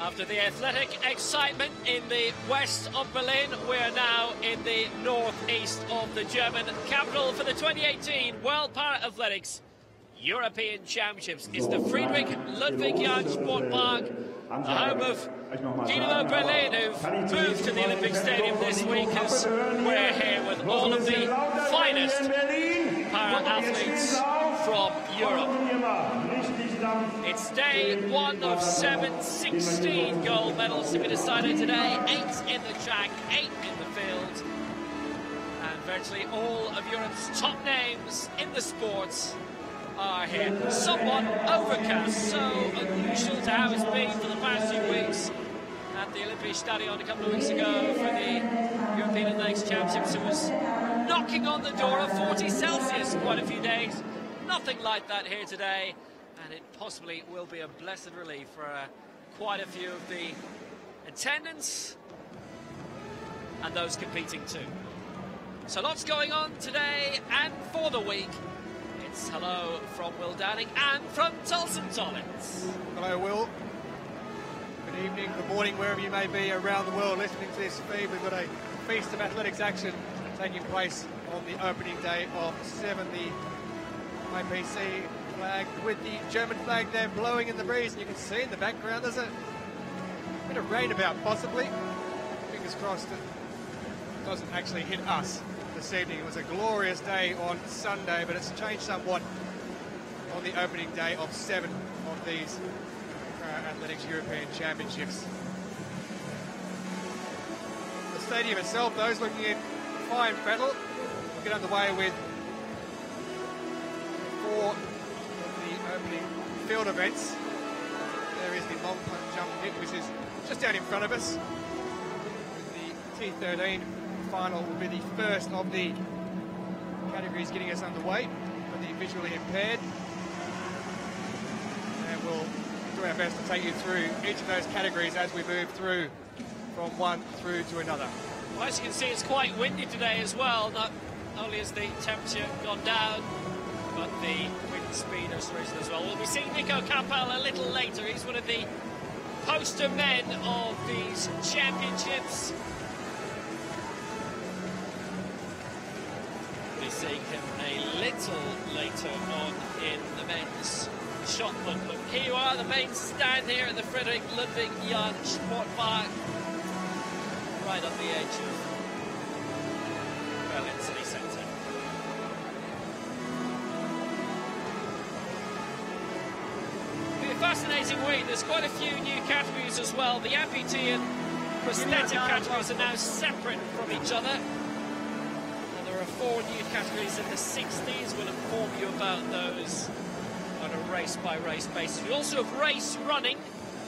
After the athletic excitement in the west of Berlin, we're now in the northeast of the German capital for the 2018 World Para-Athletics European Championships. It's the Friedrich Ludwig Jahn Sportpark, the home of Dynamo Berlin, who've moved to the Olympic Stadium this week, as we're here with all of the finest para-athletes from Europe. It's day one of 16 gold medals to be decided today, 8 in the track, 8 in the field, and virtually all of Europe's top names in the sports are here. Somewhat overcast, so unusual to how it's been for the past few weeks at the Olympic Stadion a couple of weeks ago for the European Athletics Championships. It was knocking on the door of 40 Celsius quite a few days. Nothing like that here today, and it possibly will be a blessed relief for quite a few of the attendants and those competing too. So lots going on today and for the week. It's hello from Will Downing and from Tulsen Tollins. Hello, Will. Good evening, good morning, wherever you may be around the world listening to this feed. We've got a feast of athletics action taking place on the opening day of 7, the IPC flag with the German flag there blowing in the breeze, and you can see in the background there's a bit of rain about, possibly. Fingers crossed it doesn't actually hit us this evening. It was a glorious day on Sunday, but it's changed somewhat on the opening day of 7 of these Athletics European Championships. The stadium itself, those looking in fine battle, will get underway with 4 of the opening field events. There is the long punt jump hit, which is just down in front of us. The T13 final will be the first of the categories getting us underway for the visually impaired. And we'll do our best to take you through each of those categories as we move through from one through to another. Well, as you can see, it's quite windy today as well. Not only has the temperature gone down, but the wind speed has risen as well. We'll be seeing Nico Capel a little later. He's one of the poster men of these championships. We'll be seeing him a little later on in the men's shot put. But here you are, the main stand here at the Friedrich Ludwig Jahn Sportpark, right on the edge of Berlin City Centre. It'll be a fascinating week. There's quite a few new categories as well. The amputee and prosthetic categories are now separate from each other. And there are 4 new categories in the 60s. We'll inform you about those on a race-by-race basis. We also have race running,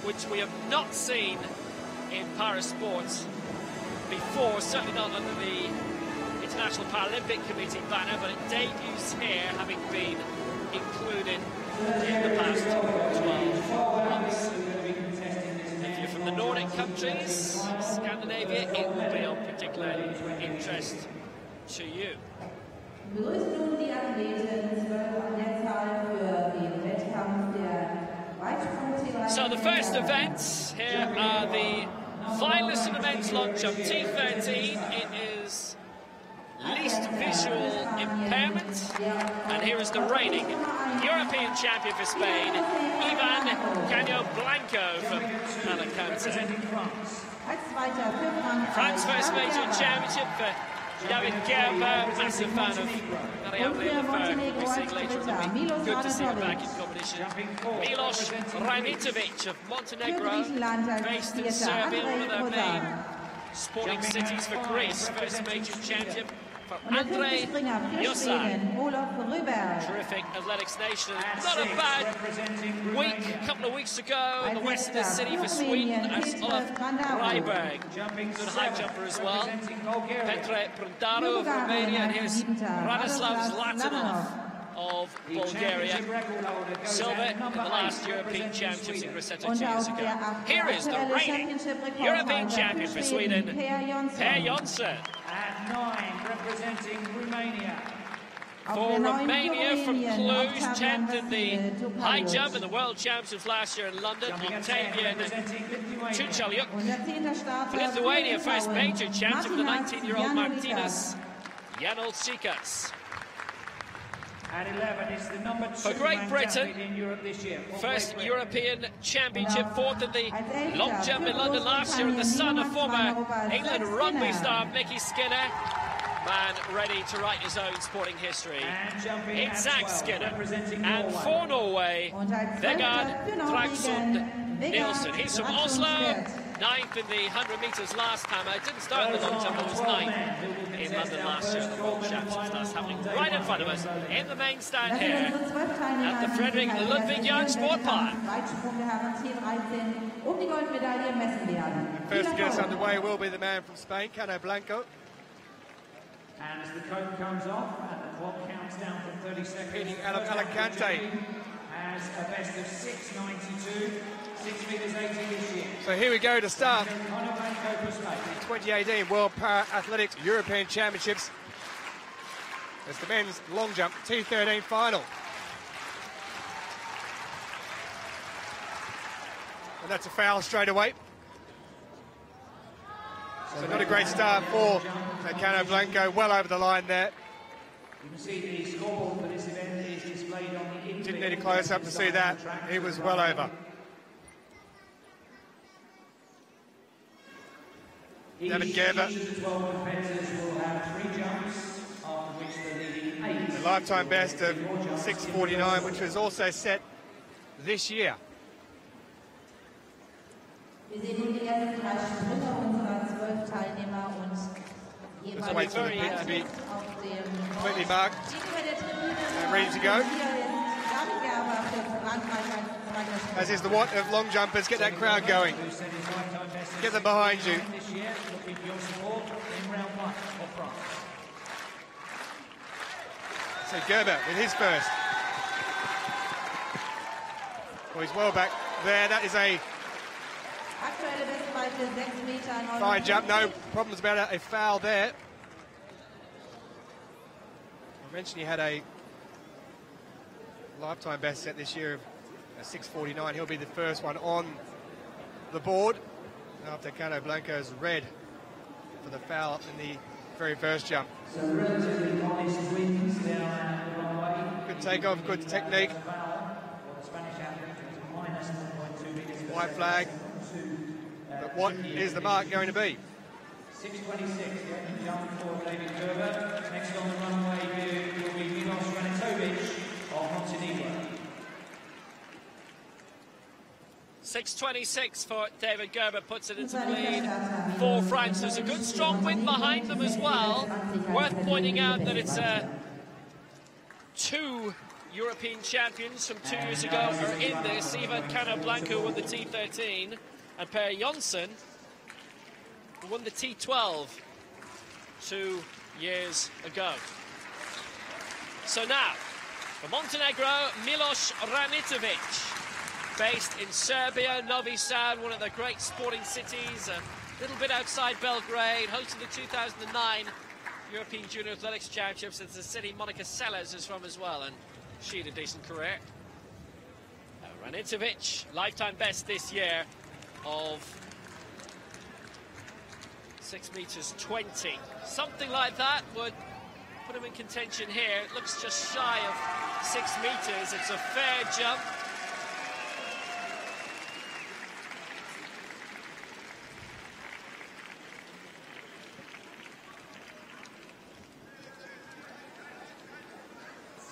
which we have not seen in para-sports before, certainly not under the International Paralympic Committee banner, but it debuts here, having been included in the past 12 months. If you're from the Nordic countries, Scandinavia, it will be of particular interest to you. So the first events here are the finalists of the men's long jump T13. It is least visual impairment, and here is the reigning European champion for Spain, Ivan Caño Blanco from Alicante. France first major championship for Gavin Gerber, massive fan of Pereyra, we'll be seeing later in the week. Good to see him back in competition. Milos Rajnitovic of Montenegro, based in Serbia, one of their main sporting cities for Greece. First major champion for Andrei Yosan. Terrific athletics nation. Not a bad week a couple of weeks ago in the western city for Sweden as Olaf Reiberg. Good high jumper as well. Petre Prundaro of Romania, and here's Radislav Zlatanov of Bulgaria. Silver in the last European Championships in Grosseto 2 years ago. Here is the reigning European champion for Sweden, Per Jonsson. At 9, representing Romania, For Romania from Cluj, 10th in the high jump in the World Championships last year in London, Octavian Chuchalyuk. For Lithuania, first major championship for the 19-year-old Martynas Janolcikas. At 11 is the number 2 for Great Britain, in Europe this year. first European Championship, 4th in the long jump in London last year, and the son of former England rugby star Mickey Skinner. Man ready to write his own sporting history. It's Zack Skinner. And for Norway, Vegard Dragsund Nielsen. He's from Oslo, 9th in the 100 metres last time. I didn't start in the long jump, but was 9th in London last year. The World Championships that's happening right in front of us in the main stand here at the Frederick Ludwig Young Sport Park. First to get us underway will be the man from Spain, Cano Blanco. And as the coat comes off and the clock counts down from 30 seconds, Beating Alicante has a best of 6.92, 6 metres 80 this year. So here we go to start the 2018 World Para-Athletics European Championships. It's the men's long jump T13 final. And that's a foul straight away. So not a great start for Cano Blanco, well over the line there. You can see the scoreboard for this event is displayed on the Didn't need a close-up to see that. He was well over. Gavin Gerber. A lifetime best of 6:49, which was also set this year. Just wait for the pit to be completely marked and ready to go. As is the want of long jumpers, get that crowd going. Get them behind you. So Gerber with his first. Well, he's well back there. That is a fine jump, no problems about a foul there. I mentioned he had a lifetime best set this year of 6:49. He'll be the first one on the board after Cano Blanco's red for the foul in the very first jump. So relatively honest wins down the runway. Good takeoff, good technique. White flag. But what is the mark going to be? 6:26, the jump for David Gerber. Next on the runway will be Denis Schmitz of Montenegro. 6:26 for David Gerber, puts it into the lead for France. There's a good strong wind behind them as well. Worth pointing out that it's two European champions from 2 years ago are in this. Even Cano Blanco won the T13, and Pereyra who won the T12 2 years ago. So now, for Montenegro, Milos Ranitovic, based in Serbia, Novi Sad, one of the great sporting cities, a little bit outside Belgrade, hosted the 2009 European Junior Athletics Championships. It's the city Monica Seles is from as well, and she had a decent career. Ranitovic, lifetime best this year of 6 meters 20. Something like that would put him in contention here. It looks just shy of 6 meters. It's a fair jump.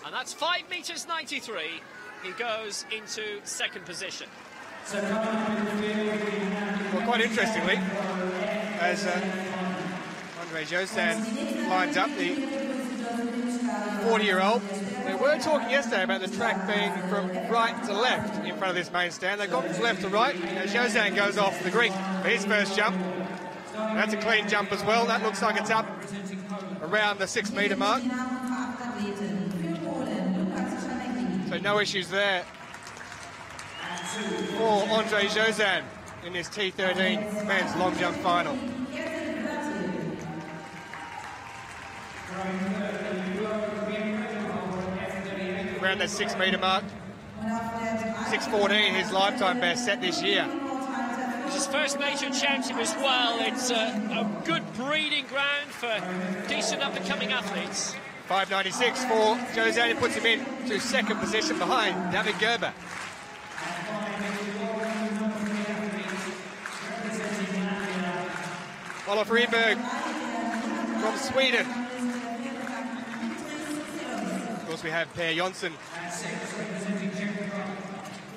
And that's 5 meters 93. He goes into second position. Well, quite interestingly, as Andre Josan lines up, the 40-year-old, we were talking yesterday about the track being from right to left in front of this main stand. They've gone from left to right. Josan goes off the Greek for his first jump. That's a clean jump as well. That looks like it's up around the 6 meter mark. So no issues there for Andre Josan in this T13 men's long jump final. around that 6 metre mark. 6:14, his lifetime best set this year. It's his first major championship as well. It's a good breeding ground for decent up-and-coming athletes. 5.96 for Jose, puts him in to second position behind Gavin Gerber. Olof Rydberg from Sweden. Of course, we have Per Jonsson.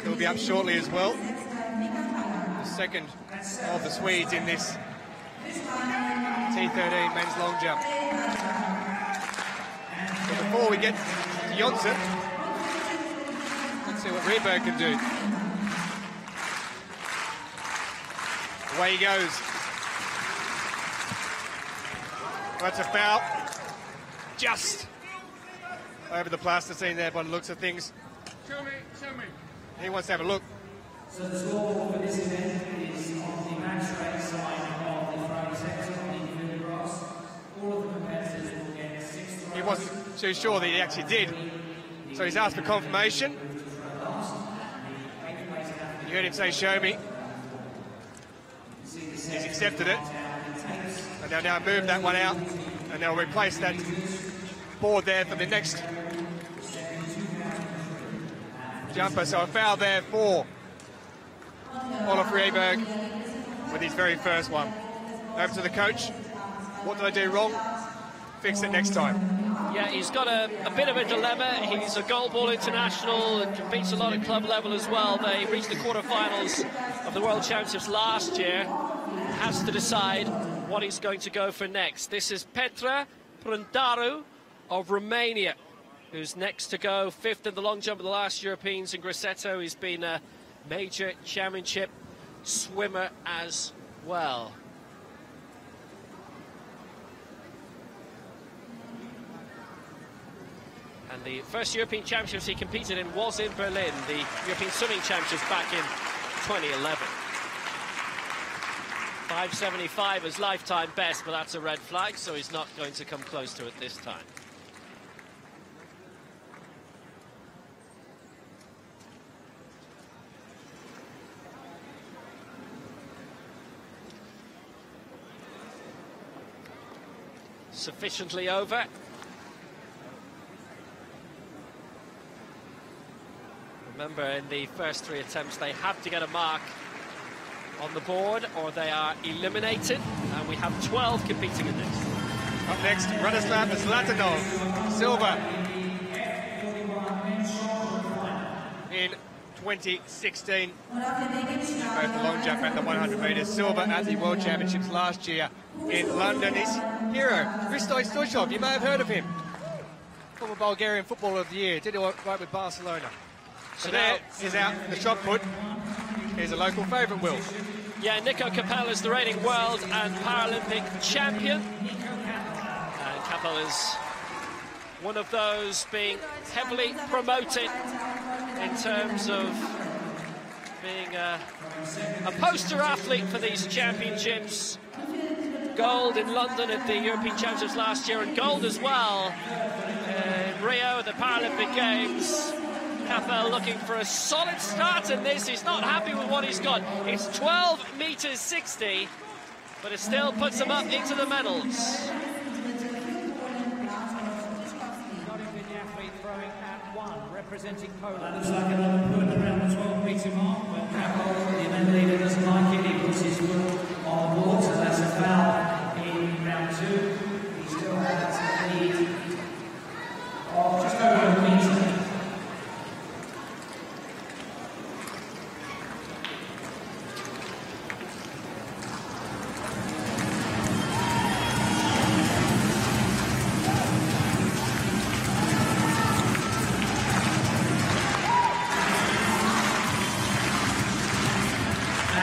He'll be up shortly as well. The second of the Swedes in this T13 men's long jump. But before we get to Jonsson, let's see what Rydberg can do. Away he goes. That's a foul. Just over the plasticine there by the looks of things. Show me. He wants to have a look. So the score for this event is on the match rate side of the Friday section on the individual grass. All of the competitors will get 6 He wasn't too sure that he actually did. So he's asked for confirmation. You heard him say, show me. He's accepted it. And they'll now move that one out. And they'll replace that board there for the next jumper. So a foul there for Olof Rydberg with his very first one. Over to the coach. What did I do wrong? Fix it next time. Yeah, he's got a bit of a dilemma. He's a gold ball international and competes a lot at club level as well. They reached the quarterfinals of the World Championships last year. Has to decide what he's going to go for next. This is Petra Prândaru of Romania, who's next to go, 5th in the long jump of the last Europeans in Grosseto. He's been a major championship swimmer as well. And the first European Championships he competed in was in Berlin, the European Swimming Championships back in 2011. 5.75 as lifetime best, but that's a red flag, so he's not going to come close to it this time. Sufficiently over. Remember, in the first 3 attempts, they have to get a mark on the board or they are eliminated, and we have 12 competing in this. Up next, Radoslav Zlatanov, silver in 2016. Both the long jump and the 100 metres. Silver at the World Championships last year in London. His hero, Hristo Stoichkov, you may have heard of him. Former Bulgarian Footballer of the Year, did it right with Barcelona. So there is out the shot put. Here's a local favourite, Will. Yeah, Nico Capel is the reigning world and Paralympic champion. And Capel is one of those being heavily promoted in terms of being a poster athlete for these championships. Gold in London at the European Championships last year, and gold as well in Rio at the Paralympic Games. Capel looking for a solid start in this. He's not happy with what he's got. It's 12 meters 60, but it still puts him up into the medals. The athlete throwing at 1, representing Poland. Looks like another put around the 12-meter mark, but Capel, the event leader, doesn't like it. He puts his foot on the board, so that's a foul in round 2. He still has a lead of just over a meter.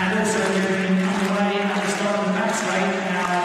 And also getting underway at the start of the match rate now.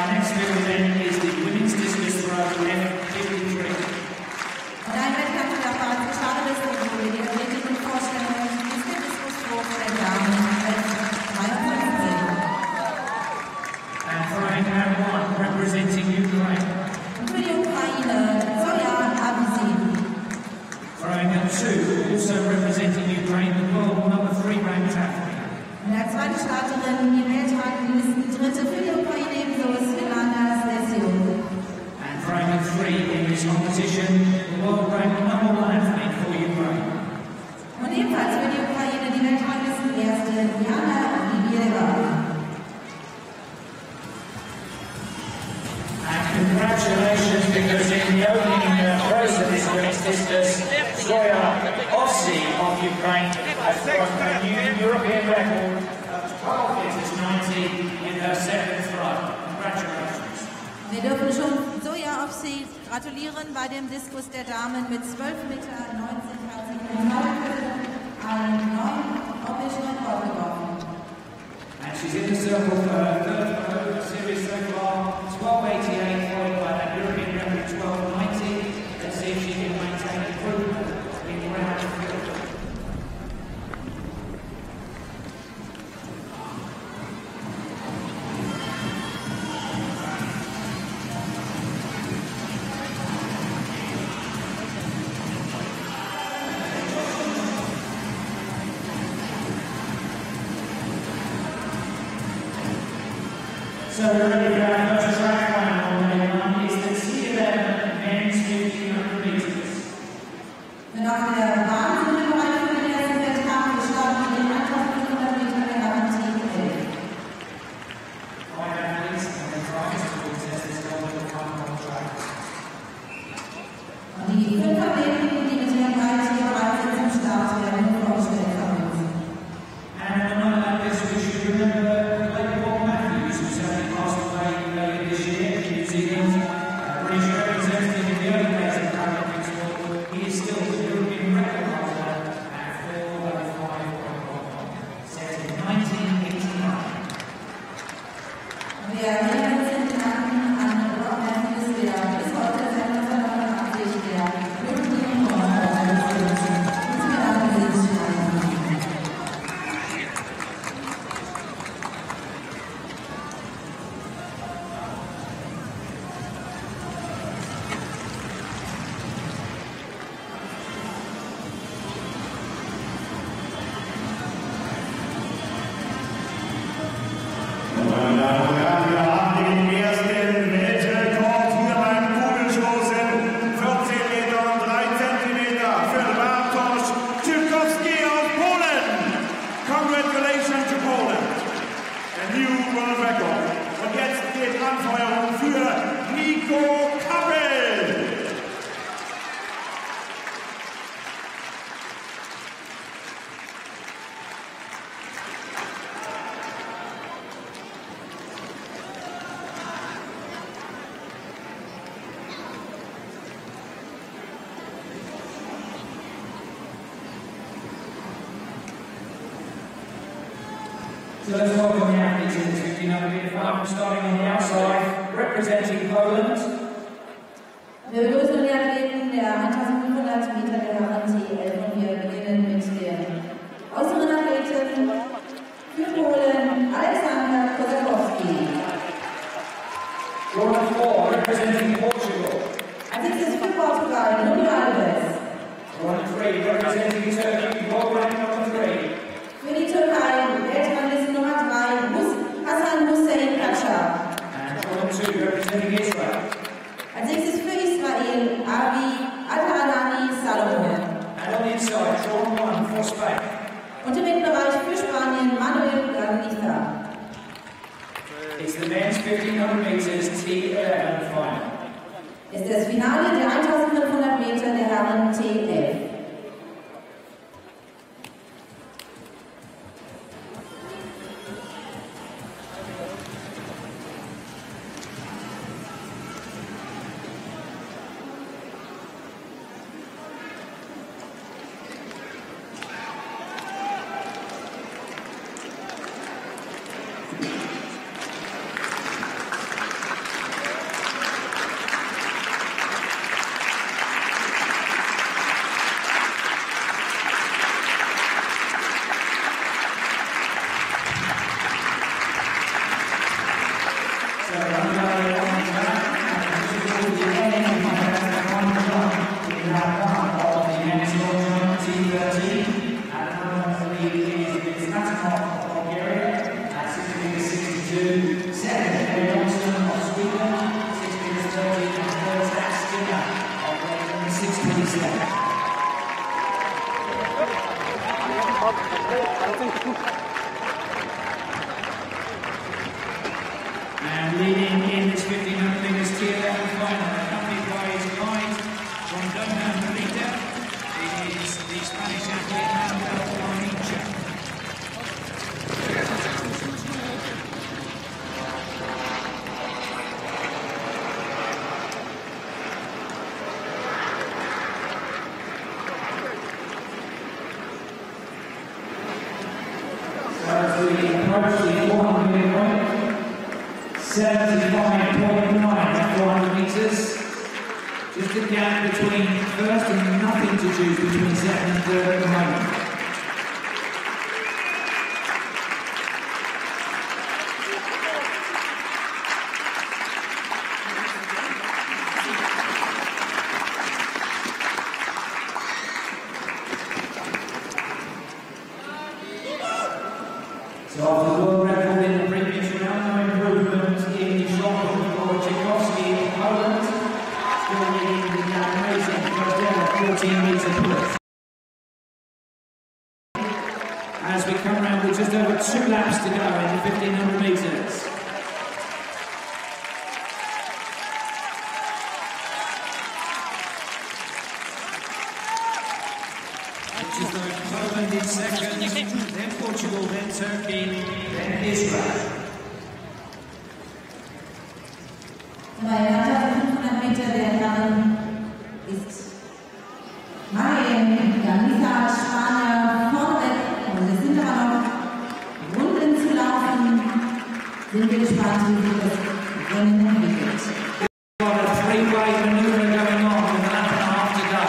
this competition, the world ranked #1 athlete for Ukraine. Und ebenfalls für die Ukraine die Weltranglistenerste Pereyra. And congratulations, because in the opening race of this women's discus, Zoya Ossi of Ukraine has broken a new European record of 12 meters 90 in her second throw. Congratulations. Wir dürfen schon Zoya Ossi gratulieren bei dem Diskus der Damen mit 12,19 Meter hat sie einen neuen europäischen Rekord gebrochen. And she's in the circle for her third series so far, 12.88, followed by that European record 12.90. Let's see if she can maintain improvement in round three. So we're ready for our first track final on day one. It's the C11 men's 1500 meters. Und nach der Bahn sind wir bereit für den ersten Wettkampf. Wir starten mit den 1500 Metern der Herren Team 11. Five athletes and their drivers to contest this golden final track. Und die 5 Athleten, die mit ihren Guides hier bereit sind zum Start, werden nun vorgestellt von uns. And on a night like this, we should remember this year in New Zealand, British representative in the early days of Paralympic sport. He is still the European record holder at 4:05.11, set in 1989. Wir erinnern uns in Gedanken an Rob Matthews, der bis heute seit 1989 der European Record ist. Diese Gedanken sind schreiben. So let's welcome the athletes in the 1500 meter final, starting on the outside, representing Poland. Wir begrüßen die Athleten der 1500 Meter der Herren T11 und wir beginnen mit der äußeren Athletin für Polen, Alexandra Helbling. Round 4, representing Portugal. Als nächstes für Portugal, Nuno Alves. Round 3, representing Turkey, world rank number 3. Für die Türkei, Weltrangliste Nummer 3, Hasan Hussein Kacha. And round 2, representing Israel. Als nächstes für Israel, Avi Al-Hadani Salomon. And on the inside, round 1 for Spain. Und im Mittelbereich für Spanien, Manuel Garniza. It's the men's 1500 meters T11 final. Ist das Finale der 1500 Meter der Herren T11. Zack. And leading in this 1500 metres tier level final, accompanied by his guide from Donan Merida, is the Spanish athlete Arnold. Approach the 400 metre point, 75.9 at 400 metres. Just a gap between first and nothing to choose between second and third at the moment. So after the world record in the previous round, no improvement in the shot for Wojciechowski in Poland. Still leading the amazing Pereyra 14-metre push. As we come around with just over 2 laps to go in the 1500 metres. Which is going Poland in second, then Portugal, then Turkey, then Israel. Bei 1500 Meter der Herren ist Ganisa Spanier vorweg und es sind aber noch Runden zu laufen. Sind wir gespannt, wie sich das Rennen entwickelt. We've got a three-way manoeuvre going on with a lap and a half to go.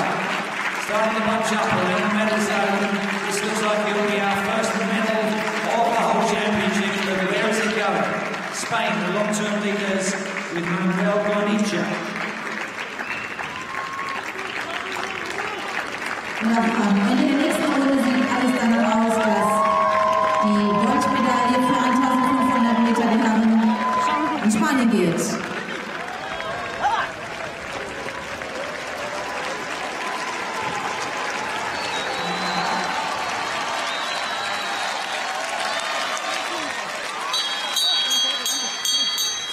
Starting to bunch up in the medal zone. This looks like it will be our first medal of the whole championship, but where is it going? Spain, the long-term leaders with Manuel Garnica. Und am Ende der nächsten Runde sieht alles dann aus, dass die Goldmedaille für 1500 Meter der Herren in Spanien geht.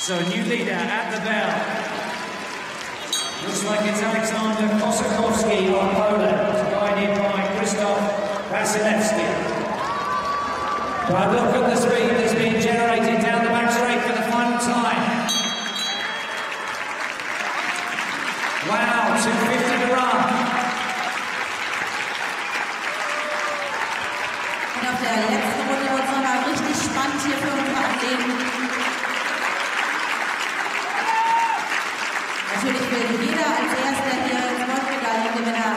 So a new leader at the bell. Looks like it's Alexandra Kosakowski of Poland, guided by Krzysztof Wasilewski. But look at the speed that's being generated down the back straight for the final time. Wow, 250 to run. Und auf der letzten Runde wird es nochmal richtig spannend hier für unsere Athleten. Natürlich will jeder als erster hier Goldmedaillengewinner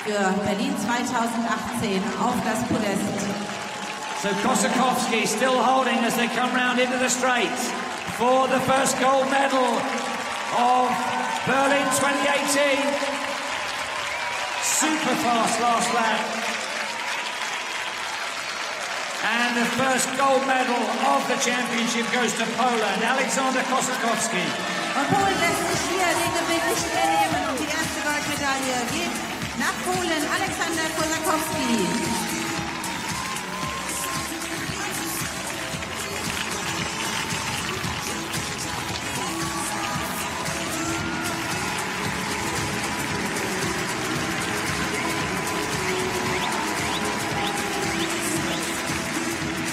für Berlin 2018 auf das Podest. So Kosakowski still holding as they come round into the straights for the first gold medal of Berlin 2018. Super fast last lap. And the first gold medal of the championship goes to Poland, Alexandra Kosakowski. Und Polen lässt sich hier den Gewinn nicht mehr nehmen und die erste Goldmedaille geht nach Polen, Alexandra Kosakowski.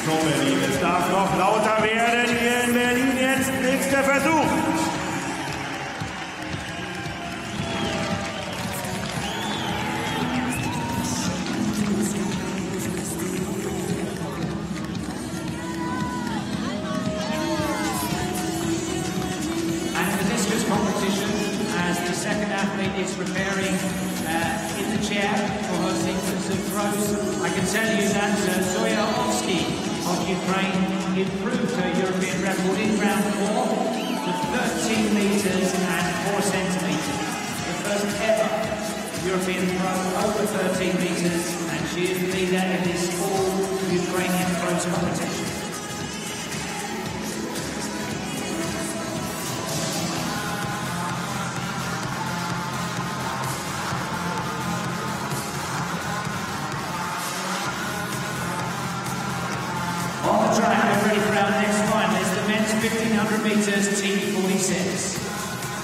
So Berlin, es darf noch lauter werden hier in Berlin. Jetzt nächster Versuch. And the discus competition, as the second athlete is preparing in the chair for her sequence of throws, I can tell you that Zoya Olski of Ukraine improved her European record in round 4 to 13 metres and 4 centimetres. The first ever European throw over 13 metres, and she is the leader in this all-Ukrainian throws competition. the next final is the men's 1500 meters T46.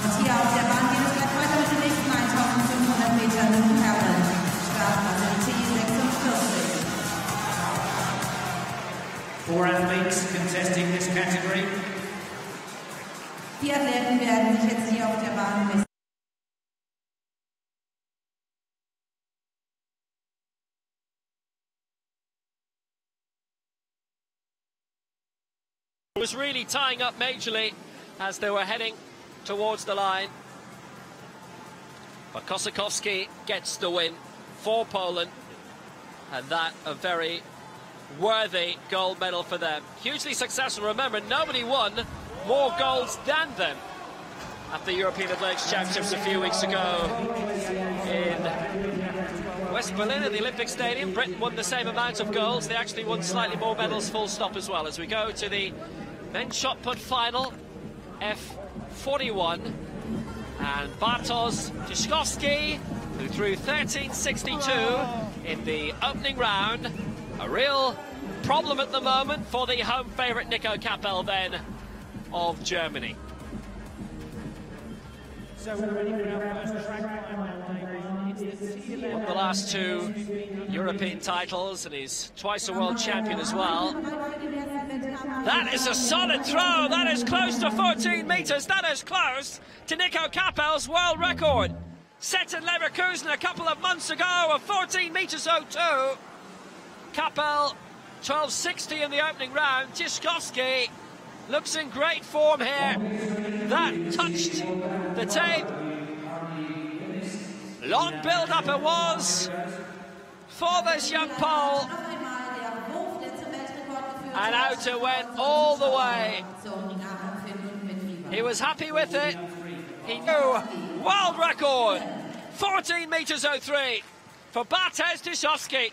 Und hier auf der Bahn geht es gleich weiter mit den nächsten 1500 Metern in Herren. Startklasse T46. 4 athletes contesting this category. 4 Athleten werden sich jetzt hier auf der Bahn messen. Was really tying up majorly as they were heading towards the line. But Kosakowski gets the win for Poland, and that a very worthy gold medal for them. Hugely successful. Remember, nobody won more golds than them at the European Athletics Championships a few weeks ago in West Berlin at the Olympic Stadium. Britain won the same amount of golds. They actually won slightly more medals, full stop, as well. As we go to the men's shot put final, F41, and Bartosz Tyszkowski, who threw 13.62 in the opening round. A real problem at the moment for the home favourite Nico Capel then of Germany. So we're ready for our first track final. Won the last 2 European titles and he's twice a world champion as well. That is a solid throw. That is close to 14 metres. That is close to Nico Capel's world record. Set in Leverkusen a couple of months ago of 14 metres 02. Capel 12.60 in the opening round. Tyszkowski looks in great form here. That touched the tape. Long build-up it was for this young Pole. And out it went all the way. He was happy with it. He knew world record. 14 metres 03 for Bartosz Tyszkowski.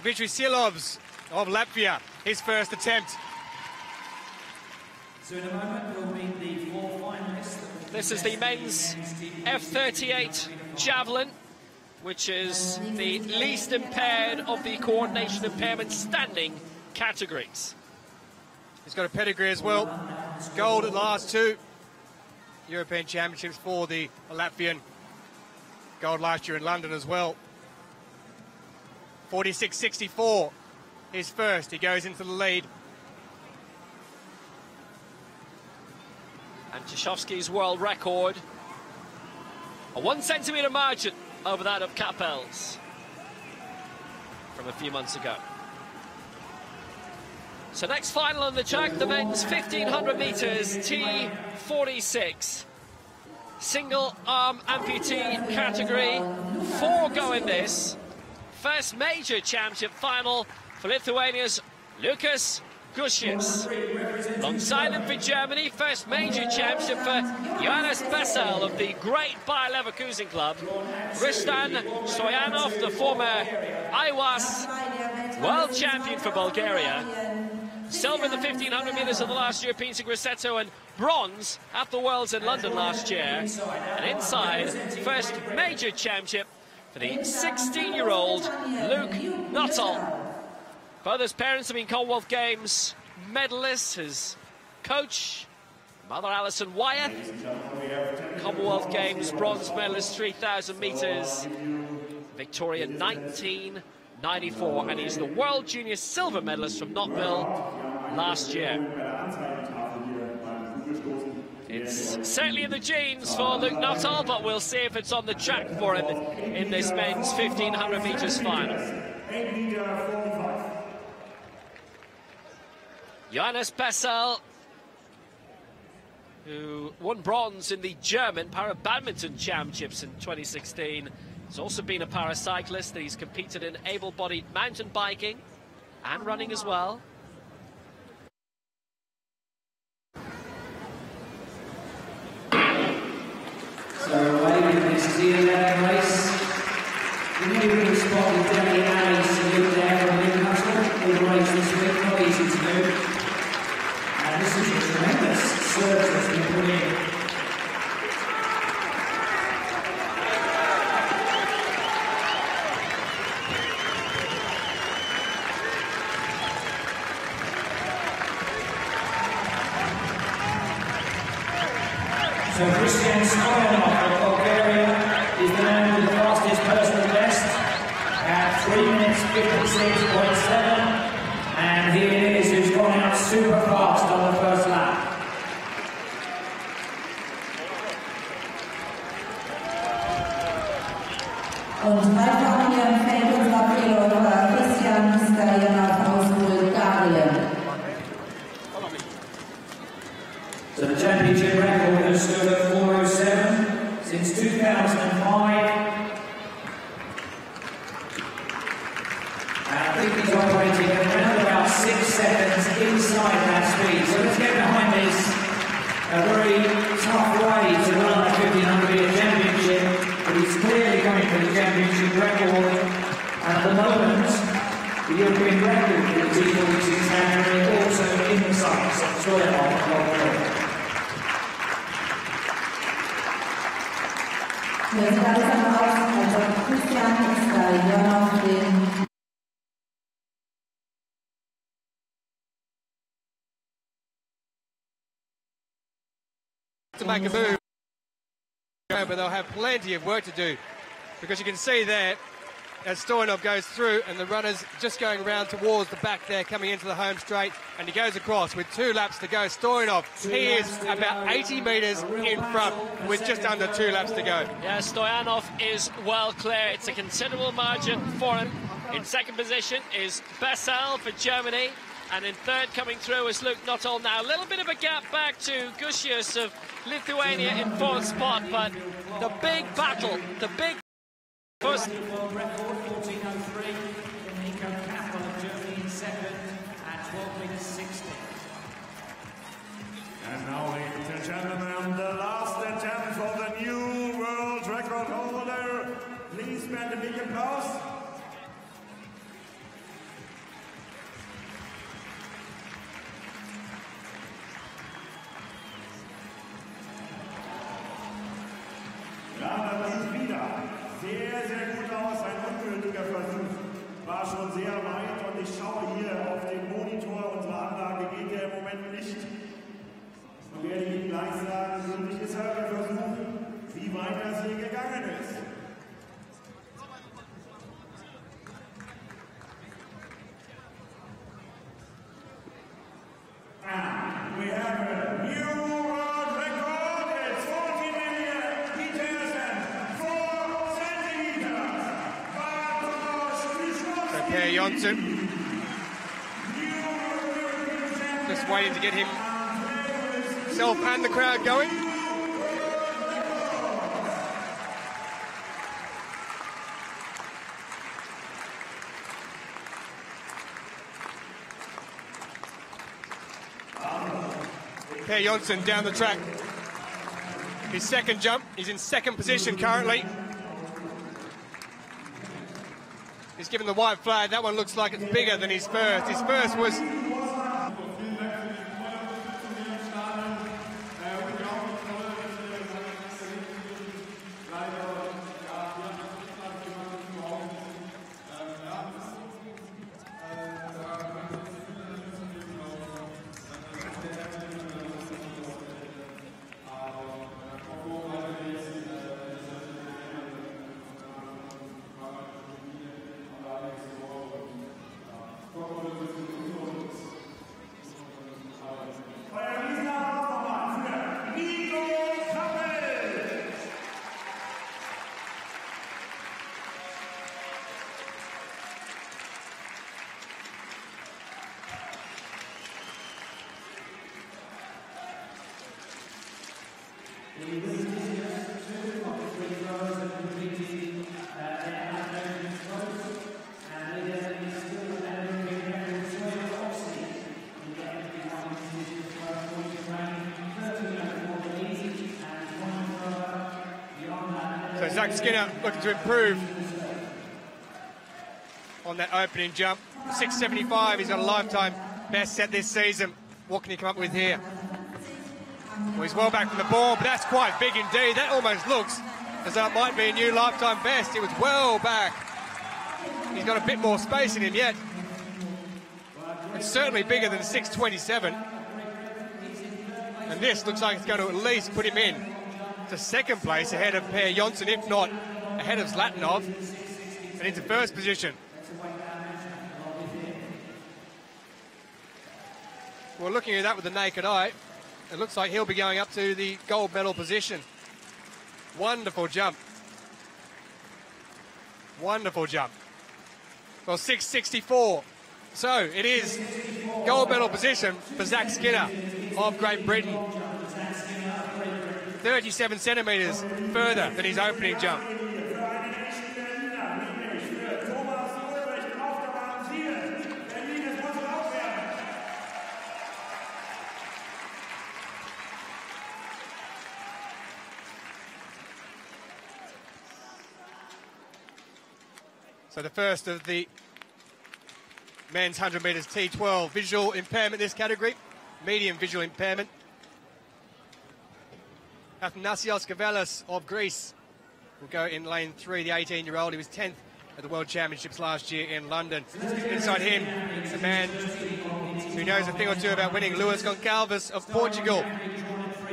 Dmitry Silovs of Latvia, his first attempt. So in a moment we'll meet the 4 finalists. This is the men's F38 Javelin, which is the least impaired of the coordination impairment standing categories. He's got a pedigree as well. Gold at the last 2 European Championships for the Latvian. Gold last year in London as well. 46.64, his first. He goes into the lead. And Tyszkowski's world record, a 1 centimetre margin over that of Capel's from a few months ago. So next final on the track, the men's 1500 metres T46. Single arm amputee category, 4 go in this. First major championship final for Lithuania's Lukas Gushis. Alongside him for Germany, first major championship for Jonas Bessel of the great Bayer Leverkusen club. Ristan Stoyanov, the former IWAS world champion for Bulgaria. Silver in the 1500 metres of the last Europeans in Grosseto, and bronze at the Worlds in London last year. And inside, first major championship for the 16-year-old Luke Nuttall. Both his parents have been Commonwealth Games medalists. His coach, Mother Alison Wyeth, Commonwealth Games bronze medalist, 3,000 metres. Victoria 1994, and he's the World Junior silver medalist from Knoxville last year. It's certainly in the genes for Luke Nuttall, but we'll see if it's on the track for him in this men's 1500 metres final. Jonas Bessel, who won bronze in the German Para-Badminton Championships in 2016. He's also been a paracyclist. He's competed in able-bodied mountain biking and running as well. So away with this T11 race. The new spot with Denis Schmitz to look there from Newcastle. All the race this week, not easy to do. And this is a tremendous surge that's been put in. So Christian Stoyanov of Bulgaria is the man with the fastest personal best at 3 minutes 56.7, and here it is, who's gone out super fast on the first lap. Und weiter hier im Feld unserer Fehler Christian Stoyanov aus Bulgarien. So the championship record has stood at 4:07 since 2005. And I think he's operating at around about 6 seconds inside that speed. So let's get behind this. A very tough way to run the 1500 metre championship, but he's clearly coming for the championship record. And at the moment, the European record for the T46 category also in the sights of Stoyanov. Jetzt alles am Außen, also Christian Stoyanov, den to make a move, but they'll have plenty of work to do, because you can see there as Stoyanov goes through and the runner's just going around towards the back there, coming into the home straight, and he goes across with 2 laps to go. Stoyanov, he is about 80 metres in front with just under 2 laps to go. Yeah, Stoyanov is well clear. It's a considerable margin for him. In second position is Bessel for Germany, and in third coming through is Luke Nuttall. Now a little bit of a gap back to Gusius of Lithuania in fourth spot, but the big battle, the big first. World record 14:03. Nico Kappel of Germany in second at 12 minutes 60. And now, ladies and gentlemen, the last attempt for the new world record holder. Please spend a big applause. Ja, das sieht wieder sehr, sehr gut aus. Ein ungültiger Versuch. War schon sehr weit und ich schaue hier auf den Monitor unserer Anlage, geht der im Moment nicht. Und werde Ihnen gleich sagen, gültig ist halt der Versuch, wie weit das hier gegangen ist. And we have a new world record. It's 14 meters and 4 centimeters. So Per Jonsson just waiting to get himself and the crowd going. Per Jonsson down the track. His second jump, he's in second position currently. He's given the white flag. That one looks like it's bigger than his first. His first was... So Zack Skinner looking to improve on that opening jump. 6.75, he's got a lifetime best set this season. What can he come up with here? Well, he's well back from the ball, but that's quite big indeed. That almost looks as though it might be a new lifetime best. It was well back. He's got a bit more space in him yet. It's certainly bigger than 6.27. And this looks like it's going to at least put him in to second place ahead of Per Jonsson, if not ahead of Zlatanov, and into first position. Well, looking at that with the naked eye, it looks like he'll be going up to the gold medal position. Wonderful jump. Wonderful jump. Well, 6.64. So it is gold medal position for Zack Skinner of Great Britain. 37 centimetres further than his opening jump. So the first of the men's 100 metres T12 visual impairment in this category, medium visual impairment. Athanasios Gavelis of Greece will go in lane 3, the 18-year-old. He was 10th at the World Championships last year in London. Inside him, the man who knows a thing or two about winning, Luís Goncalves of Portugal.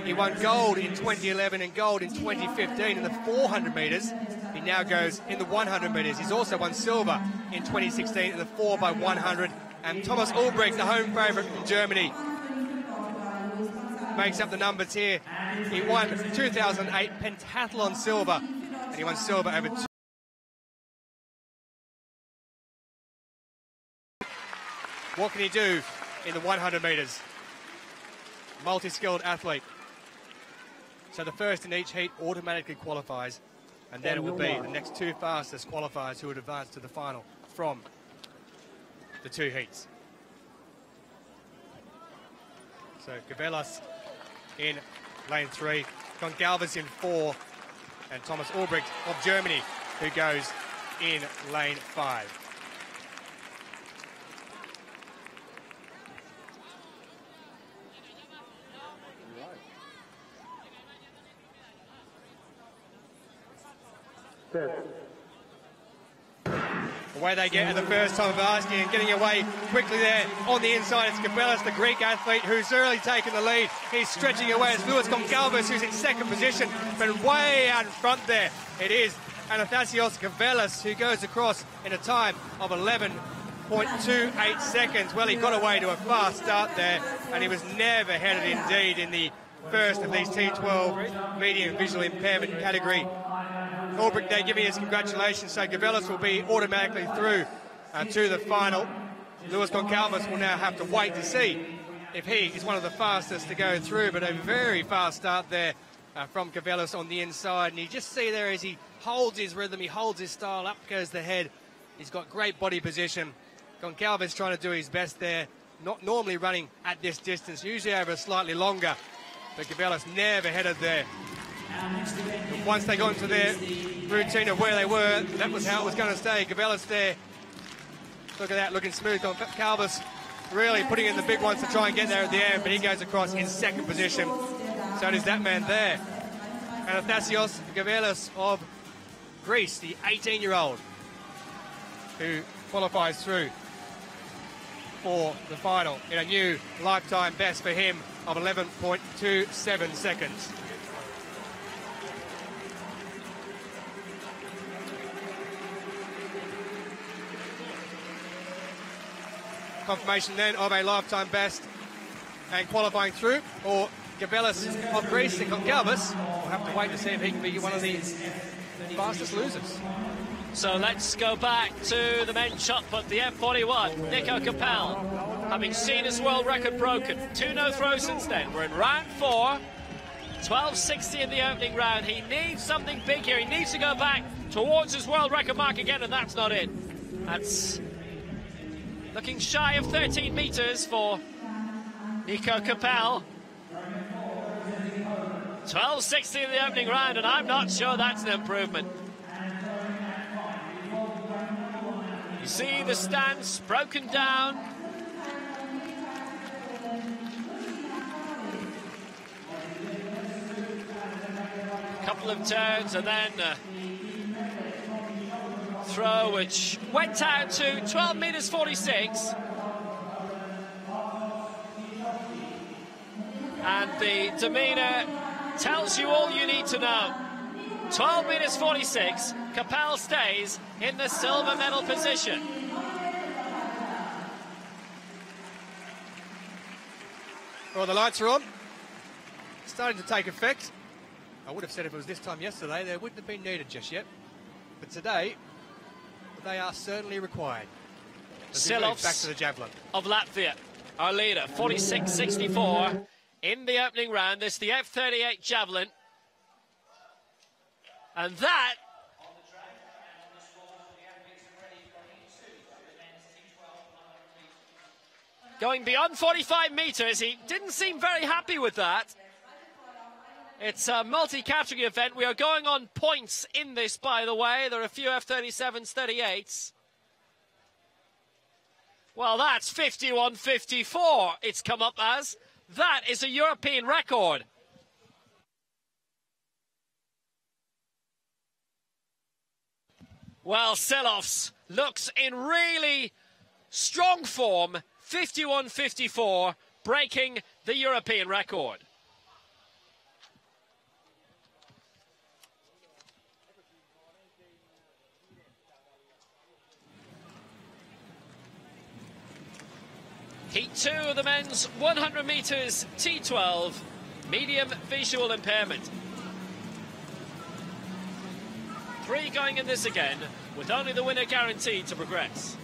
He won gold in 2011 and gold in 2015 in the 400 metres. He now goes in the 100 metres. He's also won silver in 2016 in the 4x100. And Thomas Ulbricht, the home favourite from Germany, makes up the numbers here. He won 2008 pentathlon silver, and he won silver over 2. What can he do in the 100 metres? Multi-skilled athlete. So the first in each heat automatically qualifies, and then it will be the next two fastest qualifiers who would advance to the final from the two heats. So Gavelis in lane 3, Goncalves in 4, and Thomas Ulbricht of Germany who goes in lane 5. Away they get at the first time of asking, and getting away quickly there on the inside. It's Gavelis, the Greek athlete, who's early taken the lead. He's stretching away. It's Luís Goncalves, who's in second position, but way out in front there. It is Athanasios Gavelis, who goes across in a time of 11.28 seconds. Well, he got away to a fast start there, and he was never headed indeed in the first of these T12 medium visual impairment category. Ulbricht there giving us congratulations, so Gavelis will be automatically through to the final. Luís Goncalves will now have to wait to see if he is one of the fastest to go through, but a very fast start there from Gavelis on the inside. And you just see there as he holds his rhythm, he holds his style, up goes the head. He's got great body position. Goncalves trying to do his best there, not normally running at this distance, usually over slightly longer, but Gavelis never headed there. Once they got into their routine of where they were, that was how it was going to stay. Gavelis there, look at that, looking smooth. Goncalves really putting in the big ones to try and get there at the end, but he goes across in second position. So does that man there. And Athanasios Gavelis of Greece, the 18-year-old, who qualifies through for the final in a new lifetime best for him of 11.27 seconds. Confirmation then of a lifetime best and qualifying through, or Gavelis of Greece and Goncalves. We'll have to wait to see if he can be one of the fastest losers. So let's go back to the men's shot put, the F41, Nico Capel, having seen his world record broken. 2 no throws since then. We're in round 4, 12.60 in the opening round. He needs something big here. He needs to go back towards his world record mark again, and that's not it. That's looking shy of 13 metres for Nico Capel. 12.60 in the opening round, and I'm not sure that's an improvement. You see the stance broken down. A couple of turns and then throw which went out to 12 metres 46. And the demeanour tells you all you need to know. 12 metres 46, Capel stays in the silver medal position. Well, the lights are on. Starting to take effect. I would have said if it was this time yesterday, they wouldn't have been needed just yet. But today, they are certainly required. Silovs back to the javelin of Latvia, our leader, 46.64 in the opening round. This is the F38 Javelin. And that going beyond 45 metres, he didn't seem very happy with that. It's a multi-category event. We are going on points in this, by the way. There are a few F37s, 38s. Well, that's 51.54 it's come up as. That is a European record. Well, Silovs looks in really strong form. 51.54, breaking the European record. Heat 2 of the men's 100 metres T12, medium visual impairment. 3 going in this again, with only the winner guaranteed to progress.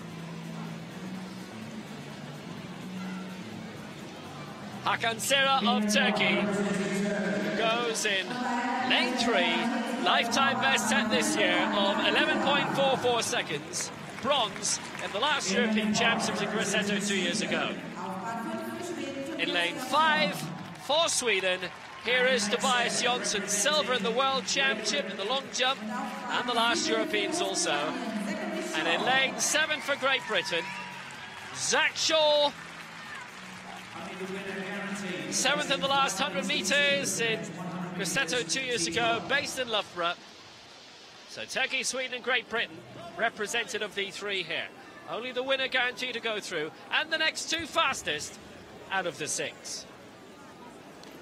Hakan Sera of Turkey goes in lane 3, lifetime best set this year of 11.44 seconds. Bronze in the last European Championships in Grosseto 2 years ago. In lane 5 for Sweden, here is Tobias Jonsson, silver in the World Championship in the long jump and the last Europeans also. And in lane 7 for Great Britain, Zack, 7th in the last 100 metres in Grosseto 2 years ago, based in Loughborough. So Turkey, Sweden and Great Britain represented of the 3 here. Only the winner guaranteed to go through, and the next 2 fastest out of the 6.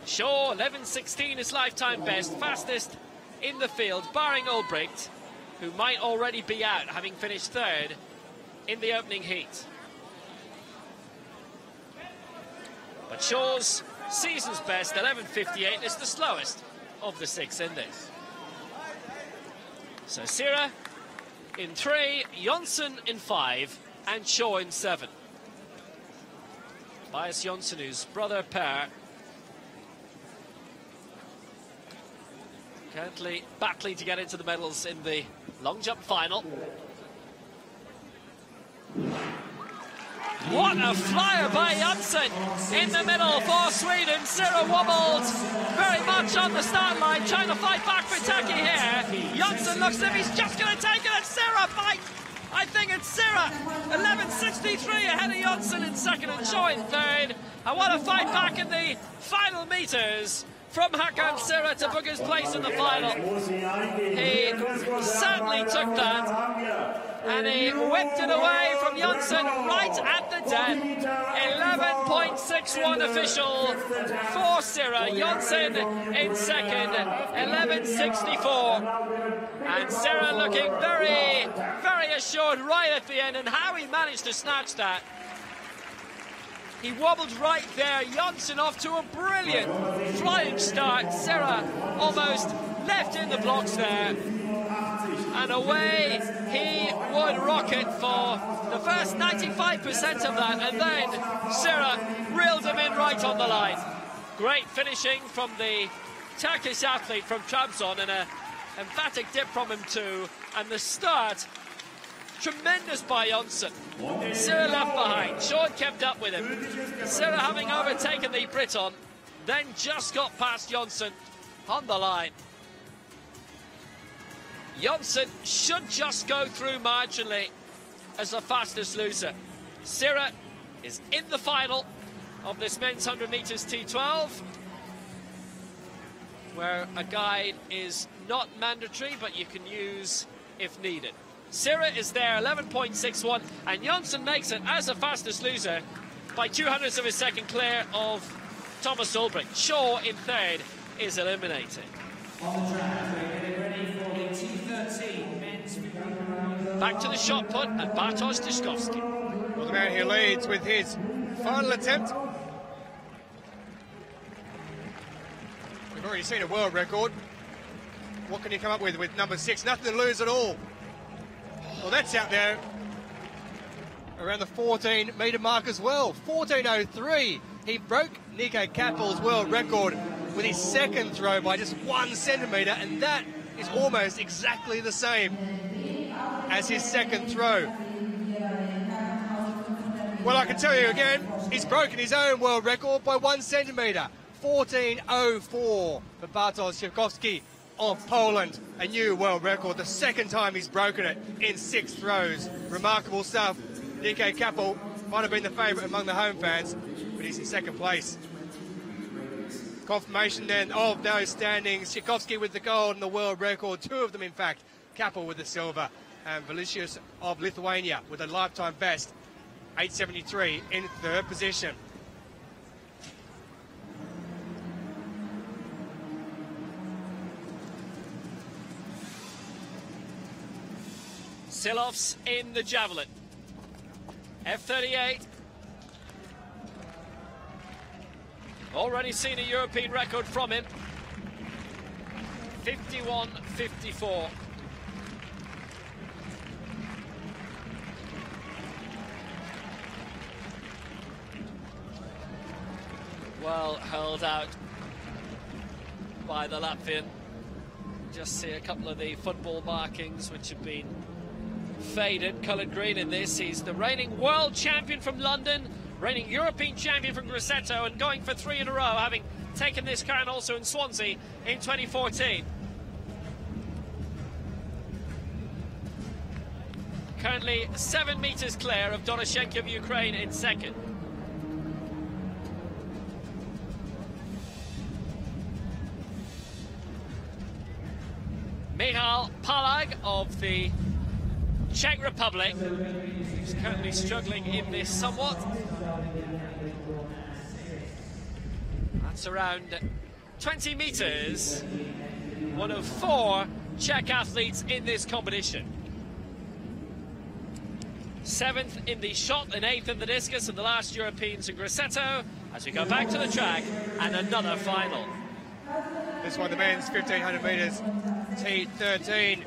Shaw, 11.16 is lifetime best, fastest in the field, barring Ulbricht, who might already be out, having finished 3rd in the opening heat. But Shaw's season's best, 11.58, is the slowest of the 6 in this. So Sera in 3, Jonsson in 5, and Shaw in 7. Tobias Jonsson, whose brother Per currently battling to get into the medals in the long jump final. What a flyer by Jonsson in the middle for Sweden. Sera wobbled very much on the start line, trying to fight back for Turkey here. Jonsson looks as if he's just going to take it, and Sera fight. I think it's Sera, 11.63 ahead of Jonsson in 2nd and Shaw in 3rd. I want to fight back in the final metres from Hakan Sera to book his place in the final. He certainly took that. And he whipped it away from Jonsson right at the death. 11.61 official for Sera. Jonsson in 2nd, 11.64. And Sera looking very, very assured right at the end. And how he managed to snatch that. He wobbled right there. Jonsson off to a brilliant flying start. Sera almost left in the blocks there. And away he would rocket for the first 95% of that, and then Sera reeled him in right on the line. Great finishing from the Turkish athlete from Trabzon, and an emphatic dip from him too. And the start, tremendous by Jonsson. Sera left behind, Shaw kept up with him. Sera having overtaken the Briton, then just got past Jonsson on the line. Jonsson should just go through marginally as the fastest loser. Sera is in the final of this men's 100 metres T12, where a guide is not mandatory, but you can use if needed. Sera is there, 11.61, and Jonsson makes it as the fastest loser by 0.02 of a second clear of Thomas Ulbricht. Shaw in 3rd, is eliminated. On the track, we're getting ready for the T13 men's. Back to the shot put, and Bartosz Dyszkowski. Well, the man here leads with his final attempt. We've already seen a world record. What can you come up with number 6? Nothing to lose at all. Well, that's out there around the 14-metre mark as well. 14.03. He broke Nico Kappel's world record with his second throw by just 1 centimetre, and that is almost exactly the same as his second throw. Well, I can tell you again, he's broken his own world record by 1 centimetre. 14.04 for Bartosz Dyszkowski of Poland, a new world record. The second time he's broken it in 6 throws. Remarkable stuff. Nico Kappel might have been the favourite among the home fans, but he's in second place. Confirmation then of those standings. Dyszkowski with the gold and the world record, 2 of them in fact. Kappel with the silver, and Valicius of Lithuania with a lifetime best, 8.73 in 3rd position. Silovs in the javelin. F38. Already seen a European record from him. 51.54. Well held out by the Latvian. Just see a couple of the football markings which have been faded, coloured green in this. He's the reigning world champion from London, reigning European champion from Grosseto, and going for 3 in a row, having taken this crown also in Swansea in 2014. Currently 7 metres clear of Doroshenko of Ukraine in second. Michal Palag of the Czech Republic, who's currently struggling in this somewhat. That's around 20 metres. One of 4 Czech athletes in this competition. 7th in the shot and 8th in the discus, and the last Europeans in Grosseto, as we go back to the track and another final. This one, the men's 1,500 metres, T13.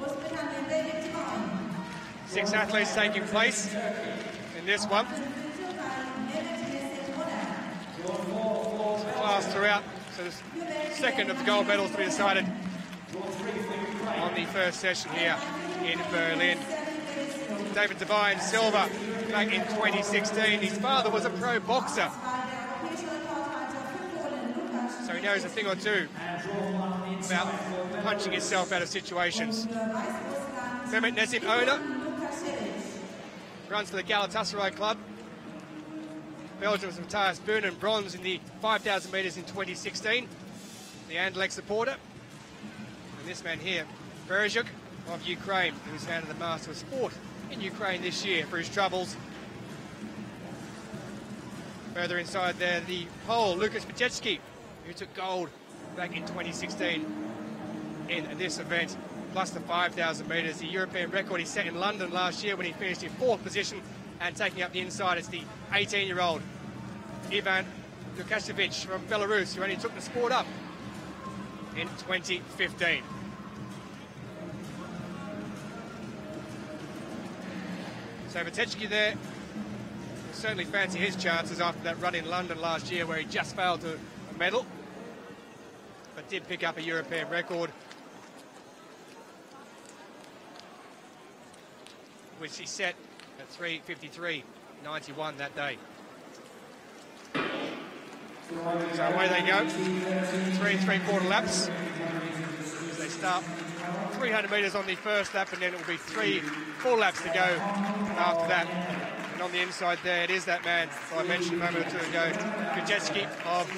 6 athletes taking place in this one. Class throughout, so the second of the gold medals to be decided on the first session here in Berlin. David Devine, silver, back in 2016. His father was a pro boxer, so he knows a thing or two about punching himself out of situations. Mehmet Nesim Ona runs for the Galatasaray club. Belgium's Matthias Boonen, bronze in the 5,000 metres in 2016. The Anderlecht supporter. And this man here, Pereyra of Ukraine, who's handed the Master of Sport in Ukraine this year for his troubles. Further inside there, the Pole, Lukasz Piecki, who took gold back in 2016 in this event, plus the 5,000 metres. The European record he set in London last year when he finished in 4th position, and taking up the inside is the 18-year-old Ivan Lukashevich from Belarus, who only took the sport up in 2015. So Piecki there will certainly fancy his chances after that run in London last year where he just failed to a medal, but did pick up a European record, which he set at 3:53.91 that day. So away they go, 3 3/4 laps. As they start 300 metres on the first lap, and then it will be 3 full laps to go after that. And on the inside there, it is that man who I mentioned a moment or two ago, Piecki of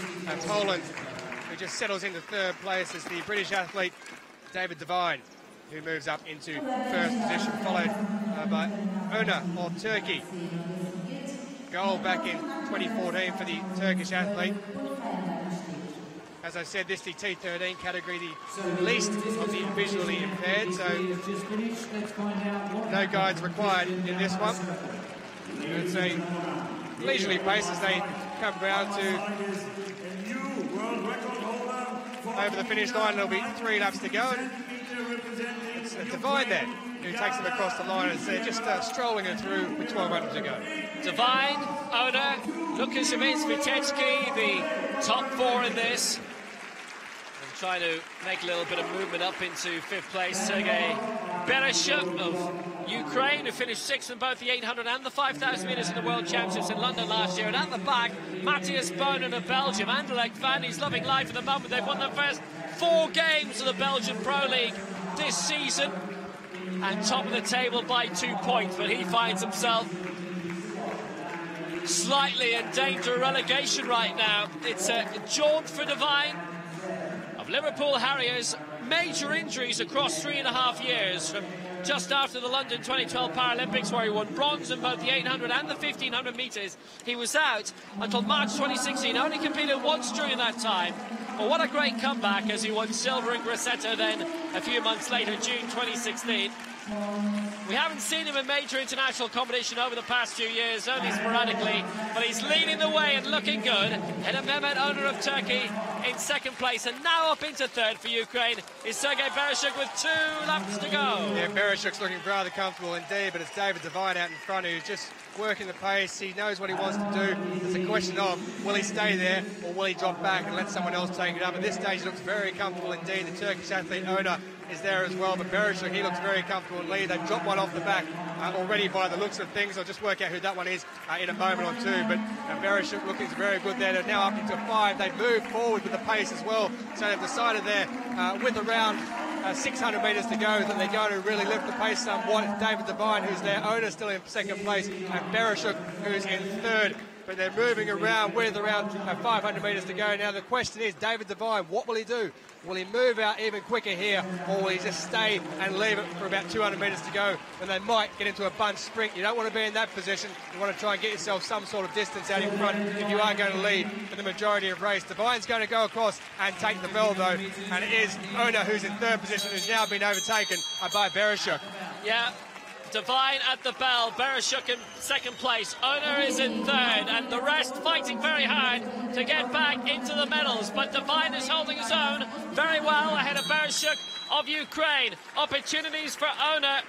Poland, who just settles into 3rd place as the British athlete David Devine, who moves up into 1st position, followed by Ona of Turkey. Gold back in 2014 for the Turkish athlete. As I said, this is the T13 category, the least of the visually impaired, so no guides required in this one. It's a leisurely pace as they come round to over the finish line. There'll be 3 laps to go, and it's Divine there who takes them across the line as they're just strolling it through with 1,200 to go. Divine, Ona, Lucas Schmitz, Vitecki, the top 4 in this. And trying to make a little bit of movement up into 5th place. Sergei Bereshuk of Ukraine, who finished 6th in both the 800 and the 5,000 metres in the World Championships in London last year. And at the back, Matthias Bonen of Belgium. Anderlecht fan, he's loving life at the moment. They've won the first 4 games of the Belgian Pro League this season. And top of the table by 2 points, but he finds himself slightly in danger of relegation right now. It's a jaunt for Divine of Liverpool Harriers. Major injuries across 3.5 years, from just after the London 2012 Paralympics, where he won bronze in both the 800 and the 1,500 metres. He was out until March 2016, only competed once during that time. But what a great comeback as he won silver in Grosseto then a few months later, June 2016. We haven't seen him in major international competition over the past few years, only sporadically, but he's leading the way and looking good. And Mehmet, owner of Turkey, in 2nd place, and now up into 3rd for Ukraine is Sergei Bereshuk with 2 laps to go. Yeah, Bereshuk's looking rather comfortable indeed, but it's David Divine out in front who's just working the pace. He knows what he wants to do. It's a question of, will he stay there or will he drop back and let someone else take it up? At this stage, he looks very comfortable indeed. The Turkish athlete owner is there as well, but Bereshuk, he looks very comfortable in lead. They've dropped one off the back already by the looks of things. I'll just work out who that one is in a moment or two, but Bereshuk looking very good there. They're now up into 5. They've moved forward with the pace as well, so they've decided there with around 600 metres to go that they're going to really lift the pace somewhat. It's David Divine who's there, owner still in 2nd place, and Bereshuk who's in 3rd. But they're moving around with around 500 metres to go. Now the question is, David Divine, what will he do? Will he move out even quicker here, or will he just stay and leave it for about 200 metres to go when they might get into a bunch sprint? You don't want to be in that position. You want to try and get yourself some sort of distance out in front if you are going to lead for the majority of race. Divine's going to go across and take the bell though, and it is Ona who's in 3rd position, who's now been overtaken by Bereshuk. Yeah. Divine at the bell, Bereshuk in 2nd place, Ona is in 3rd, and the rest fighting very hard to get back into the medals. But Divine is holding his own very well ahead of Bereshuk of Ukraine. Opportunities for Ona,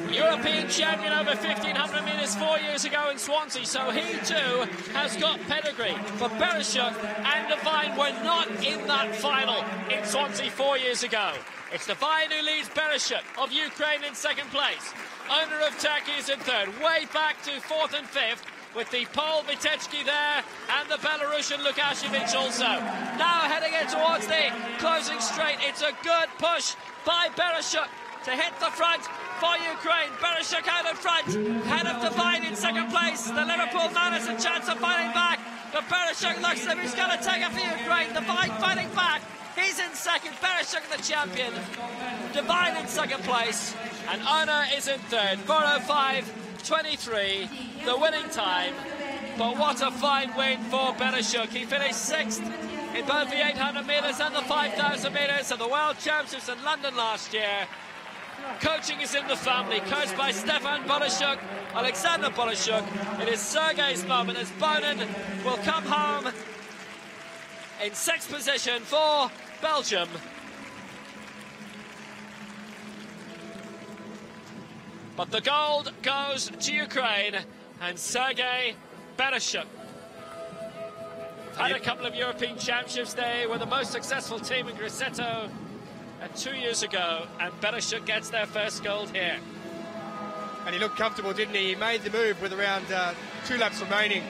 European champion over 1,500 metres 4 years ago in Swansea, so he too has got pedigree. But Bereshuk and Divine were not in that final in Swansea 4 years ago. It's Divine who leads Bereshuk of Ukraine in 2nd place. Owner of Turkey is in 3rd, way back to 4th and 5th, with the Pole Vitecki there and the Belarusian Lukashevich also. Now heading in towards the closing straight. It's a good push by Bereshuk to hit the front for Ukraine. Bereshuk out in front, head of Divine in 2nd place. The Liverpool man has a chance of fighting back, but Bereshuk looks like he's going to take it for Ukraine. Divine fighting back. He's in 2nd, Bereshuk the champion, Divine in 2nd place, and Ona is in 3rd. 4:05.23, the winning time. But what a fine win for Bereshuk. He finished 6th in both the 800 metres and the 5,000 metres of the World Championships in London last year. Coaching is in the family, coached by Stefan Bolashuk, Alexander Bolashuk. It is Sergei's moment as Bonen will come home in 6th position for Belgium. But the gold goes to Ukraine and Sergei Bereshuk. Had a couple of European championships. They were the most successful team in Grosseto 2 years ago, and Bereshuk gets their first gold here. And he looked comfortable, didn't he? He made the move with around 2 laps remaining.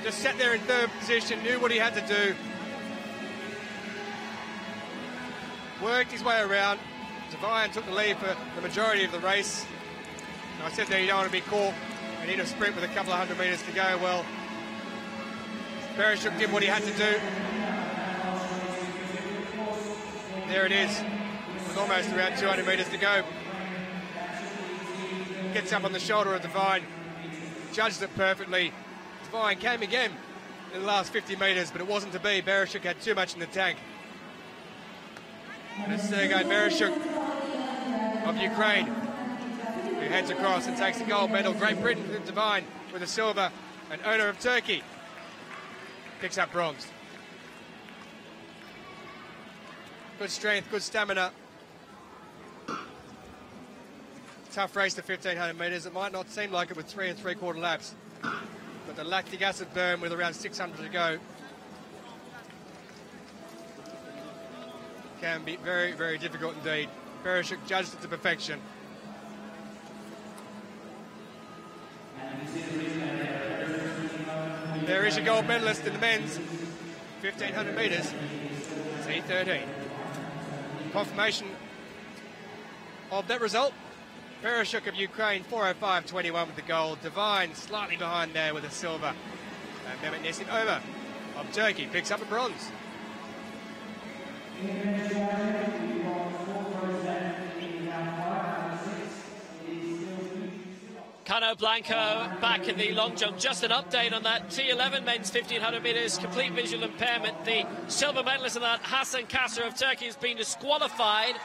Just sat there in 3rd position, knew what he had to do. Worked his way around. Divine took the lead for the majority of the race. And I said there, you don't want to be caught and in a sprint with a couple of 100 metres to go. Well, Bereshuk did what he had to do. There it is, with almost around 200 metres to go. Gets up on the shoulder of Divine, judged it perfectly. Divine came again in the last 50 metres, but it wasn't to be. Pereyra had too much in the tank. And it's Sergei Pereyra of Ukraine who heads across and takes the gold medal. Great Britain with Divine with a silver, and owner of Turkey picks up bronze. Good strength, good stamina. Tough race to 1500 metres. It might not seem like it with 3 3/4 laps, but the lactic acid burn with around 600 to go can be very, very difficult indeed. Pereyra judged it to perfection. Pereyra gold medalist in the men's 1500 metres, T13. Confirmation of that result. Pereyra of Ukraine 4:05.21 with the gold. Divine slightly behind there with a silver. And Mehmet Nesin Ömer of Turkey picks up a bronze. Cano Blanco back in the long jump. Just an update on that T11 men's 1500 metres complete visual impairment. The silver medalist in that, Hassan Kasser of Turkey, has been disqualified.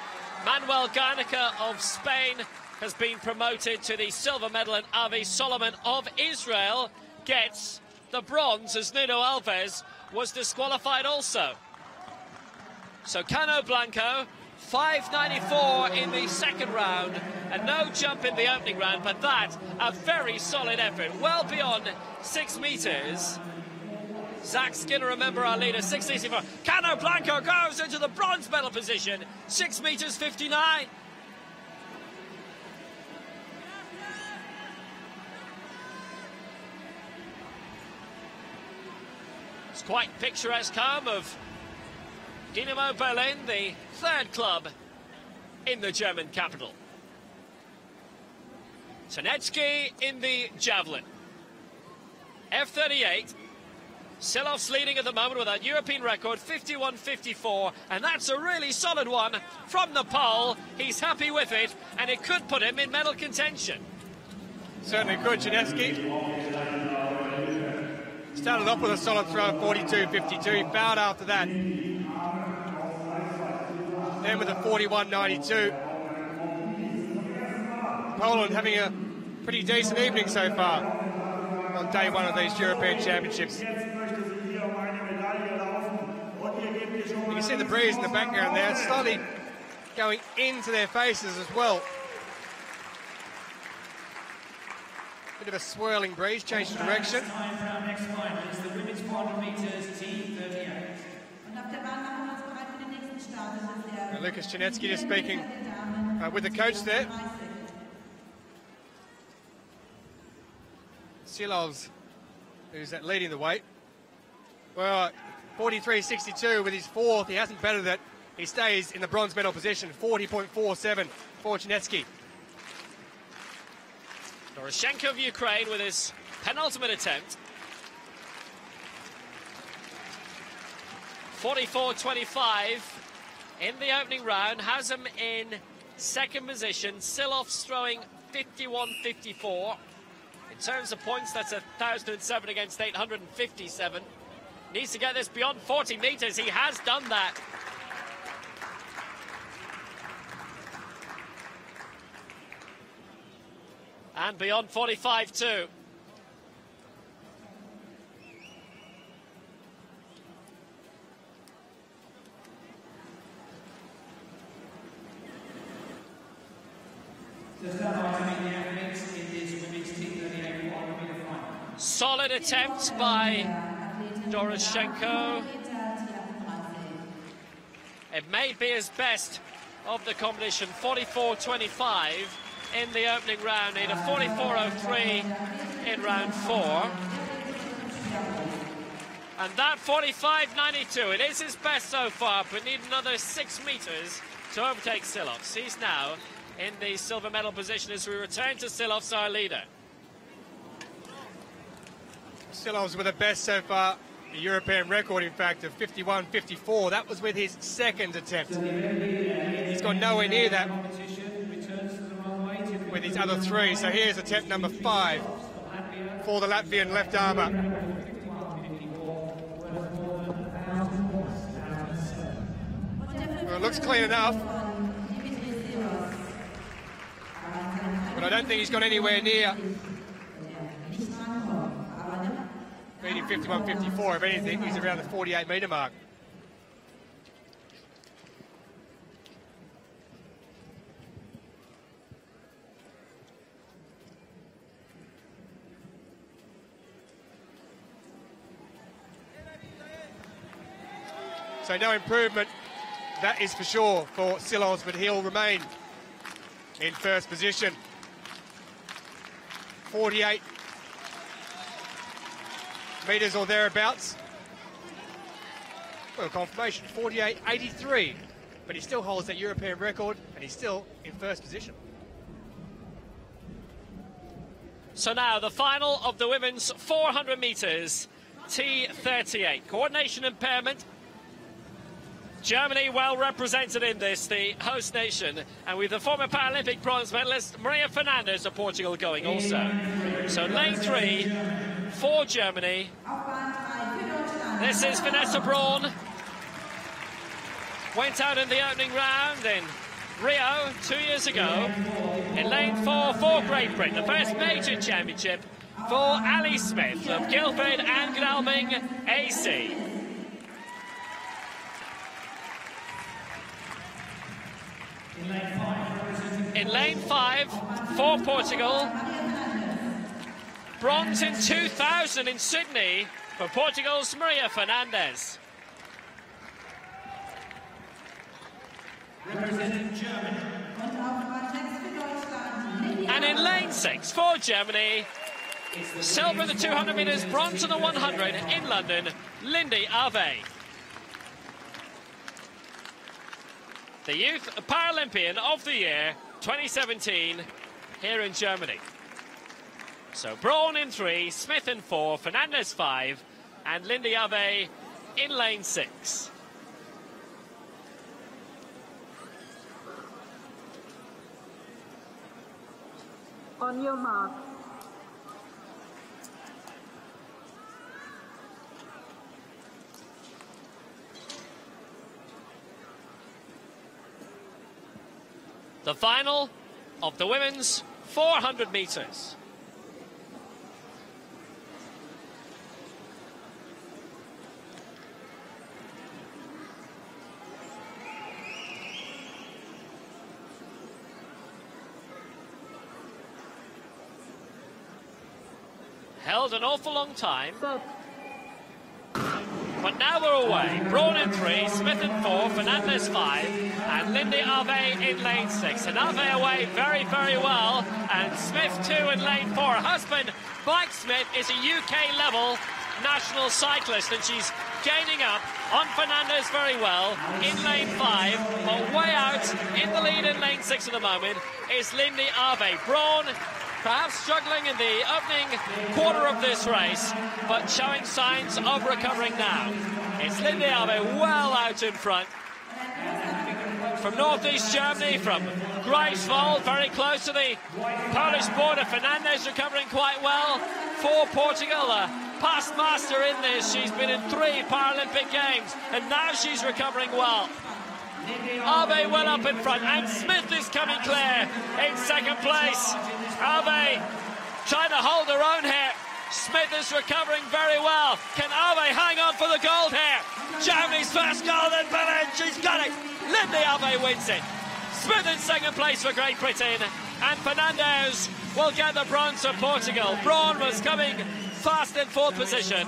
Manuel Garnica of Spain has been promoted to the silver medal, and Avi Solomon of Israel gets the bronze, as Nuno Alves was disqualified also. So Cano Blanco, 5.94 in the second round, and no jump in the opening round, but that, a very solid effort, well beyond 6 metres. Zack Skinner, remember our leader, 6.64. Cano Blanco goes into the bronze medal position, 6 metres 59. It's quite picturesque home of Dynamo Berlin, the third club in the German capital. Ternetsky in the Javelin. F38. Silov's leading at the moment with that European record, 51.54, and that's a really solid one from the pole. He's happy with it, and it could put him in medal contention. Certainly could. Ternetsky started off with a solid throw of 42.52. He fouled after that. Then with a 41.92. Poland having a pretty decent evening so far on day one of these European Championships. You can see the breeze in the background there. It's slightly going into their faces as well. Bit of a swirling breeze, change of direction. And Lucas Ternetsky just speaking with the coach there. Silovs, who's leading the weight. Well, 43.62 with his fourth. He hasn't bettered it. He stays in the bronze medal position, 40.47 for Ternetsky. Doroshenko of Ukraine with his penultimate attempt. 44.25 in the opening round, has him in second position. Silov's throwing 51.54. In terms of points, that's 1,007 against 857. Needs to get this beyond 40 metres. He has done that. And beyond 45 too. Solid attempt by Doroshenko. It may be his best of the competition, 44.25 in the opening round. Need a 44.03 in round 4. And that 45.92, it is his best so far, but need another 6 metres to overtake Silovs. He's now in the silver medal position as we return to Silovs, our leader. Silovs with the best so far, a European record, in fact, of 51.54. That was with his second attempt. He's gone nowhere near that with his other 3. So here's attempt number 5 for the Latvian left armour. Well, it looks clean enough. But I don't think he's got anywhere near beating 51.54. If anything, he's around the 48-metre mark. So no improvement, that is for sure, for Silos, but he'll remain in first position. 48 metres or thereabouts. Well, confirmation, 48.83. But he still holds that European record, and he's still in first position. So now the final of the women's 400 metres, T38. Coordination impairment. Germany well represented in this, the host nation, and with the former Paralympic bronze medalist Maria Fernandez of Portugal going also. So lane 3 for Germany. This is Vanessa Braun. Went out in the opening round in Rio 2 years ago. In lane 4 for Great Britain, the first major championship for Ali Smith of Guildford and Godalming AC. In lane 5 for Portugal, bronze in 2000 in Sydney for Portugal's Maria Fernandez. Representing Germany. And in lane 6 for Germany, silver in the 200 metres, bronze in the 100 in London, Lindy Ave. The Youth Paralympian of the Year 2017 here in Germany. So Braun in 3, Smith in 4, Fernandez 5, and Lindy Ave in lane 6. On your mark. The final of the women's 400 metres. Held an awful long time. But now we're away. Braun in 3, Smith in 4, Fernandez 5, and Lindy Ave in lane 6. And Ave away very, very well. And Smith 2 in lane 4. Her husband, Mike Smith, is a UK-level national cyclist, and she's gaining up on Fernandez very well in lane 5. But way out in the lead in lane 6 at the moment is Lindy Ave. Braun perhaps struggling in the opening quarter of this race, but showing signs of recovering now. It's Lindy Ave well out in front. From northeast Germany, from Greifswald, very close to the Polish border. Fernandez recovering quite well for Portugal. A past master in this. She's been in 3 Paralympic Games, and now she's recovering well. Ave well up in front, and Smith is coming clear in second place. Ave trying to hold her own here. Smith is recovering very well. Can Ave hang on for the gold here? Germany's first gold in Berlin. She's got it. Lindy Ave wins it. Smith in second place for Great Britain, and Fernandez will get the bronze for Portugal. Braun was coming fast in fourth position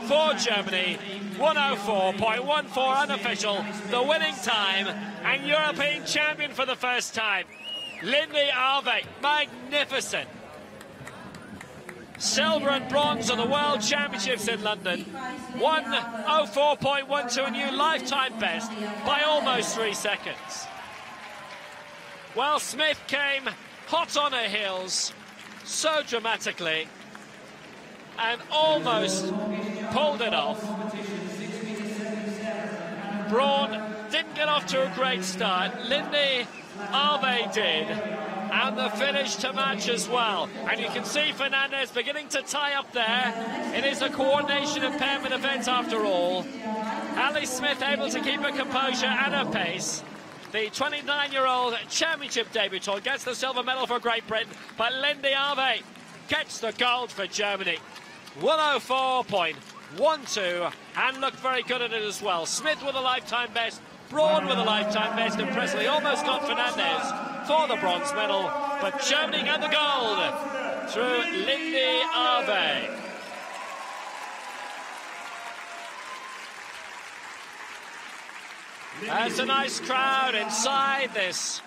for Germany. 104.14 unofficial, the winning time, and European champion for the first time. Lindy Ave, magnificent. Silver and bronze at the World Championships in London. 104.12, a new lifetime best by almost 3 seconds. Well, Smith came hot on her heels so dramatically and almost pulled it off. Braun didn't get off to a great start. Lindy Ave did, and the finish to match as well. And you can see Fernandez beginning to tie up there. It is a coordination impairment event after all. Ali Smith able to keep her composure and her pace. The 29-year-old championship debutant gets the silver medal for Great Britain, but Lindy Arve gets the gold for Germany. 104.12, and looked very good at it as well. Smith with a lifetime best, Braun with a lifetime best, and Presley almost got Fernandez for the bronze medal, but Germany got the gold through Lindy Arve. There's a nice crowd inside this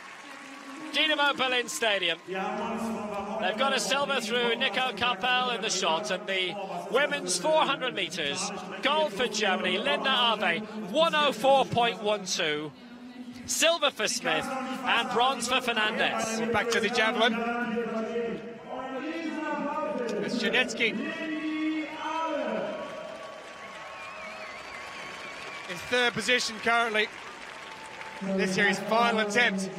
Dynamo Berlin Stadium. They've got a silver through Nico Kappel in the shot, and the women's 400 metres, gold for Germany, Linda Arve, 104.12, silver for Smith, and bronze for Fernandez. Back to the javelin. It's Janetsky. In third position currently. This here is final attempt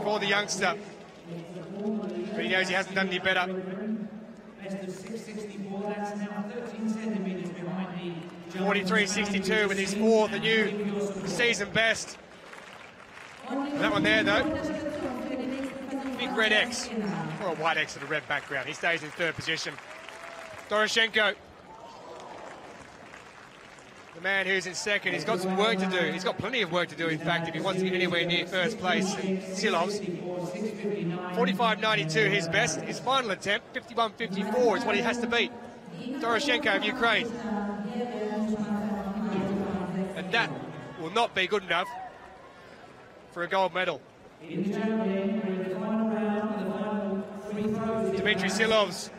for the youngster. But he knows he hasn't done any better. 43.62 with his fourth, a new season best. That one there though, big red X, or a white X with a red background. He stays in third position. Doroshenko, the man who's in second, he's got some work to do. He's got plenty of work to do, in fact, if he wants to get anywhere near first place. Silovs, 45.92 his best. His final attempt, 51.54 is what he has to beat. Doroshenko of Ukraine. And that will not be good enough for a gold medal. Dmitry Silovs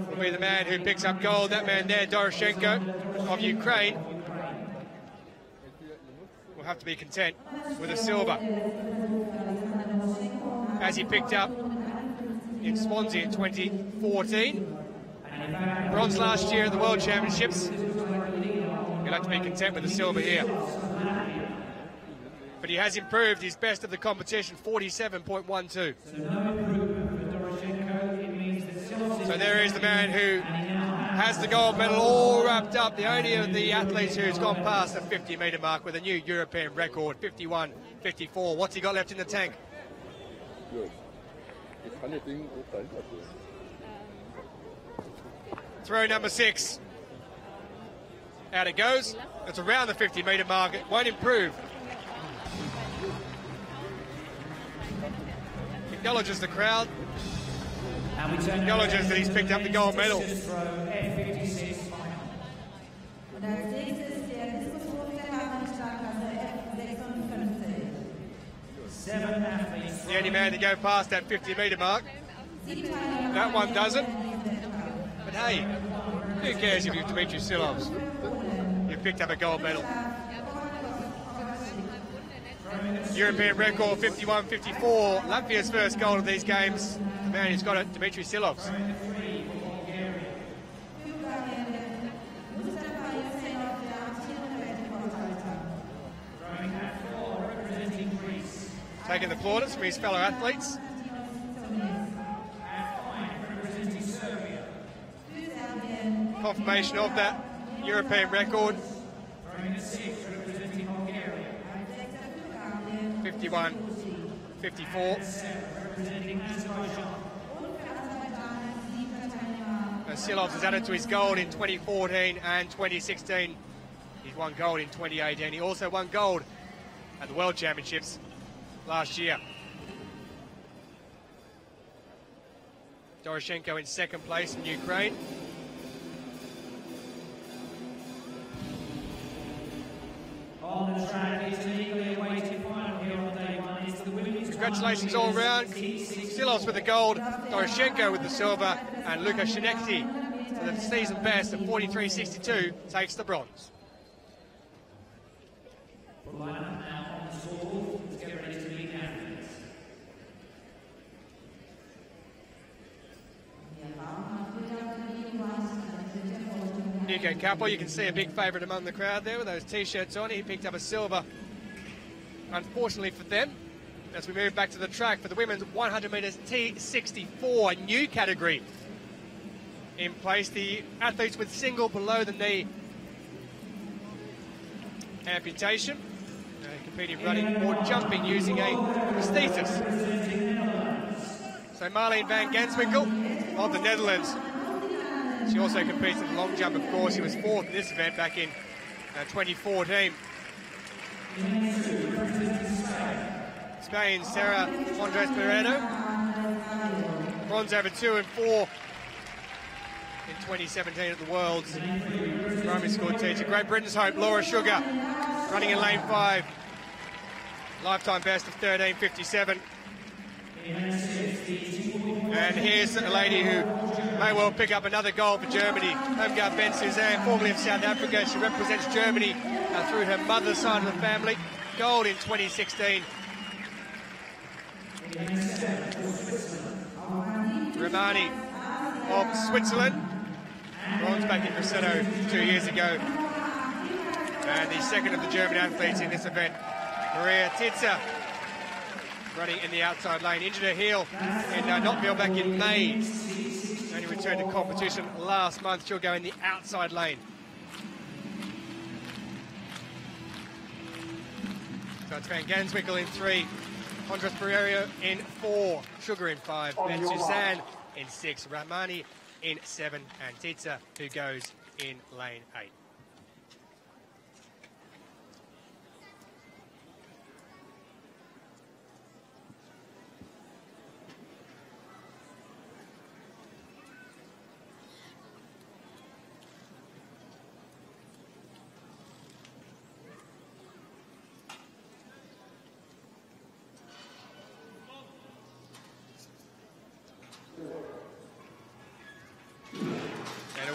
will be the man who picks up gold. That man there, Doroshenko of Ukraine, will have to be content with a silver, as he picked up in Swansea in 2014. Bronze last year at the World Championships. He'll have to be content with the silver here. But he has improved his best of the competition, 47.12. So there is the man who has the gold medal all wrapped up, the only of the athletes who's gone past the 50-metre mark with a new European record, 51.54. What's he got left in the tank? Throw number 6. Out it goes. It's around the 50-metre mark. It won't improve. Acknowledges the crowd. Acknowledges that he's picked up the gold medal. The only man to go past that 50-metre mark. That one doesn't. But hey, who cares if you're Dmitry Silovs? You've picked up a gold medal. European record 51.54. Latvia's first gold of these games. The man who's got it, Dmitry Silovs. Taking the plaudits from his fellow athletes. Confirmation of that European record. 51.54. Silovs has added to his gold in 2014 and 2016. He's won gold in 2018. He also won gold at the World Championships last year. Doroshenko in second place in Ukraine. On the track, it's an eagerly awaited final here on day one. It's the women's. Congratulations all round. Silovs with the gold, Doroshenko with the silver, and Luka Shinekti with the season best of 43.62 takes the bronze. Nico Kappel, you can see a big favourite among the crowd there with those T-shirts on. He picked up a silver, unfortunately for them, as we move back to the track for the women's 100 metres T64, a new category in place. The athletes with single below the knee amputation, competing running or jumping using a prosthesis. So Marleen van Ganswinkel of the Netherlands. She also competes in the long jump, of course. She was fourth in this event back in 2014. Spain's Sarah Andres Pereyra, bronze over 2 and 4 in 2017 at the Worlds. Primary school teacher. Great Britain's hope, Laura Sugar, running in lane 5. Lifetime best of 13:57. And here's a lady who may well pick up another gold for Germany. Home guard Ben Suzanne, formerly of South Africa. She represents Germany through her mother's side of the family. Gold in 2016. Romani of Switzerland. Bronze back in Rosetto 2 years ago. And the second of the German athletes in this event, Maria Titzer, running in the outside lane. Injured her heel in Knoxville back in May. Only returned to competition last month. She'll go in the outside lane. So it's Van Ganswinkel in 3, Andres Pereyra in 4, Sugar in 5, Ben Suzanne in 6, Rahmani in 7, and Titzer, who goes in lane 8.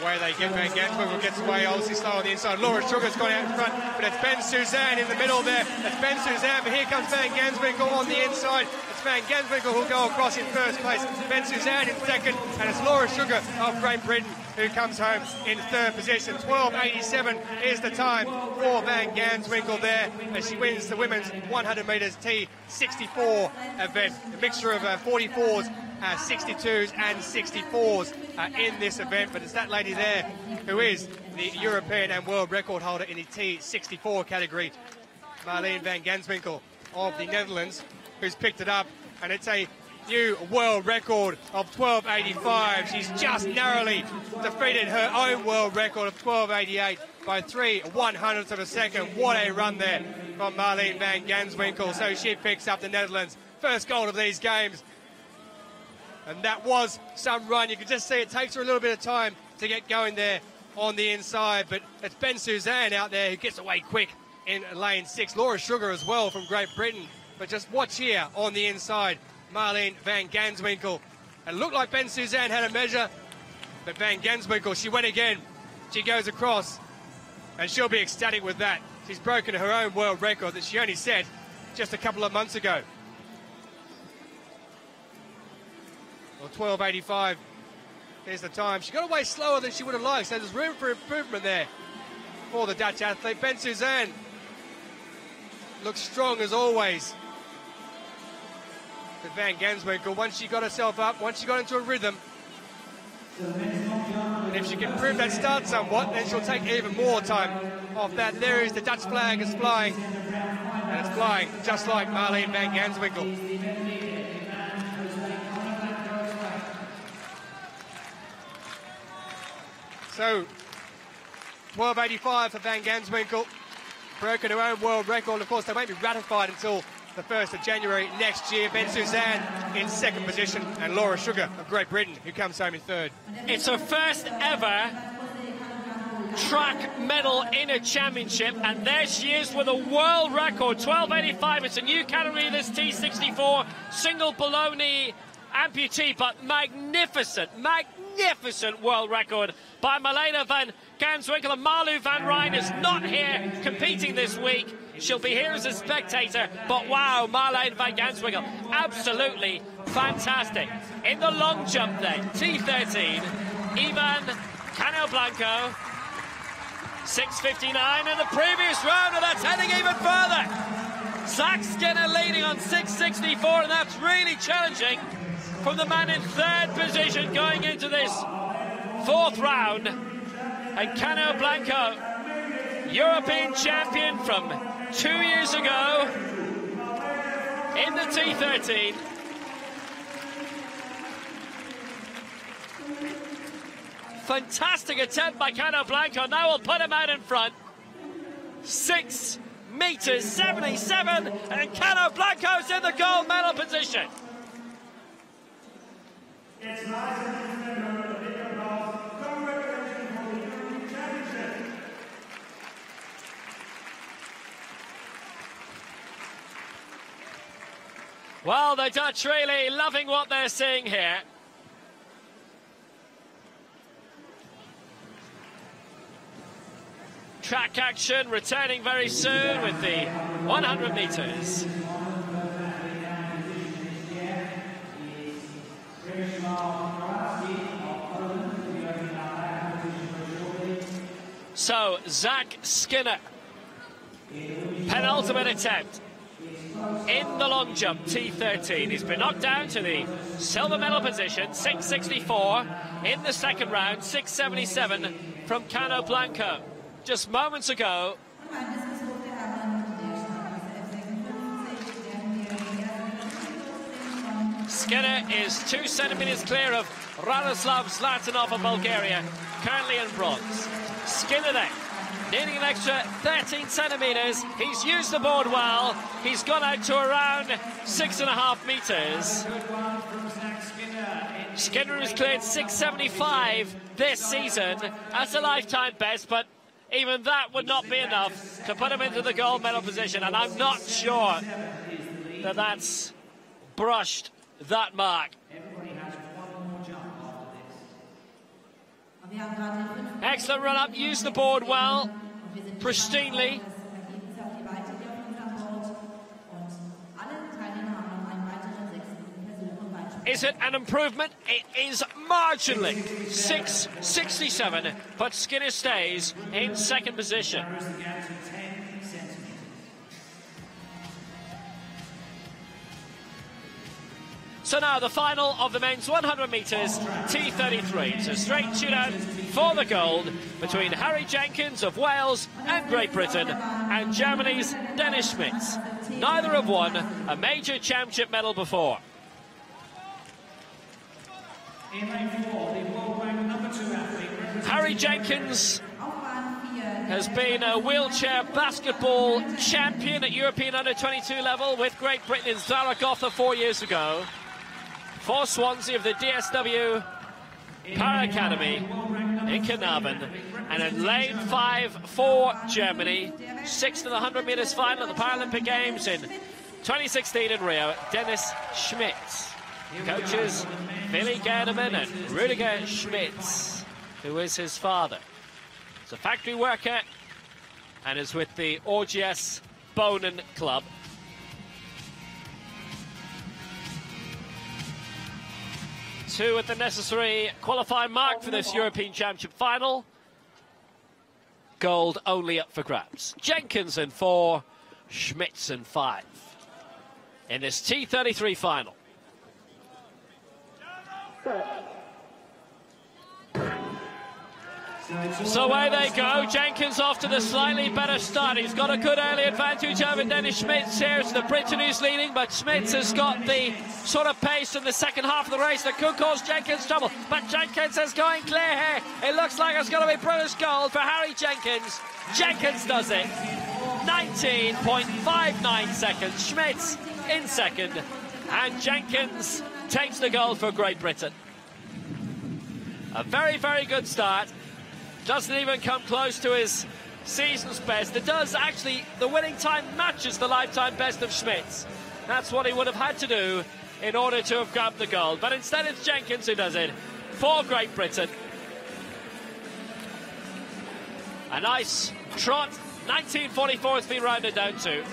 Away they get. Van Ganswinkel gets away, obviously slow on the inside. Laura Sugar's gone out in front, but it's Ben Suzanne in the middle there. It's Ben Suzanne, but here comes Van Ganswinkel on the inside. It's Van Ganswinkel who'll go across in first place. Ben Suzanne in second, and it's Laura Sugar of Great Britain who comes home in third position. 12:87 is the time for Van Ganswinkel there as she wins the women's 100 metres T64 event. A mixture of 44s, 62s and 64s in this event, but it's that lady there who is the European and world record holder in the T64 category, Marleen van Ganswinkel of the Netherlands, who's picked it up, and it's a new world record of 12:85. She's just narrowly defeated her own world record of 12:88 by 3/100ths of a second. What a run there from Marleen van Ganswinkel. So she picks up the Netherlands' first gold of these games. And that was some run. You can just see it takes her a little bit of time to get going there on the inside. But it's Ben Suzanne out there who gets away quick in lane 6. Laura Sugar as well from Great Britain. But just watch here on the inside, Marleen van Ganswinkel. It looked like Ben Suzanne had a measure, but Van Ganswinkel, she went again. She goes across, and she'll be ecstatic with that. She's broken her own world record that she only set just a couple of months ago. Well, 12:85 is the time. She got away slower than she would have liked, so there's room for improvement there for the Dutch athlete. Ben Suzanne looks strong as always. But Van Ganswinkel, once she got herself up, once she got into a rhythm, and if she can improve that start somewhat, then she'll take even more time off that. There is the Dutch flag is flying, and it's flying just like Marleen van Ganswinkel. So, 12:85 for Van Ganswinkel, broken her own world record. Of course, they won't be ratified until the 1st of January next year. Ben Suzanne in second position, and Laura Sugar of Great Britain, who comes home in third. It's her first ever track medal in a championship, and there she is with a world record, 12:85. It's a new category, this T64, single below knee amputee, but magnificent world record by Marleen van Ganswinkel. And Marlu van Rijn is not here competing this week. She'll be here as a spectator, but wow, Marleen van Ganswinkel, absolutely fantastic. In the long jump then, T13, Ivan Canelblanco, 6:59 in the previous round, and that's heading even further. Zack Skinner leading on 6.64, and that's really challenging from the man in third position going into this fourth round. And Cano Blanco, European champion from 2 years ago in the T13. Fantastic attempt by Cano Blanco. Now we'll put him out in front. 6 meters 77, and Cano Blanco's in the gold medal position. Well, the Dutch really loving what they're seeing here. Track action returning very soon with the 100 meters. So, Zack Skinner, penultimate attempt in the long jump, T13. He's been knocked down to the silver medal position, 6.64 in the second round, 6.77 from Cano Blanco. Just moments ago, Skinner is 2 centimeters clear of Radoslav Zlatanov of Bulgaria, currently in bronze. Skinner then, needing an extra 13 centimeters. He's used the board well. He's gone out to around 6.5 meters. Skinner has cleared 6.75 this season. That's a lifetime best, but even that would not be enough to put him into the gold medal position, and I'm not sure that that's brushed that mark. Excellent run-up, used the board well, pristinely. Is it an improvement? It is marginally. 6.67, but Skinner stays in second position. So now the final of the men's 100 metres, T33. It's a straight shootout for the gold between Harry Jenkins of Wales and Great Britain and Germany's Denis Schmitz. Neither have won a major championship medal before. Harry Jenkins has been a wheelchair basketball champion at European under-22 level with Great Britain in Zaragoza 4 years ago. For Swansea of the DSW Para Academy in Carnarvon, and in lane 5 for Germany, 6th in the 100 metres final at the Paralympic Games in 2016 in Rio, Denis Schmitz. Coaches Billy Gerdeman and Rüdiger Schmitz, who is his father. He's a factory worker and is with the OGS Bonen Club. Two at the necessary qualifying mark for this European Championship final. Gold only up for grabs. Jenkins in 4, Schmitz in 5. In this T33 final. So away they go. Jenkins off to the slightly better start. He's got a good early advantage over Denis Schmitz here. It's the Briton who's leading, but Schmitz has got the sort of pace in the second half of the race that could cause Jenkins trouble. But Jenkins is going clear here. It looks like it's going to be British gold for Harry Jenkins. Jenkins does it. 19.59 seconds. Schmitz in second. And Jenkins takes the gold for Great Britain. A very, very good start. Doesn't even come close to his season's best. It does actually, the winning time matches the lifetime best of Schmitz. That's what he would have had to do in order to have grabbed the gold. But instead it's Jenkins who does it for Great Britain. A nice trot. 1944 has been rounded down to.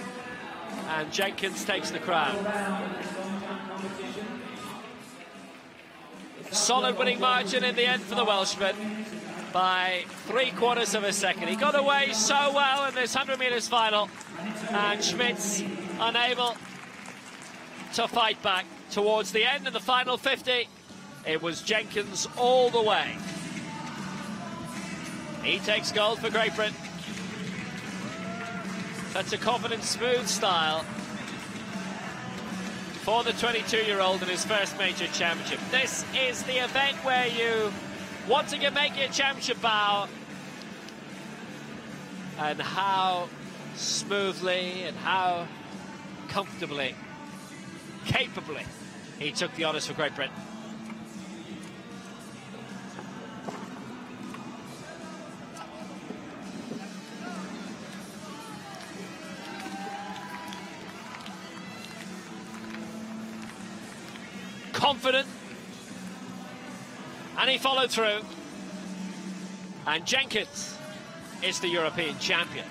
And Jenkins takes the crown. Solid winning margin in the end for the Welshman by 3/4 of a second. He got away so well in this 100 metres final, and Schmitz unable to fight back. Towards the end of the final 50, it was Jenkins all the way. He takes gold for Great Britain. That's a confident, smooth style for the 22-year-old in his first major championship. This is the event where you want to make your championship bow, and how smoothly and how comfortably, capably he took the honours for Great Britain. Confident, and he followed through, and Jenkins is the European champion.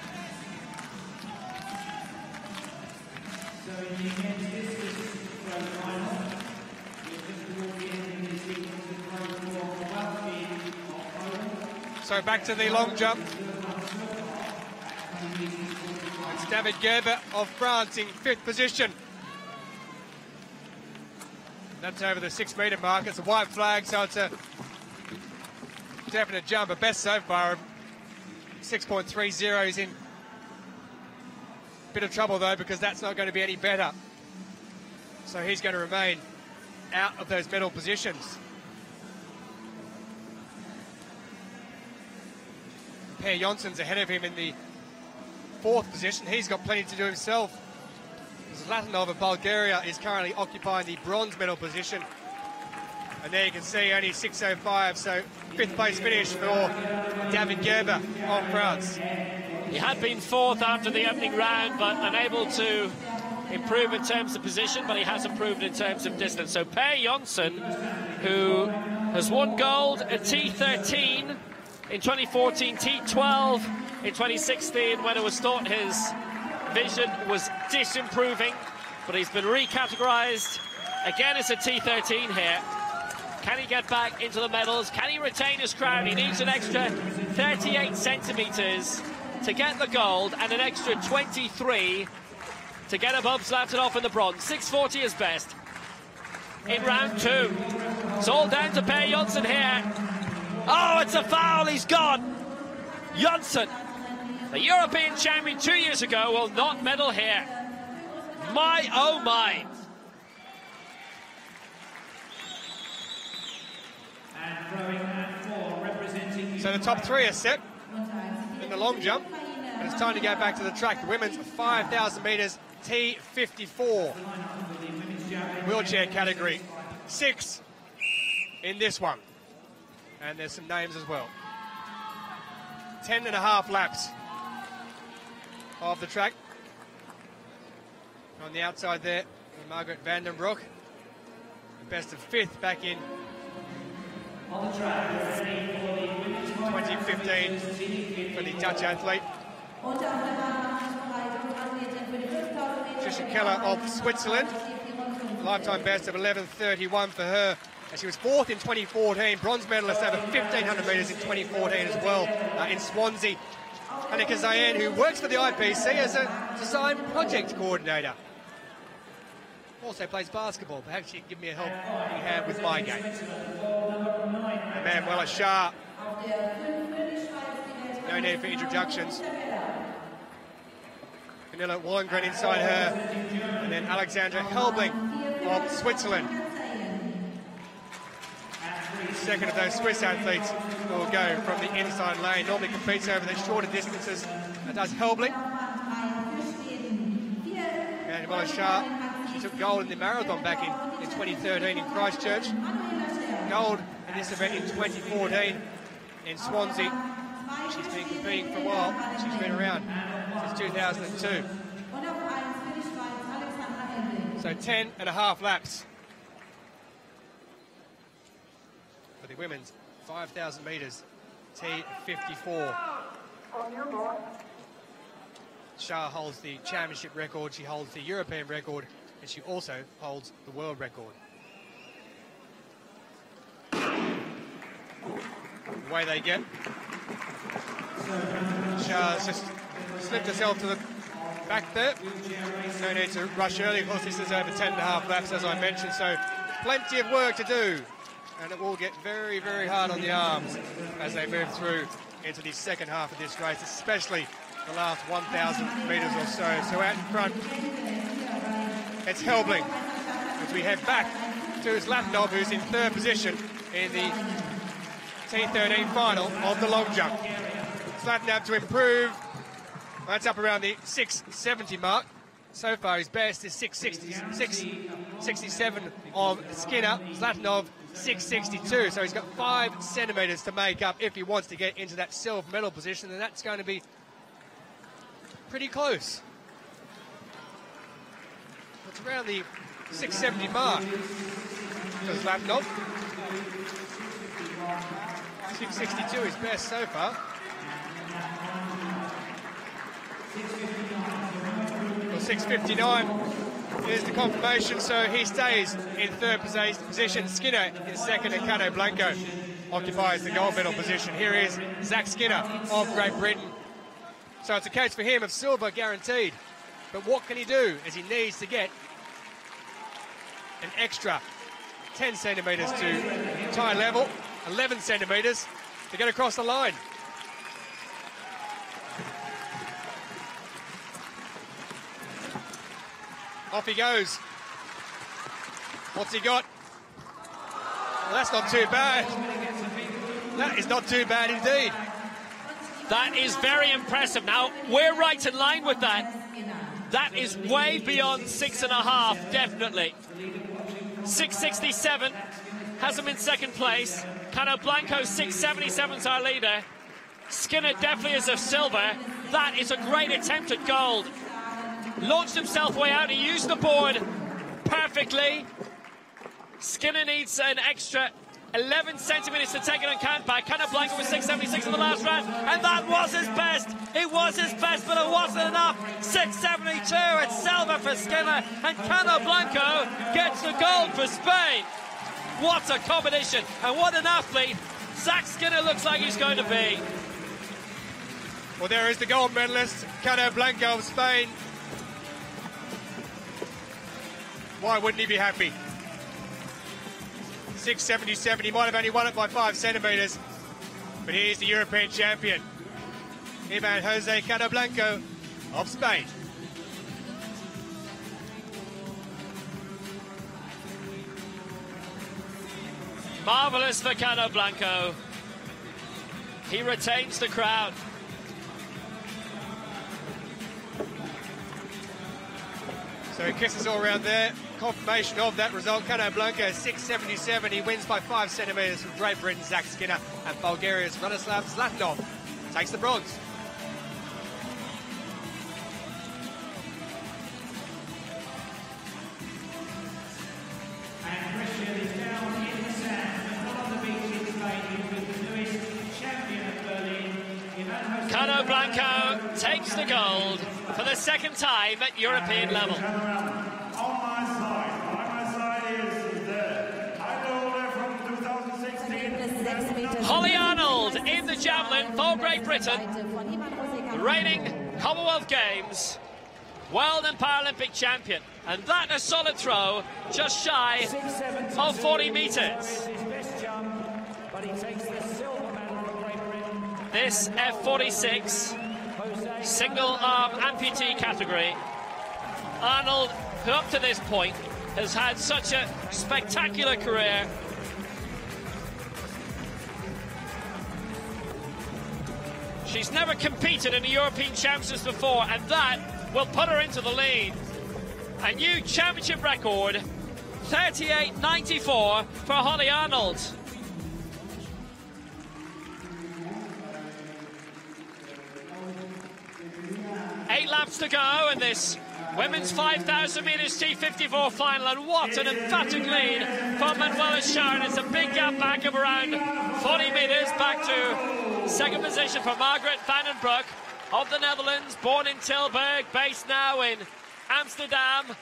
So back to the long jump. It's Gavin Gerber of France in 5th position. That's over the 6-metre mark. It's a white flag, so it's a definite jump. A best so far, 6.30 is in a bit of trouble though, because that's not going to be any better. So he's going to remain out of those medal positions. Per Jonsson's ahead of him in the 4th position. He's got plenty to do himself. Zlatanov of Bulgaria is currently occupying the bronze medal position. And there you can see only 6.05, so 5th place finish for Gavin Gerber of France. He had been 4th after the opening round, but unable to improve in terms of position, but he has improved in terms of distance. So Per Jonsson, who has won gold at T13 in 2014, T12 in 2016, when it was thought his vision was disimproving, but he's been recategorized again as a T13 here. Can he get back into the medals? Can he retain his crown? He needs an extra 38 centimeters to get the gold, and an extra 23 to get above Zlatanov in the bronze. 6:40 is best in round 2. It's all down to Per Jonsson here. Oh, it's a foul, he's gone. Jonsson, the European champion 2 years ago, will not medal here. My, oh my. So the top 3 are set in the long jump, and it's time to go back to the track. The women's 5,000 metres, T54, wheelchair category. 6 in this one, and there's some names as well. 10.5 laps of the track. On the outside there, Margaret Vandenbroek, the best of 5th back in 2015 for the Dutch athlete. Trisha Keller of Switzerland, lifetime best of 11:31 for her. And she was 4th in 2014, bronze medalist over 1,500 metres in 2014 as well in Swansea. Annika Zayen, who works for the IPC as a design project coordinator. Also plays basketball. Perhaps she can give me a helping hand with my game. Manuela Shah. No need for introductions. Camilla Wollengren inside her. And then Alexandra Helbling of Switzerland. Second of those Swiss athletes will go from the inside lane. Normally competes over the shorter distances. That does Helbling. Manuela Shah. She took gold in the marathon back in 2013 in Christchurch. Gold in this event in 2014 in Swansea. She's been competing for a while. She's been around since 2002. So 10.5 laps for the women's 5,000 metres, T54. Shah holds the championship record, she holds the European record, and she also holds the world record. Away they get. Shah's just slipped herself to the back there. No need to rush early. Of course, this is over 10.5 laps, as I mentioned, so plenty of work to do. And it will get very, very hard on the arms as they move through into the second half of this race, especially the last 1,000 metres or so. So out in front, it's Helbling. As we head back to Zlatanov, who's in third position in the T13 final of the long jump. Zlatanov to improve. That's up around the 670 mark. So far, his best is 667 of Skinner. Zlatanov, 662. So he's got 5 centimetres to make up if he wants to get into that silver medal position, and that's going to be pretty close. It's around the 670 mark for Zlatanov. 662 is best so far. Well, 659 is the confirmation, so he stays in third position. Skinner in second, and Cano Blanco occupies the gold medal position. Here is Zack Skinner of Great Britain. So it's a case for him of silver guaranteed. But what can he do? As he needs to get an extra 10 centimetres to tie level, 11 centimetres to get across the line. Off he goes. What's he got? Well, that's not too bad. That is not too bad indeed. That is very impressive. Now, we're right in line with that. That is way beyond 6.5, definitely. 667 has him in second place. Cano Blanco, 677 is our leader. Skinner definitely is a silver. That is a great attempt at gold. Launched himself way out. He used the board perfectly. Skinner needs an extra 11 centimetres to take it on count back. Cano Blanco was 676 in the last round, and that was his best. It was his best, but it wasn't enough. 672, it's silver for Skinner, and Cano Blanco gets the gold for Spain. What a combination, and what an athlete Zack Skinner looks like he's going to be. Well, there is the gold medalist, Cano Blanco of Spain. Why wouldn't he be happy? 677, he might have only won it by 5 centimetres, but he's the European champion, Ivan Jose Cano Blanco of Spain. Marvellous for Cano Blanco. He retains the crown. So he kisses all around there. Confirmation of that result. Cano Blanco 677. He wins by 5 centimetres from Great Britain, Zack Skinner, and Bulgaria's Radoslav Zlatanov takes the bronze. And Christian is down in the sand on the beach in Spain with the newest champion of Berlin. Cano Blanco takes the gold for the second time at European level. Holly Arnold in the javelin for Great Britain, reigning Commonwealth Games, World and Paralympic champion, and that a solid throw, just shy of 40 metres. This F36 single arm amputee category. Arnold, who up to this point has had such a spectacular career, she's never competed in the European Championships before, and that will put her into the lead. A new championship record, 38.94 for Holly Arnold. Eight laps to go in this women's 5,000 metres T54 final, and what an emphatic lead for Manuela Schär. It's a big gap back of around 40 metres back to second position for Margaret van den Broek of the Netherlands, born in Tilburg, based now in Amsterdam.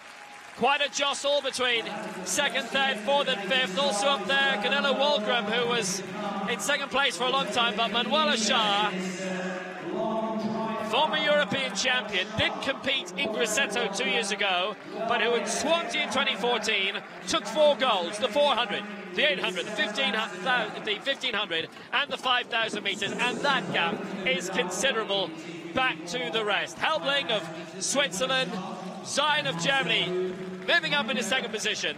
Quite a jostle between second, third, fourth and fifth. Also up there, Gunilla Wahlgren, who was in second place for a long time, but Manuela Schär former European champion, didn't compete in Grosseto 2 years ago, but who in Swansea in 2014 took 4 golds, the 400, the 800, the 1500 and the 5,000 metres, and that gap is considerable back to the rest. Helbling of Switzerland, Zayn of Germany moving up into second position.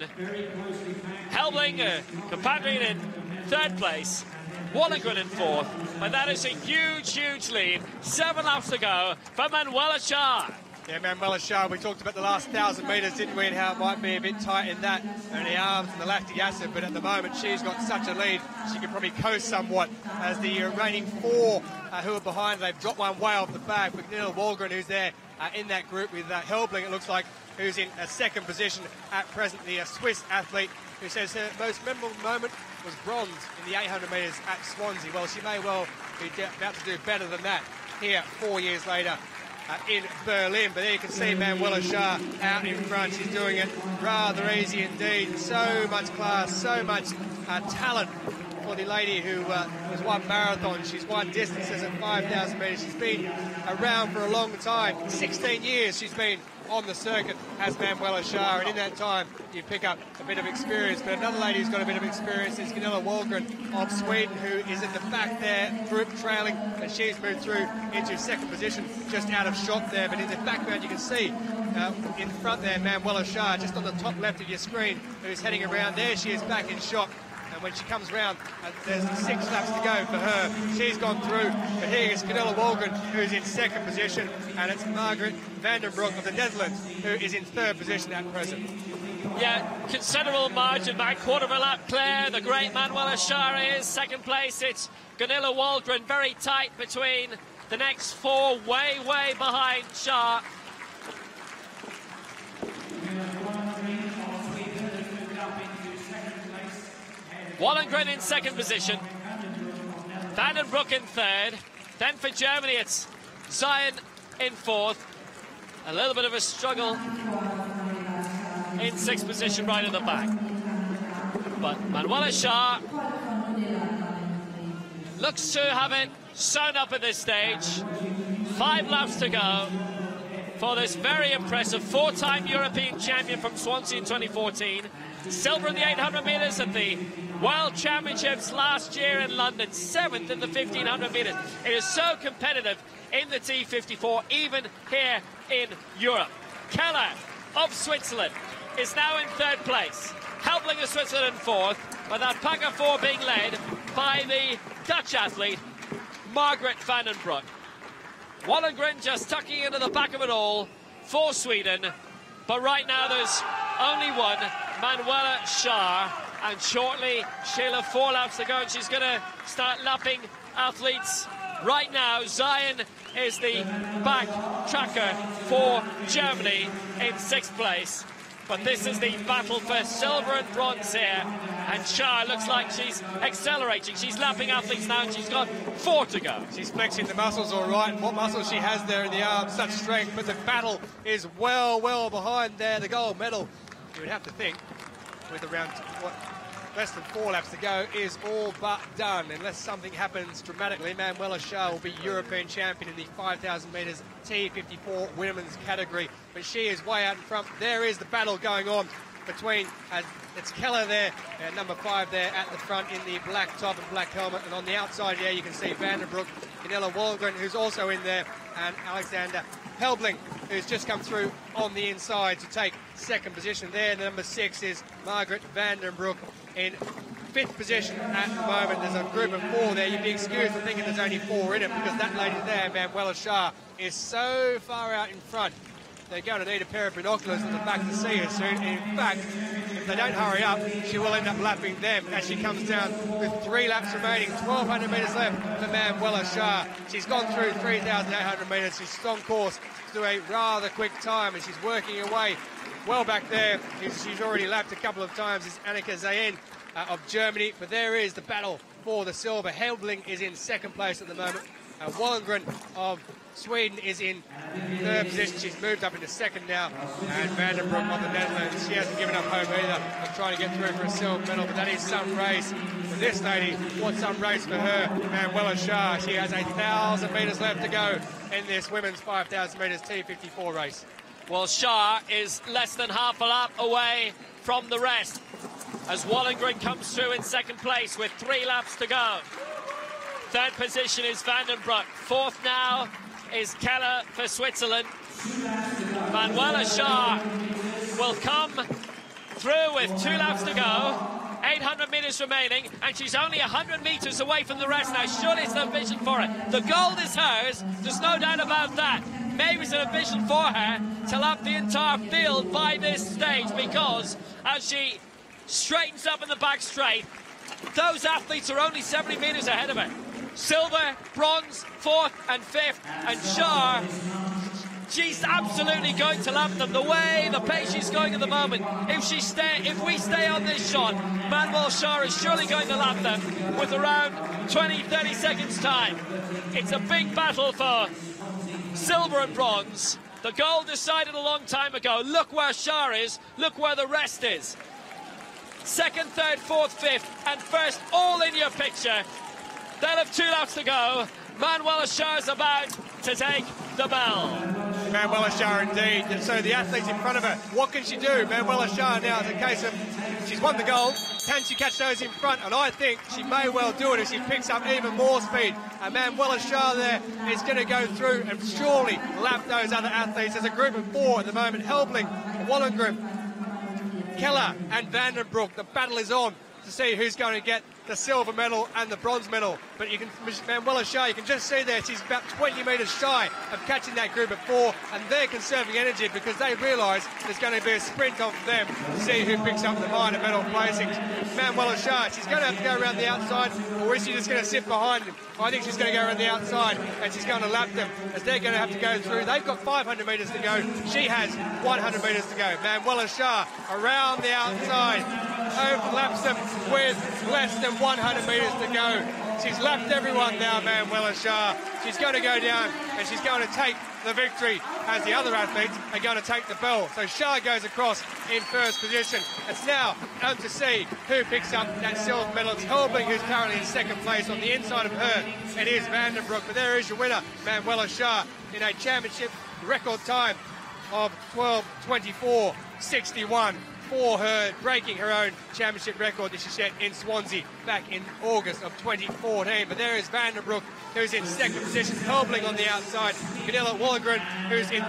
Helbling, compatriot in third place. Wallengren in fourth, but that is a huge, huge lead. 7 laps to go for Manuela Schär. Yeah, Manuela Schär, we talked about the last 1,000 metres, didn't we, and how it might be a bit tight in that, and the arms and the lactic acid, but at the moment she's got such a lead, she can probably coast somewhat as the reigning 4 who are behind. They've dropped one way off the back with Gunilla Wallengren, who's there in that group with Helbling, it looks like, who's in a second position at present, the Swiss athlete, who says her most memorable moment was bronze in the 800 metres at Swansea. Well, she may well be about to do better than that here 4 years later in Berlin. But there you can see Manuela Schär out in front. She's doing it rather easy indeed. So much class, so much talent for the lady who has won marathons. She's won distances at 5,000 metres. She's been around for a long time. 16 years she's been on the circuit as Manuela Schär, and in that time you pick up a bit of experience. But another lady who's got a bit of experience is Gunilla Wallengren of Sweden, who is at the back there, group trailing, and she's moved through into second position, just out of shot there. But in the background you can see in front there Manuela Schär, just on the top left of your screen, who's heading around. There she is back in shot. And when she comes round, there's 6 laps to go for her. She's gone through, but here is Gunilla Wallengren, who's in second position, and it's Margaret van den Broek of the Netherlands, who is in third position at present. Yeah, considerable margin back, quarter of a lap clear. The great Manuela Schär is second place. It's Gunilla Wallengren, very tight between the next 4, way, way behind Schär. Wallengren in second position, Van den Broek in third, then for Germany it's Zayn in fourth. A little bit of a struggle in sixth position right at the back. But Manuela Schär looks to have it sewn up at this stage. 5 laps to go for this very impressive 4-time European champion from Swansea in 2014. Silver in the 800 metres at the World Championships last year in London, 7th in the 1500 metres. It is so competitive in the T54, even here in Europe. Keller of Switzerland is now in third place. Helbling of Switzerland in fourth, with that pack of 4 being led by the Dutch athlete, Margaret van den Broek. Wallengren just tucking into the back of it all for Sweden. But right now there's only one, Manuela Schär, and shortly she'll have 4 laps to go, and she's going to start lapping athletes. Right now, Zayn is the back tracker for Germany in 6th place. But this is the battle for silver and bronze here, and Schär looks like she's accelerating. She's lapping athletes now, and she's got 4 to go. She's flexing the muscles all right, and what muscles she has there in the arms, such strength, but the battle is well, well behind there. The gold medal, you would have to think, with around less than 4 laps to go, is all but done. Unless something happens dramatically, Manuela Schär will be European champion in the 5,000 metres T54 women's category. But she is way out in front. There is the battle going on between, it's Keller there, number 5 there at the front in the black top and black helmet. And on the outside here, you can see Van den Broek, Gunilla Wallengren, who's also in there, and Alexandra Helbling, who's just come through on the inside to take second position there. The number 6 is Margaret van den Broek in 5th position at the moment. There's a group of 4 there. You'd be excused for thinking there's only 4 in it, because that lady there, Manuela Schär, is so far out in front. They're going to need a pair of binoculars at the back to see her soon. In fact, if they don't hurry up, she will end up lapping them as she comes down with 3 laps remaining. 1,200 metres left for Manuela Schär. She's gone through 3,800 metres. She's on course to do a rather quick time, and she's working away well back there. She's already lapped a couple of times. It's Annika Zayn of Germany. But there is the battle for the silver. Helbling is in second place at the moment. Wollengren of Sweden is in third position. She's moved up into second now. And Vandenbroek of the Netherlands, she hasn't given up hope either of trying to get through for a silver medal, but that is some race for this lady. What's some race for her? Manuela Shah, she has 1,000 metres left to go in this women's 5,000 metres T54 race. Well, Shah is less than half a lap away from the rest as Wollengren comes through in second place with 3 laps to go. Third position is Vandenbroek. Fourth now is Keller for Switzerland. Manuela Shah will come through with 2 laps to go. 800 metres remaining, and she's only 100 metres away from the rest now. Surely it's an ambition for her. The gold is hers, there's no doubt about that. Maybe it's an ambition for her to lap the entire field by this stage, because as she straightens up in the back straight, those athletes are only 70 metres ahead of her. Silver, bronze, fourth and fifth, and Shah, she's absolutely going to lap them. The pace she's going at the moment, if we stay on this shot, Manuela Shah is surely going to lap them with around 20-30 seconds time. It's a big battle for silver and bronze. The gold decided a long time ago. Look where Shah is, look where the rest is. Second, third, fourth, fifth and first all in your picture. They'll have 2 laps to go. Manuela Shah is about to take the bell. Manuela Shah indeed. And so the athletes in front of her, what can she do? Manuela Shah now is a case of she's won the gold. Can she catch those in front? And I think she may well do it if she picks up even more speed. And Manuela Shah there is going to go through and surely lap those other athletes. There's a group of 4 at the moment. Helbling, Wollengren, Keller and Vandenbroek. The battle is on to see who's going to get the silver medal and the bronze medal. But you can, Manuela Shah, you can just see there, she's about 20 metres shy of catching that group of 4, and they're conserving energy because they realise there's going to be a sprint of them to see who picks up the minor medal placings. Manuela Shah, she's going to have to go around the outside, or is she just going to sit behind them? I think she's going to go around the outside and she's going to lap them as they're going to have to go through. They've got 500 metres to go. She has 100 metres to go. Manuela Shah around the outside, overlaps them with less than 100 metres to go. She's lapped everyone now, Manuela Shah. She's going to go down and she's going to take the victory as the other athletes are going to take the bell. So Shah goes across in first position. It's now on to see who picks up that silver medal. It's Helbling who's currently in second place. On the inside of her, it is Vandenbroek. But there is your winner, Manuela Shah, in a championship record time of 12:24.61. For her, breaking her own championship record that she set in Swansea back in August of 2014. But there is Vandenbroek, who's in second position, Helbling on the outside, Gunilla Wollengren, who's in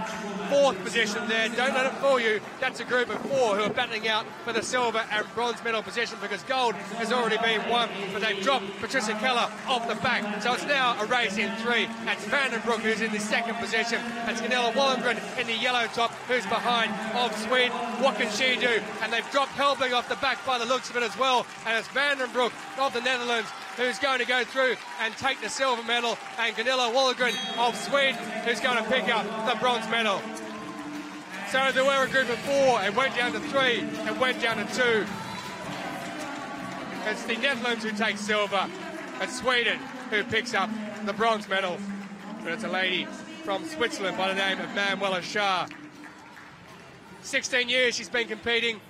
fourth position there. Don't let it fool you, that's a group of 4 who are battling out for the silver and bronze medal position because gold has already been won, but they've dropped Patricia Keller off the back. So it's now a race in 3. That's Vandenbroek, who's in the second position. That's Gunilla Wollengren in the yellow top, who's behind of Sweden. What can she do? And they've dropped Helbling off the back by the looks of it as well. And it's Vandenbroek of the Netherlands who's going to go through and take the silver medal, and Gunilla Wollengren of Sweden who's going to pick up the bronze medal. So there were a group of 4, it went down to 3, it went down to 2. It's the Netherlands who takes silver, it's Sweden who picks up the bronze medal. But it's a lady from Switzerland by the name of Manuela Shah. 16 years she's been competing,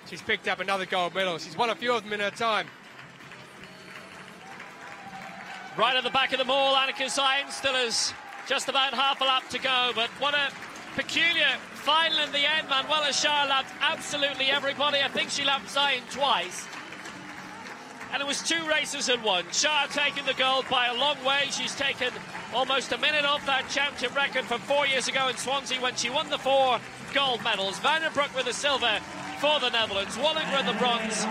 she's picked up another gold medal. She's won a few of them in her time. Right at the back of the mall, Annika Zayn still has just about half a lap to go, but what a peculiar final in the end. Manuela Shah lapped absolutely everybody. I think she lapped Zayn twice. And it was 2 races in 1. Shah taking the gold by a long way. She's taken almost a minute off that championship record from 4 years ago in Swansea when she won the 4 gold medals. Vandenbroek with the silver for the Netherlands, Wollengren the bronze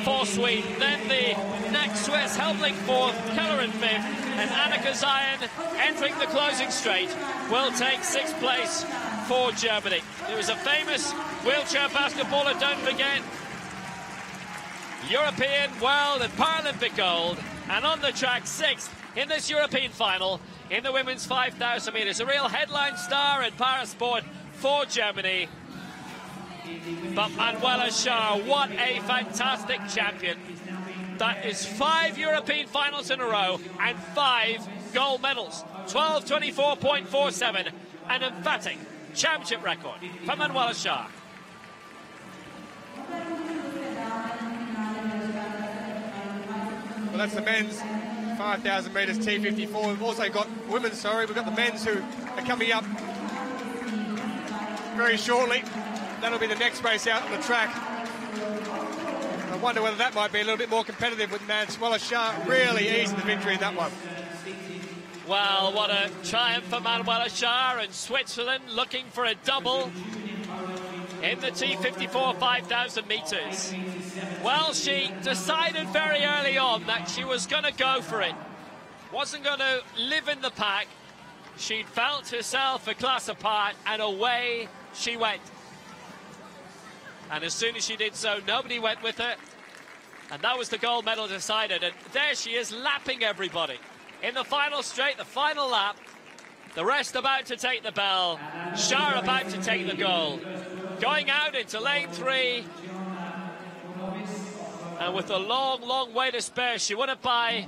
for Sweden. Then the next Swiss, Helbling 4th, Keller in 5th, and Annika Zayn entering the closing straight will take 6th place for Germany. There was a famous wheelchair basketballer, don't forget, European, World and Paralympic gold, and on the track 6th in this European final in the women's 5,000 metres. A real headline star in parasport for Germany. But Manuela Shah, what a fantastic champion. That is 5 European finals in a row and 5 gold medals. 12:24.47, an emphatic championship record for Manuela Schär. Well, that's the men's 5,000 metres T54. We've also got women's, we've got the men's who are coming up very shortly. That'll be the next race out on the track. I wonder whether that might be a little bit more competitive with Manuela Schär really easing the victory in that one. Well, what a triumph for Manuela Schär, and Switzerland looking for a double in the T54 5,000 metres. Well, she decided very early on that she was going to go for it. Wasn't going to live in the pack. She'd felt herself a class apart, and away she went. And as soon as she did so, nobody went with her. And that was the gold medal decided. And there she is, lapping everybody. In the final straight, the final lap. The rest about to take the bell. Schär about to take the gold. Going out into lane 3. And with a long, long way to spare, she won it by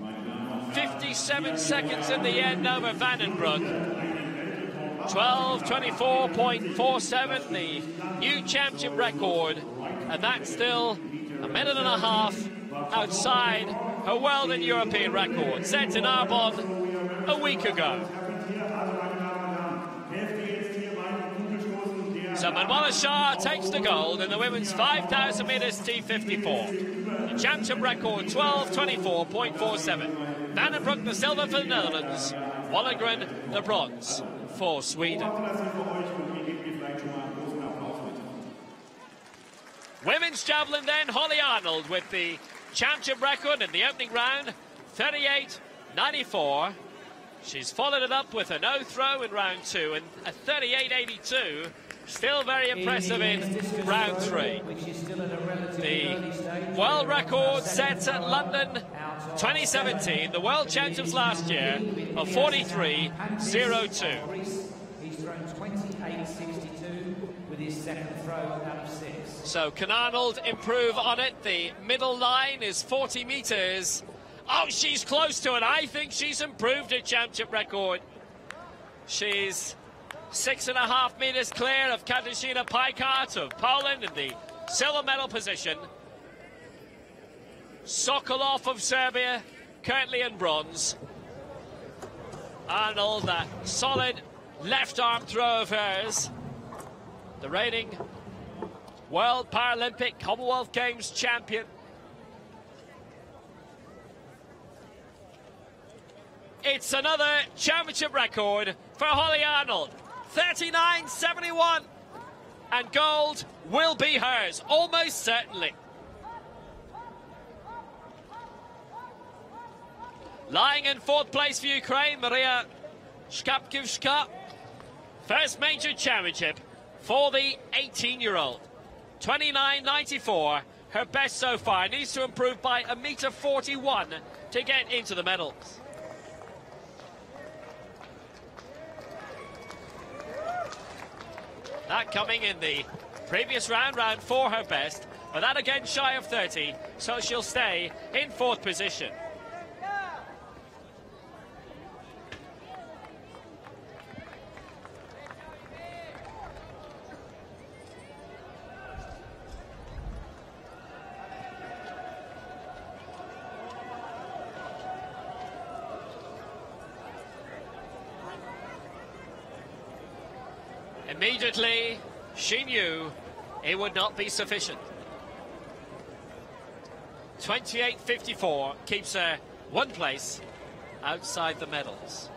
57 seconds in the end over Vandenbroek. 12:24.47, the new championship record, and that's still a minute and a half outside her world and European record set in Arbonne a week ago. So Manuela Schär takes the gold in the women's 5,000 metres T54. The championship record 12:24.47. Vandenbroek the silver for the Netherlands, Wallengren the bronze for Sweden. Women's javelin then, Holly Arnold with the championship record in the opening round, 38.94. She's followed it up with a no throw in round 2 and a 38.82. Still very impressive in round 3. The world record set at London 2017, the World Championships last year, of 43.02. He's thrown 28.62 with his second throw out of 6. So can Arnold improve on it? The middle line is 40 metres. Oh, she's close to it. I think she's improved her championship record. She's 6.5 metres clear of Katarzyna Pajkart of Poland in the silver medal position. Sokolov of Serbia currently in bronze. Arnold, that solid left arm throw of hers. The reigning World Paralympic Commonwealth Games champion. It's another championship record for Holly Arnold. 39.71, and gold will be hers, almost certainly. Lying in 4th place for Ukraine, Maria Shkapkivska. First major championship for the 18-year-old. 29.94, her best so far. Needs to improve by 1.41 m to get into the medals. That coming in the previous round, round 4, her best, but that again shy of 30, so she'll stay in 4th position. Immediately, she knew it would not be sufficient. 28.54 keeps her 1 place outside the medals.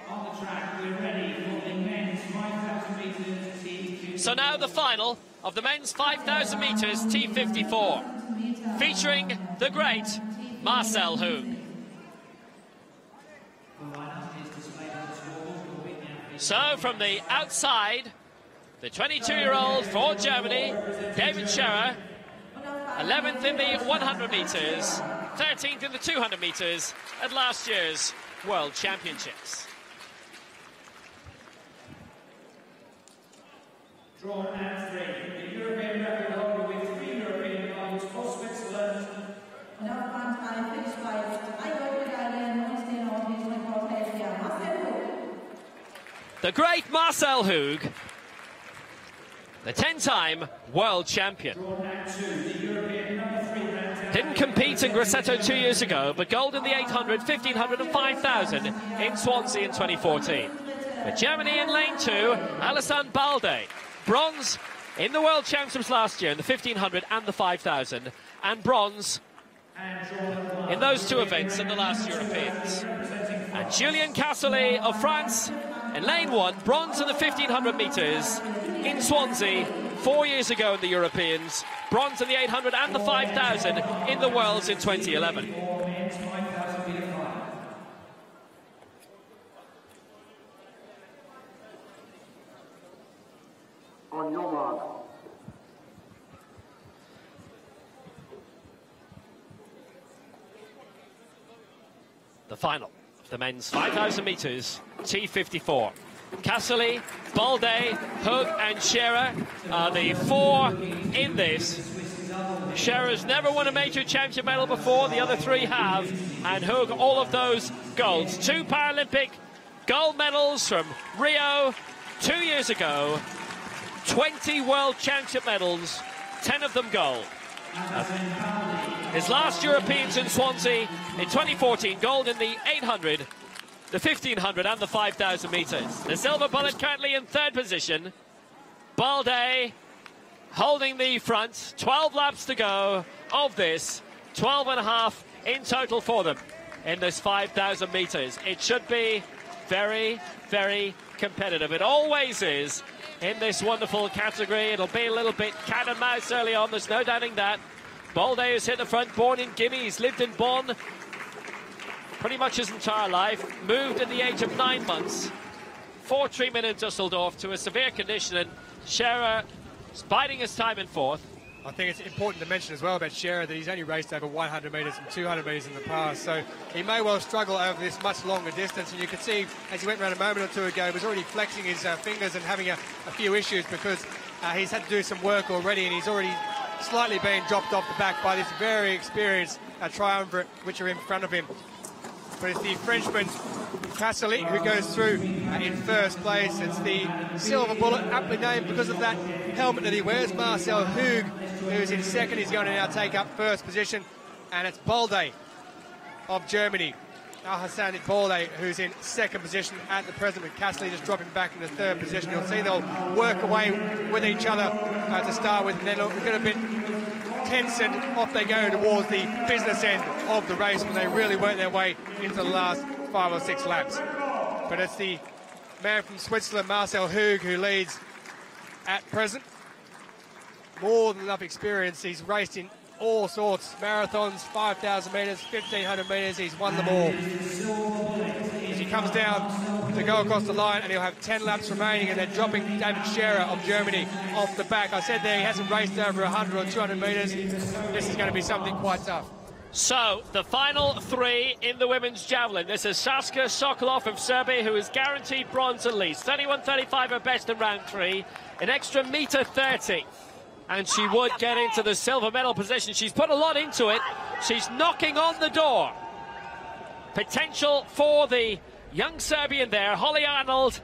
On the track, we're ready for the men's 5,000 metres T54. So now the final of the men's 5,000 metres T54. Featuring the great Marcel Hug. So from the outside, the 22-year-old for Germany, David Scherer, 11th in the 100 metres, 13th in the 200 metres at last year's World Championships. Drawn at 3. The European record holder with 3 European golds for Switzerland. Und auf Bahn 3 Finish bei 3 Goldmedaillen und den europäischen Rekordhälter Marcel Hug. The great Marcel Hug, the 10-time world champion. Drawn at 2. The European number 3 ranked. Didn't compete in Grosseto 2 years ago, but gold in the 800, 1500 and 5000 in Swansea in 2014. For Germany in lane 2, Alessandra Balde. Bronze in the World Championships last year in the 1500 and the 5000, and bronze in those 2 events in the last Europeans. And Julien Casserly of France in lane 1, bronze in the 1500 metres in Swansea 4 years ago in the Europeans, bronze in the 800 and the 5000 in the Worlds in 2011. On your mark. The final of the men's 5,000 metres, T54. Casserly, Balde, Hug and Scherer are the 4 in this. Scherer's never won a major championship medal before, the other 3 have, and Hug all of those golds. 2 Paralympic gold medals from Rio 2 years ago, 20 World Championship medals, 10 of them gold. His last Europeans in Swansea in 2014, gold in the 800, the 1500 and the 5,000 metres. The silver bullet currently in 3rd position. Balde holding the front, 12 laps to go of this, 12 and a half in total for them in this 5,000 metres. It should be very, very competitive. It always is in this wonderful category. It'll be a little bit cat and mouse early on, there's no doubting that. Balde has hit the front, born in Guinea, he's lived in Bonn pretty much his entire life, moved at the age of 9 months for treatment in Dusseldorf to a severe condition, and Scherer is biding his time in 4th. I think it's important to mention as well about Scherer that he's only raced over 100 metres and 200 metres in the past, so he may well struggle over this much longer distance. And you could see as he went around a moment or 2 ago, he was already flexing his fingers and having a few issues because he's had to do some work already, and he's already slightly being dropped off the back by this very experienced triumvirate which are in front of him. But it's the Frenchman Casserly who goes through in 1st place. It's the silver bullet, aptly named because of that helmet that he wears. Marcel Hug, who's in 2nd, he's going to now take up 1st position. And it's Balde of Germany, Alexandra Helbling, who's in 2nd position at the present, with Casserly just dropping back into 3rd position. You'll see they'll work away with each other to start with, and then it'll get a bit tense, and off they go towards the business end of the race when they really work their way into the last 5 or 6 laps. But it's the man from Switzerland, Marcel Hug, who leads at present. More than enough experience. He's raced in all sorts, marathons, 5,000 metres, 1,500 metres, he's won them all. As he comes down to go across the line, and he'll have 10 laps remaining, and they're dropping David Scherer of Germany off the back. I said there he hasn't raced over 100 or 200 metres. This is going to be something quite tough. So, the final 3 in the women's javelin. This is Saskia Sokolov of Serbia, who is guaranteed bronze at least. 31.35 her best in round 3, an extra metre 30. And she would get into the silver medal position. She's put a lot into it. She's knocking on the door. Potential for the young Serbian there. Holly Arnold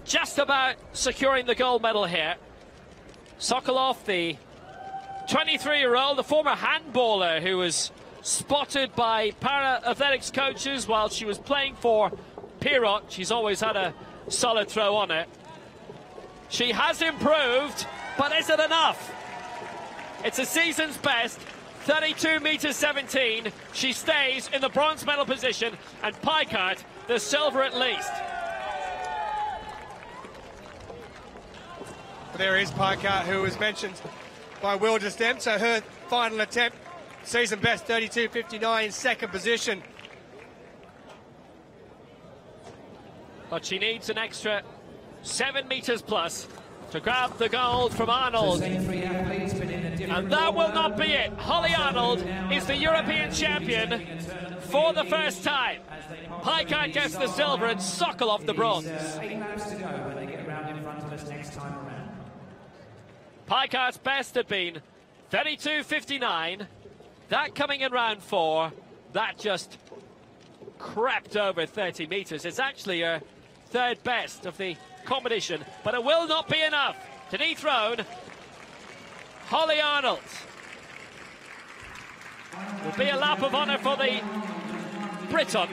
just about securing the gold medal here. Sokolov, the 23-year-old, the former handballer who was spotted by para-athletics coaches while she was playing for Pereyra. She's always had a solid throw on it. She has improved, but is it enough? It's a season's best, 32 metres 17. She stays in the bronze medal position, and Picard the silver at least. There is Picard, who was mentioned by Will just then. So her final attempt, season best 32.59 in 2nd position. But she needs an extra 7 metres plus to grab the gold from Arnold. And that will not be it. Holly Arnold is the European champion for the first time. Picard gets the silver and Sokolov the bronze. 8 laps to go when they get around in front of us next time around. Picard's best had been 32.59. That coming in round 4, that just crept over 30 metres. It's actually her third best of the competition, but it will not be enough to dethrone Holly Arnold. Will be a lap of honour for the Briton.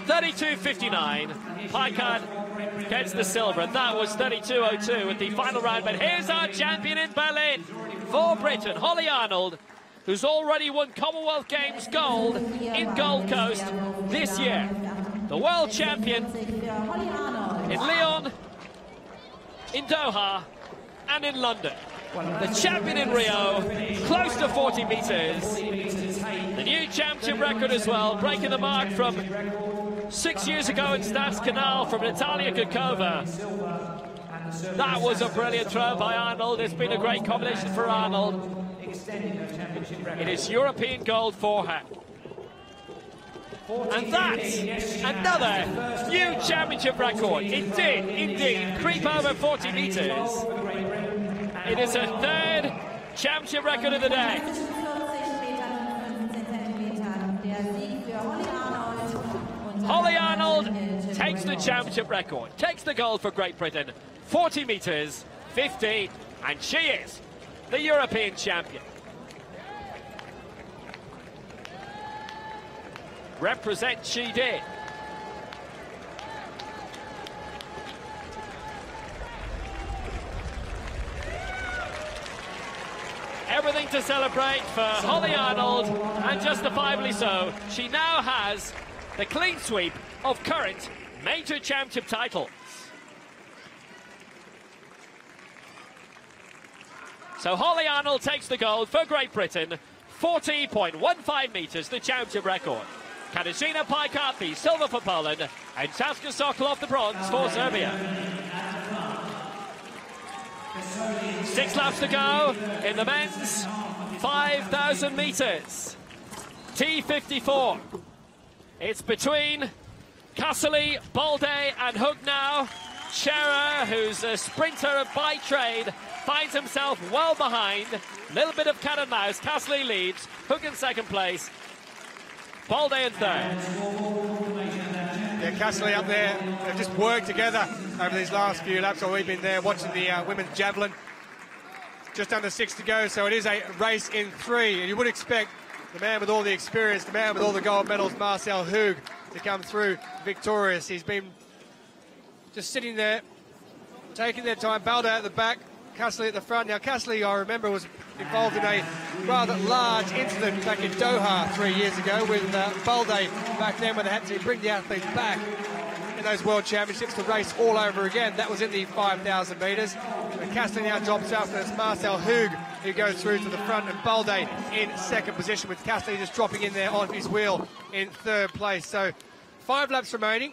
32.59. Picard gets the silver, and that was 32.02 at the final round. But here's our champion in Berlin for Britain, Holly Arnold, who's already won Commonwealth Games gold in Gold Coast this year. The world champion in Lyon, in Doha, and in London. The champion in Rio, close to 40 metres. The new championship record as well, breaking the mark from 6 years ago in Stats Canal from Natalia Kukova. That was a brilliant throw by Arnold. It's been a great combination for Arnold. It is European gold for her. And that's another new championship record. It did indeed creep over 40 metres. It is her third championship record of the day. Holly Arnold takes the championship record, takes the gold for Great Britain. 40 metres, 50, and she is the European champion. Represent she did. Everything to celebrate for Holly Arnold, and justifiably so. She now has the clean sweep of current major championship titles. So Holly Arnold takes the gold for Great Britain, 40.15 metres, the championship record. Katarzyna Pajkart, the silver for Poland, and Saskia Sokolov, the bronze for Serbia. 6 laps to go in the men's 5,000 metres. T54. It's between Casserly, Balde and Hug now. Scherer, who's a sprinter by trade, finds himself well behind. Little bit of cat and mouse. Casserly leads. Hug in second place. Balde in third. Yeah, Casserly up there. They've just worked together over these last few laps. We've been there watching the women's javelin. Just under 6 to go, so it is a race in 3. And you would expect the man with all the experience, the man with all the gold medals, Marcel Hug, to come through victorious. He's been just sitting there, taking their time. Balde at the back, Casserly at the front. Now, Casserly, I remember, was involved in a rather large incident back in Doha 3 years ago with Balde back then, when they had to bring the athletes back in those World Championships to race all over again. That was in the 5,000 metres. And Casserly now drops out, and it's Marcel Hug who goes through to the front, and Balde in second position, with Casserly just dropping in there on his wheel in third place. So 5 laps remaining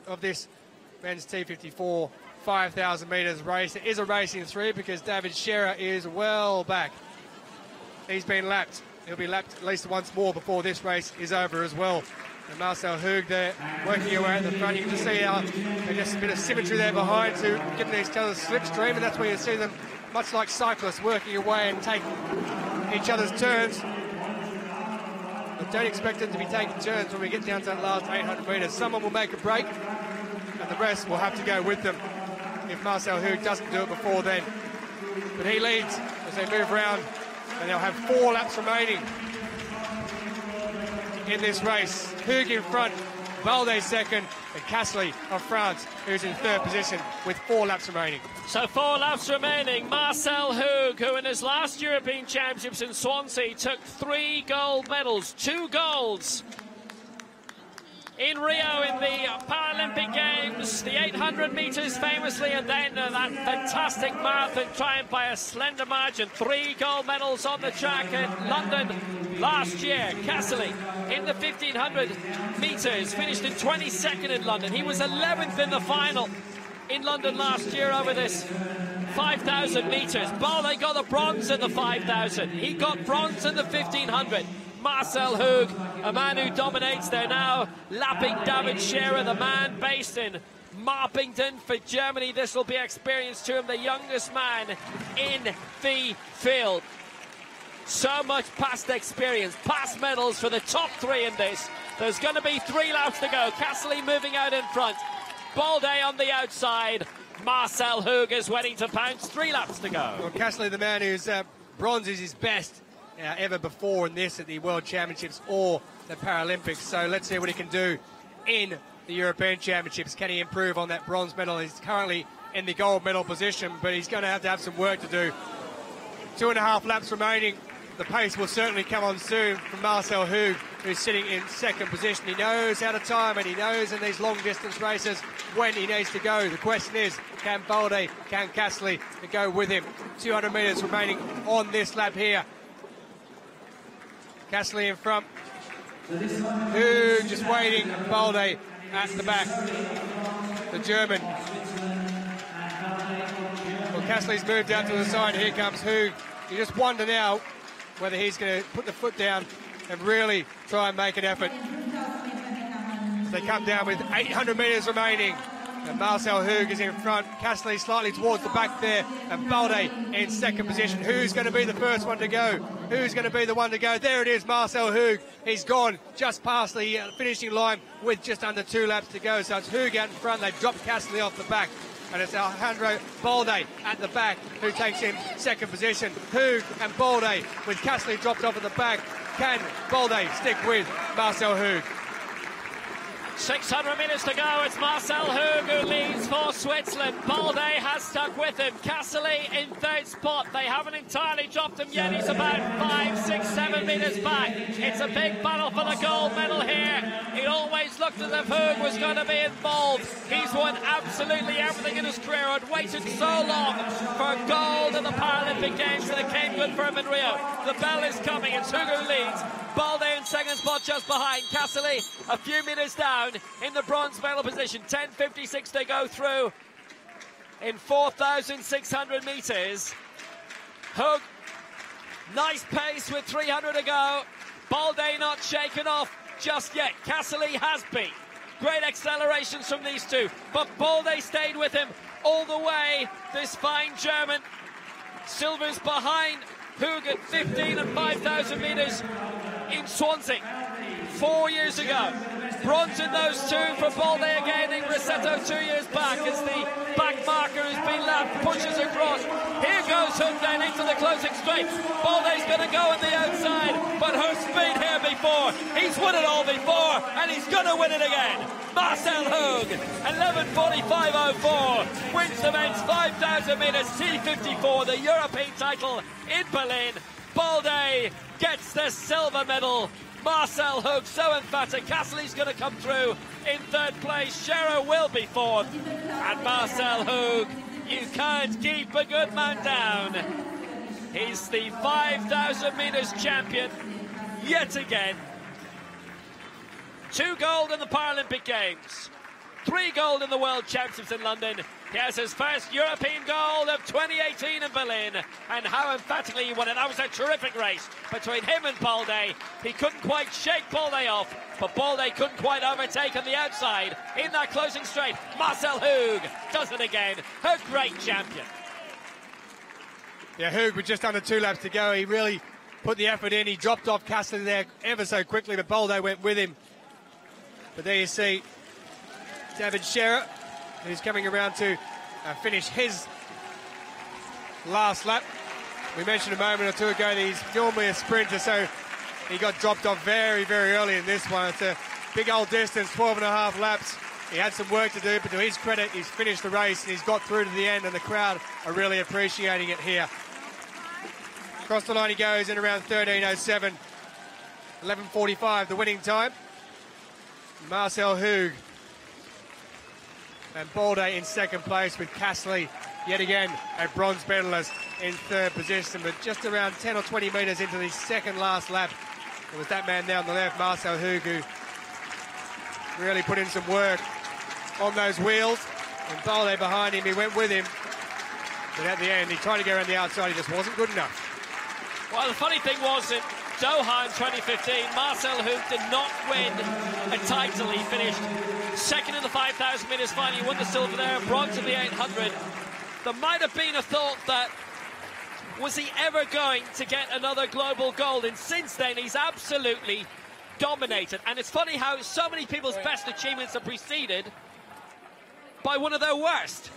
of this men's T54 5,000 metres race. It is a race in 3 because David Scherer is well back. He's been lapped. He'll be lapped at least once more before this race is over as well. And Marcel Hug there working away at the front. You can just see just a bit of symmetry there behind to give each other slipstream, and that's where you see them, much like cyclists, working away and taking each other's turns. But don't expect them to be taking turns when we get down to that last 800 metres. Someone will make a break, and the rest will have to go with them if Marcel Hug doesn't do it before then. But he leads as they move around, and they'll have 4 laps remaining in this race. Hug in front, Balde second, and Casserly of France, who's in third position with 4 laps remaining. So 4 laps remaining. Marcel Hug, who in his last European Championships in Swansea took 3 gold medals, 2 golds in Rio in the Paralympic Games, the 800 metres famously, and then that fantastic marathon triumph by a slender margin. 3 gold medals on the track in London last year. Casserly in the 1500 metres finished in 22nd in London. He was 11th in the final in London last year over this 5,000 metres. Balde got the bronze in the 5,000. He got bronze in the 1500. Marcel Hug, a man who dominates there now, lapping David Scherer, the man based in Marpington for Germany. This will be experience to him, the youngest man in the field. So much past experience, past medals for the top three in this. There's going to be 3 laps to go. Castley moving out in front. Balday on the outside. Marcel Hug is waiting to pounce. 3 laps to go. Well, Castley, the man whose bronze is his best ever before in this at the World Championships or the Paralympics. So let's see what he can do in the European Championships. Can he improve on that bronze medal? He's currently in the gold medal position, but he's going to have some work to do. 2.5 laps remaining. The pace will certainly come on soon from Marcel Hug, who's sitting in second position. He knows how to time it. He knows in these long-distance races when he needs to go. The question is, can Balday, can Castley go with him? 200 metres remaining on this lap here. Castley in front. Hug just waiting. Balday at the back. The German. Well, Castley's moved out to the side. Here comes Hug. You just wonder now whether he's going to put the foot down and really try and make an effort. They come down with 800 metres remaining. And Marcel Hug is in front. Castley slightly towards the back there. And Balday in second position. Who's going to be the first one to go? Who's going to be the one to go? There it is, Marcel Hug. He's gone just past the finishing line with just under 2 laps to go. So it's Hug out in front. They've dropped Castley off the back. And it's Alejandro Balday at the back who takes in second position. Hug and Balday with Castley dropped off at the back. Can Balday stick with Marcel Hug? 600 metres to go. It's Marcel Hug who leads for Switzerland. Balday has stuck with him. Castley in third spot. They haven't entirely dropped him yet. He's about 5, 6, 7 metres back. It's a big battle for the gold medal here. It always looked as if Hug was going to be involved. He's won absolutely everything in his career and waited so long for gold in the Paralympic Games, and it came good for him in Rio. The bell is coming. It's Hug who leads. Balday in second spot just behind. Castley a few metres down in the bronze medal position. 10:56 they go through in 4,600 metres. Hug, nice pace with 300 to go. Balday not shaken off just yet. Castley has been. Great accelerations from these two, but Balday stayed with him all the way. This fine German. Silver's behind Hug at 15 and 5,000 metres in Swansea 4 years ago. Bronze in those two for Balday again in Grosseto 2 years back as the back marker has been lapped, pushes across. Here goes Hug then into the closing straight. Balday's going to go on the outside, but Hug's been here before. He's won it all before, and he's going to win it again. Marcel Hug, 11:45.04, wins the men's 5,000 metres T54, the European title in Berlin. Balday gets the silver medal. Marcel Hug so emphatic. Castley's going to come through in third place. Scherer will be fourth. And Marcel Hug, you can't keep a good man down. He's the 5,000 metres champion yet again. 2 gold in the Paralympic Games. 3 gold in the World Championships in London. He has his first European gold of 2018 in Berlin, and how emphatically he won it. That was a terrific race between him and Balday. He couldn't quite shake Balday off, but Balday couldn't quite overtake on the outside in that closing straight. Marcel Hug does it again. A great champion. Yeah, Hug with just under 2 laps to go. He really put the effort in. He dropped off Castley there ever so quickly, but Balday went with him. But there you see David Scherer, who's coming around to finish his last lap. We mentioned a moment or two ago that he's normally a sprinter, so he got dropped off very, very early in this one. It's a big old distance, 12.5 laps. He had some work to do, but to his credit, he's finished the race and he's got through to the end, and the crowd are really appreciating it here. Across the line he goes in around 13:07, 11:45, the winning time. Marcel Hug and Balday in second place, with Castley yet again a bronze medalist in third position. But just around 10 or 20 metres into the second last lap, it was that man there on the left, Marcel Hug, who really put in some work on those wheels. And Balday behind him, he went with him, but at the end he tried to go around the outside, he just wasn't good enough. Well, the funny thing was that Doha in 2015, Marcel Hoog did not win a title. He finished second in the 5,000 metres final. He won the silver there, bronze in the 800. There might have been a thought that, was he ever going to get another global gold? And since then, he's absolutely dominated. And it's funny how so many people's best achievements are preceded by one of their worst.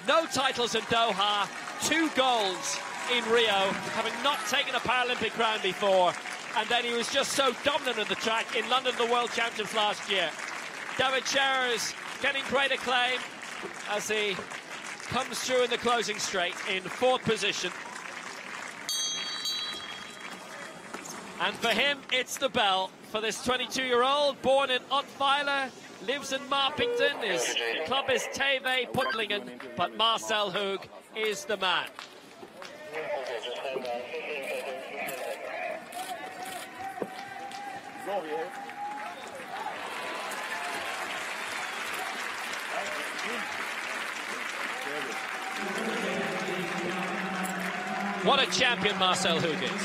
No titles in Doha, 2 golds in Rio, having not taken a Paralympic crown before. And then he was just so dominant on the track in London, the World Championships last year. David Scherer is getting great acclaim as he comes through in the closing straight in 4th position. And for him, it's the bell for this 22-year-old, born in Ottweiler, lives in Marpington. His club is TV Puttlingen, but Marcel Hoog is the man. What a champion Marcel Hoog is.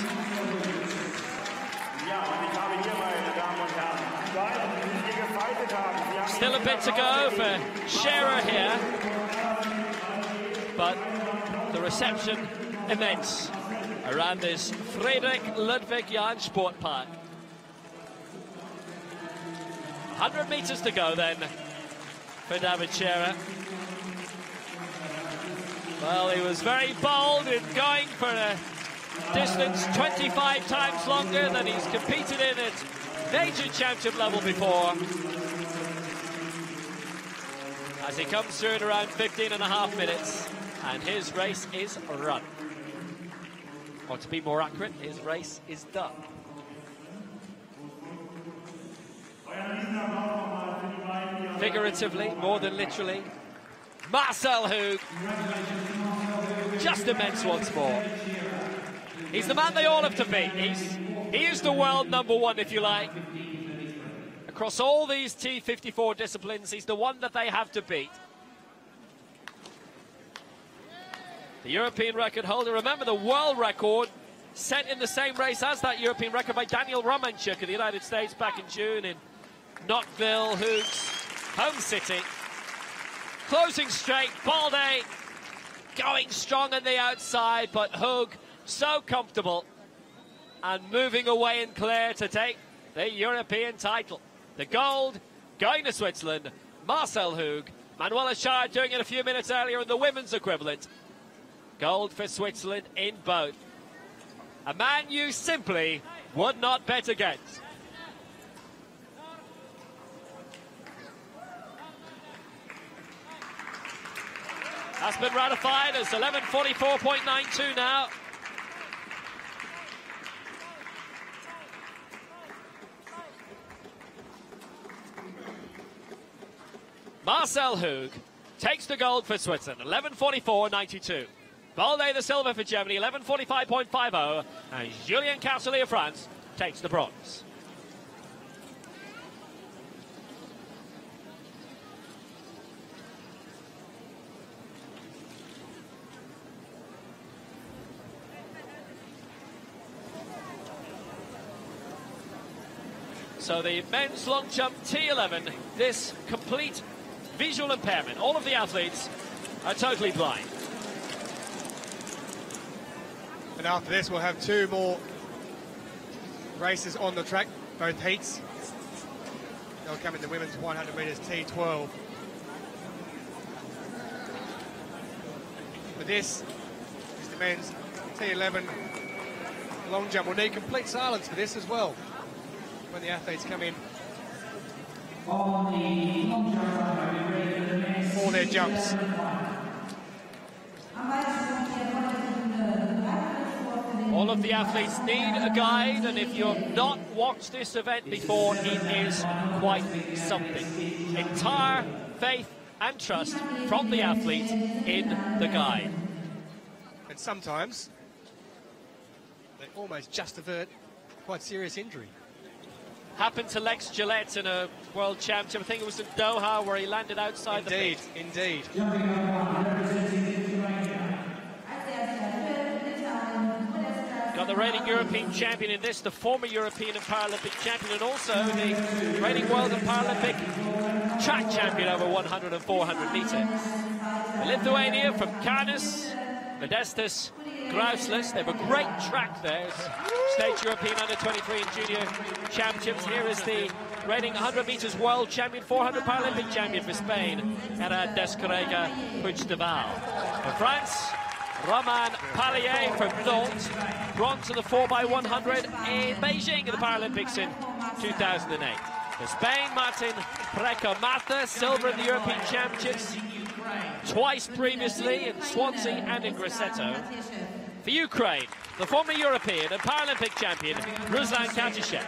Still a bit to go for Scherer here, but the reception immense around this Friedrich Ludwig Jahn Sportpark. 100 metres to go then for David Scherer. Well, he was very bold in going for a distance 25 times longer than he's competed in at major championship level before. As he comes through in around 15.5 minutes, and his race is run. Or to be more accurate, his race is done. Figuratively, more than literally. Marcel Hoog, just immense once more. He's the man they all have to beat. He is the world #1, if you like. Across all these T54 disciplines, he's the one that they have to beat. The European record holder, remember the world record set in the same race as that European record by Daniel Romanchuk in the United States back in June in Knoxville, Hoog's home city. Closing straight, Balde going strong on the outside, but Hoog so comfortable and moving away and clear to take the European title. The gold going to Switzerland, Marcel Hoog. Manuela Schär doing it a few minutes earlier in the women's equivalent. Gold for Switzerland in both. A man you simply would not bet against. That's been ratified as 11:44.92 now. Marcel Hoog takes the gold for Switzerland, 11:44.92. Balde the silver for Germany, 11:45.50. And Julien Casserly of France takes the bronze. So the men's long jump T11, this complete visual impairment. All of the athletes are totally blind. And after this, we'll have 2 more races on the track, both heats. They'll come in the women's 100 metres T12. But this is the men's T11 long jump. We'll need complete silence for this as well, when the athletes come in for their jumps. All of the athletes need a guide, and if you've not watched this event before, it is quite something. Entire faith and trust from the athlete in the guide. And sometimes they almost just avert quite serious injury. Happened to Lex Gillette in a world championship. I think it was in Doha where he landed outside the pit. Indeed. Got the reigning European champion in this, the former European and Paralympic champion, and also the reigning World and Paralympic track champion over 100 and 400 metres. The Lithuania from Kaunas, Modestas, Grauslis. They have a great track there. State European Under-23 and Junior Championships. Here is the reigning 100 metres world champion, 400 Paralympic champion for Spain, Era Descarrega Puigdeval. For France, Roman Pallier from Nantes, bronze in the 4x100 in Beijing in the Paralympics in 2008. For Spain, Martin Preco-Mata, silver in the European Championships, twice previously in Swansea and in Grosseto. For Ukraine, the former European and Paralympic champion, Ruslan Katishev.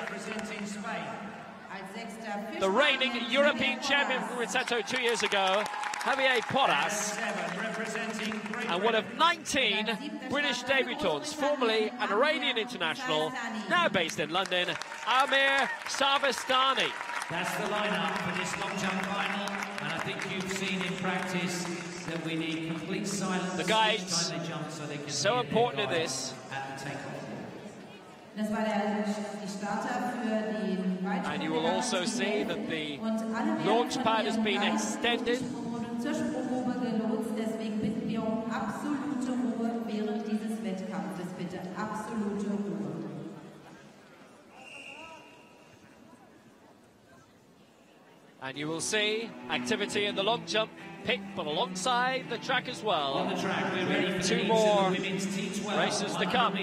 The reigning European champion from Grosseto 2 years ago, Javier Porras, and one of 19 British debutants, formerly an Iranian international, now based in London, Amir Savastani. That's the lineup for this long jump final, and I think you've seen in practice that we need complete silence. The guides, so important in this. And you will also see that the launch pad has been extended. And you will see activity in the long jump pit, but alongside the track as well. On the track, we're ready for two more races to come.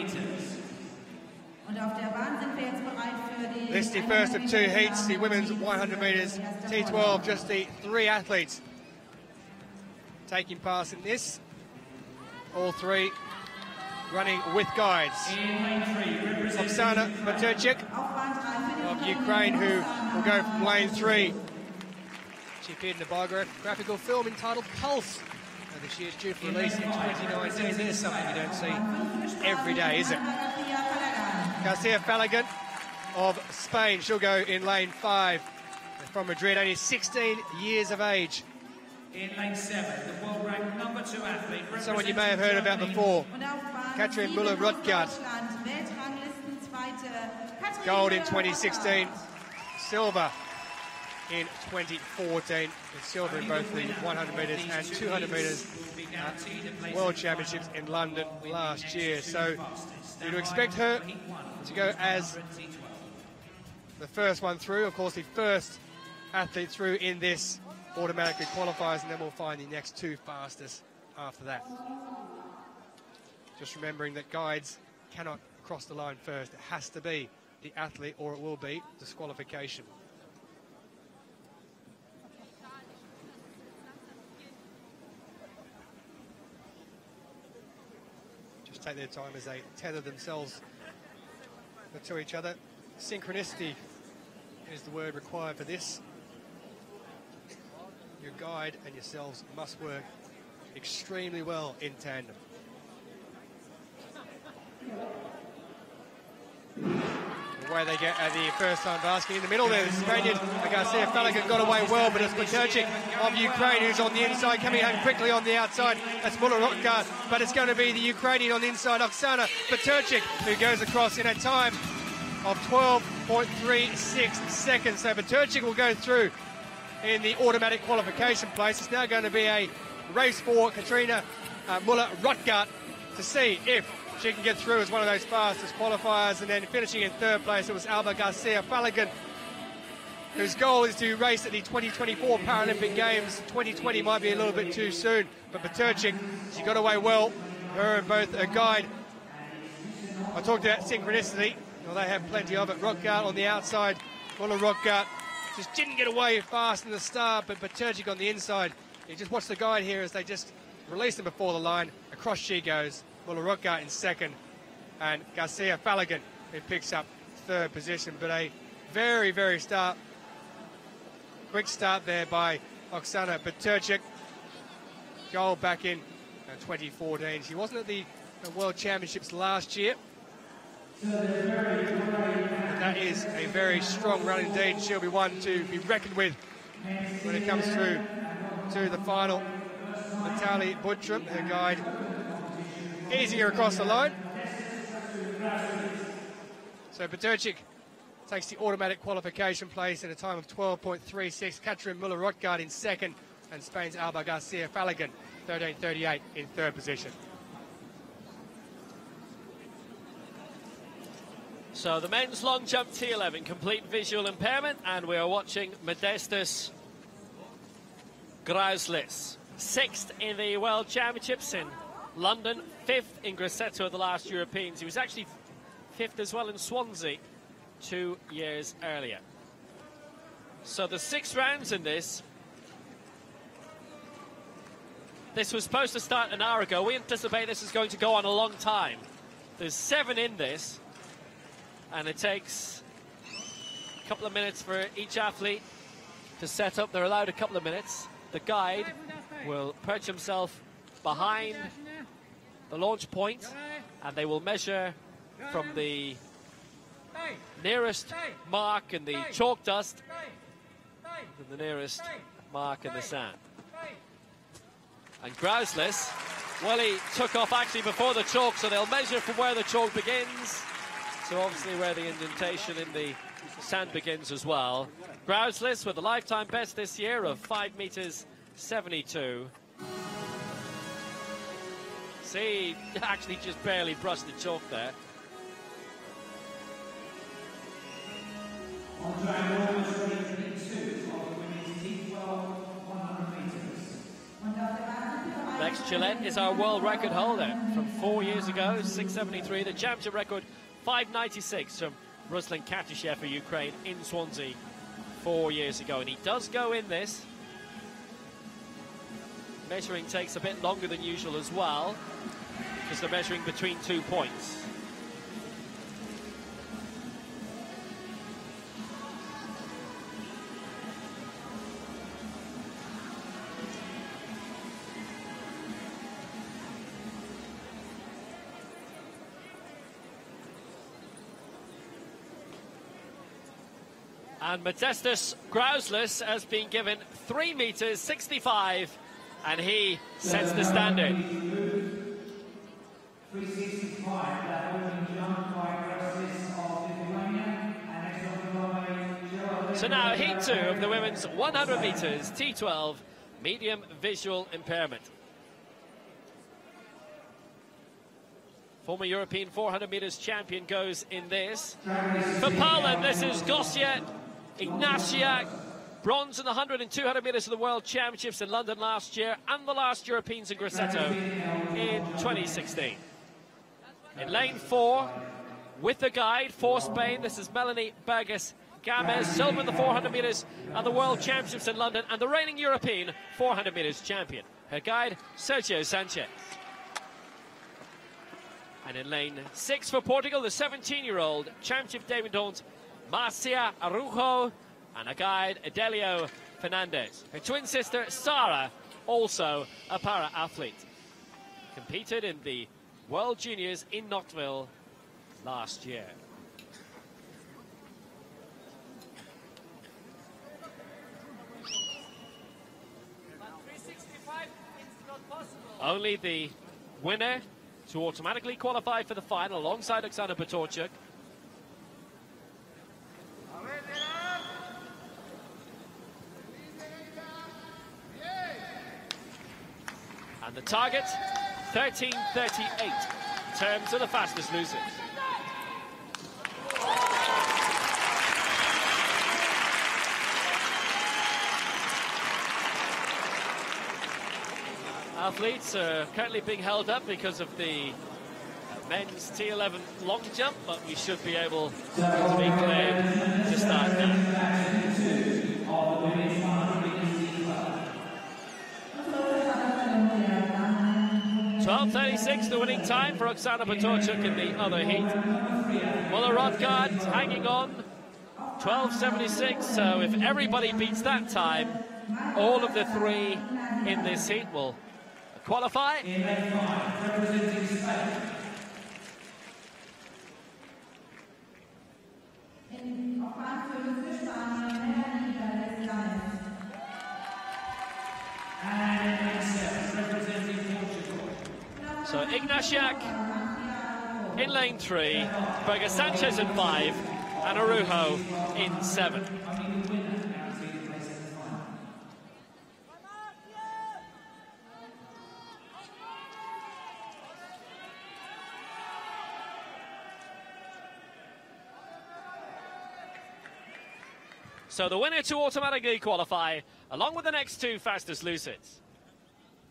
This is the first of two heats, the women's 100 metres T12, just the 3 athletes taking part in this. All 3 running with guides. Oksana Maturchik of Ukraine, who will go from lane 3. She appeared in a biographical film entitled Pulse. This year's due for release in 2019. There's something you don't see every day, is it? Garcia Falagan of Spain, she'll go in lane 5. From Madrid, only 16 years of age. In lane 7, the world ranked number 2 athlete. Someone you may have heard about before, Katrin Müller-Rotgart. Gold in 2016, silver in 2014, with silver in both the 100 metres and 200 metres World Championships in London last year. So you'd expect her to go as the first one through. Of course, the first athlete through in this automatically qualifies, and then we'll find the next 2 fastest after that. Just remembering that guides cannot cross the line first. It has to be the athlete, or it will be disqualification. Just take their time as they tether themselves to each other. Synchronicity is the word required for this. Your guide and yourselves must work extremely well in tandem. Away they get at the first time basket. In the middle there, the Spaniard Garcia Falagan got away well, but it's Maturchik of Ukraine who's on the inside, coming home quickly on the outside. That's Müller-Rotgart, but it's going to be the Ukrainian on the inside, Oksana Maturchik, who goes across in a time of 12.36 seconds. So Maturchik will go through in the automatic qualification place. It's now going to be a race for Katrina Müller-Rotgart to see if she can get through as one of those fastest qualifiers. And then finishing in 3rd place, it was Alba Garcia Falagan, whose goal is to race at the 2024 Paralympic Games. 2020 might be a little bit too soon, but Maturchik, she got away well. Her and both a guide. I talked about synchronicity. Well, they have plenty of it. Rotgart on the outside. Müller-Rotgart just didn't get away fast in the start, but Maturchik on the inside. You just watch the guide here as they just release them before the line. Across she goes. Müller-Rotgart in 2nd, and Garcia Falagan, who picks up 3rd position. But a very, very quick start there by Oksana Maturchik. Gold back in 2014. She wasn't at the World Championships last year. But that is a very strong run indeed. She'll be one to be reckoned with when it comes through to the final. Natalie Buttram, her guide, easing her across the line. So Peterchik takes the automatic qualification place at a time of 12.36. Katrin Muller-Rothgard in second, and Spain's Alba Garcia Falagan, 13.38 in third position. So the men's long jump T11, complete visual impairment, and we are watching Modestus Grauslis, 6th in the World Championships in London, 5th in Grosseto at the last Europeans. He was actually 5th as well in Swansea 2 years earlier. So the 6 rounds in this. This was supposed to start an hour ago. We anticipate this is going to go on a long time. There's 7 in this, and it takes a couple of minutes for each athlete to set up. They're allowed a couple of minutes. The guide will perch himself behind the launch point, and they will measure from the nearest mark in the chalk dust to the nearest mark in the sand. And Grauslis, well, he took off actually before the chalk, so they'll measure from where the chalk begins, so obviously where the indentation in the sand begins as well. Grauslis with a lifetime best this year of 5 meters 72. See, he actually just barely brushed the chalk there. Next Gillette is our world record holder from 4 years ago, 6.73. The championship record, 5.96 from Ruslan Katushev for Ukraine in Swansea 4 years ago. And he does go in this. Measuring takes a bit longer than usual as well, because they're measuring between 2 points. And Modestus Grauslis has been given 3 meters 65, and he sets the standard. So now heat 2 of the women's 100 meters T12 medium visual impairment. Former European 400 meters champion goes in this. For Poland, this is Gosia Ignaciak, bronze in the 100 and 200 meters of the World Championships in London last year, and the last Europeans in Grosseto in 2016. In lane 4, with the guide for Spain, this is Melanie Burgess Gamez, silver in the 400 meters at the World Championships in London, and the reigning European 400 meters champion. Her guide, Sergio Sanchez. And in lane 6 for Portugal, the 17-year-old championship debutant Marcia Arujo, and a guide, Adelio Fernandez. Her twin sister, Sara, also a para-athlete. Competed in the World Juniors in Knoxville last year. Only the winner to automatically qualify for the final alongside Oksana Petorchuk. And the target, 13.38, in terms of the fastest losers. Athletes are currently being held up because of the men's T11 long jump, but we should be able to be cleared to start now. 12.36, the winning time for Oksana Petorchuk in the other heat. Muller-Rothgard hanging on, 12.76, so if everybody beats that time, all of the 3 in this heat will qualify. So Ignaciak in lane 3, Pereyra Sanchez in 5, and Araujo in 7. So the winner to automatically qualify, along with the next 2 fastest Lucids,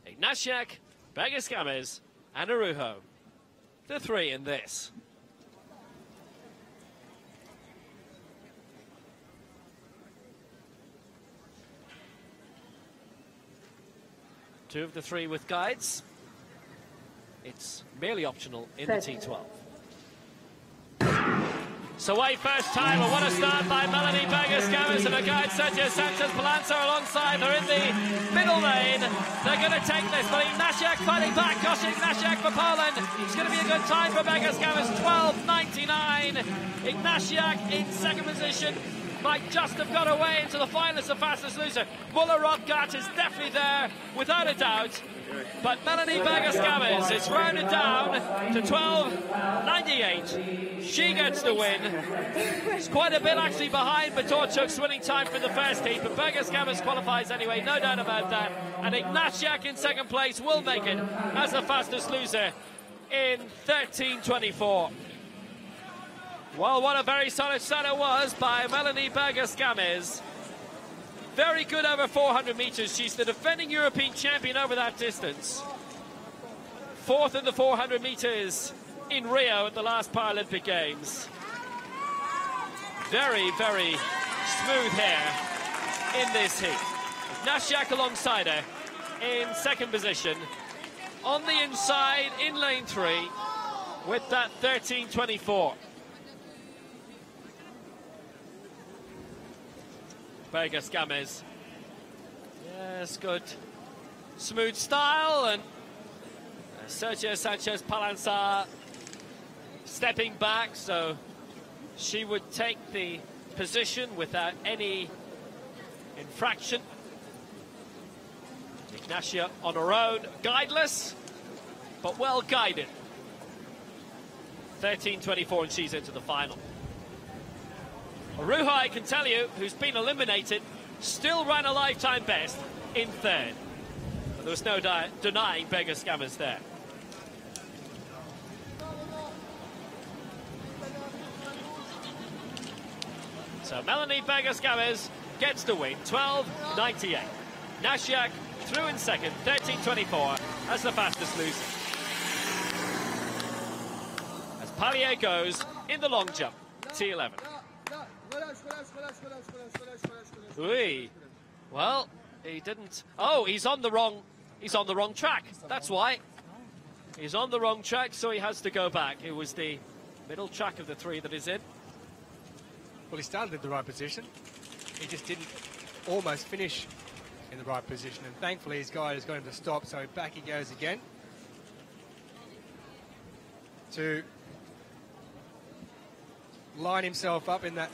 Ignatiak, Pereyra and Araujo. The 3 in this. Two of the 3 with guides. It's merely optional in the T12. So away first time, and what a start by Melanie Pereyra and her guide Sergio Sanchez-Palanza alongside her in the middle lane. They're going to take this, but Ignatiak fighting back. Gosh, Ignatiak for Poland. It's going to be a good time for Pereyra 12.99. Ignatiak in second position. Might just have got away into the finals of fastest loser. Muller-Rothgart is definitely there, without a doubt. But Melanie Pereyra is rounded down to 12.98. She gets the win. It's quite a bit actually behind Batorchuk's winning time for the first heat, but Pereyra qualifies anyway, no doubt about that. And Ignatiak in second place will make it as the fastest loser in 13.24. Well, what a very solid start it was by Melanie Pereyra. Very good over 400 metres. She's the defending European champion over that distance. 4th in the 400 metres in Rio at the last Paralympic Games. Very, very smooth hair in this heat. Ignatiak alongside her in second position. On the inside in lane 3 with that 13.24. Pereyra. Yes, good. Smooth style, and Sergio Sanchez-Palanza stepping back, so she would take the position without any infraction. Ignatia on her own, guideless, but well guided. 13.24, and she's into the final. Araujo, I can tell you, who's been eliminated, still ran a lifetime best in 3rd. But there was no denying Pereyra there. So Melanie Pereyra gets the win, 12.98. Ignatiak through in second, 13.24 as the fastest loser. As Pereyra goes in the long jump, T11. Ui. Well, he didn't. Oh, he's on the wrong track. That's why. He's on the wrong track, so he has to go back. It was the middle track of the 3 that is in. Well, he started in the right position. He just didn't almost finish in the right position, and thankfully his guide has got him to stop, so back he goes again to line himself up in that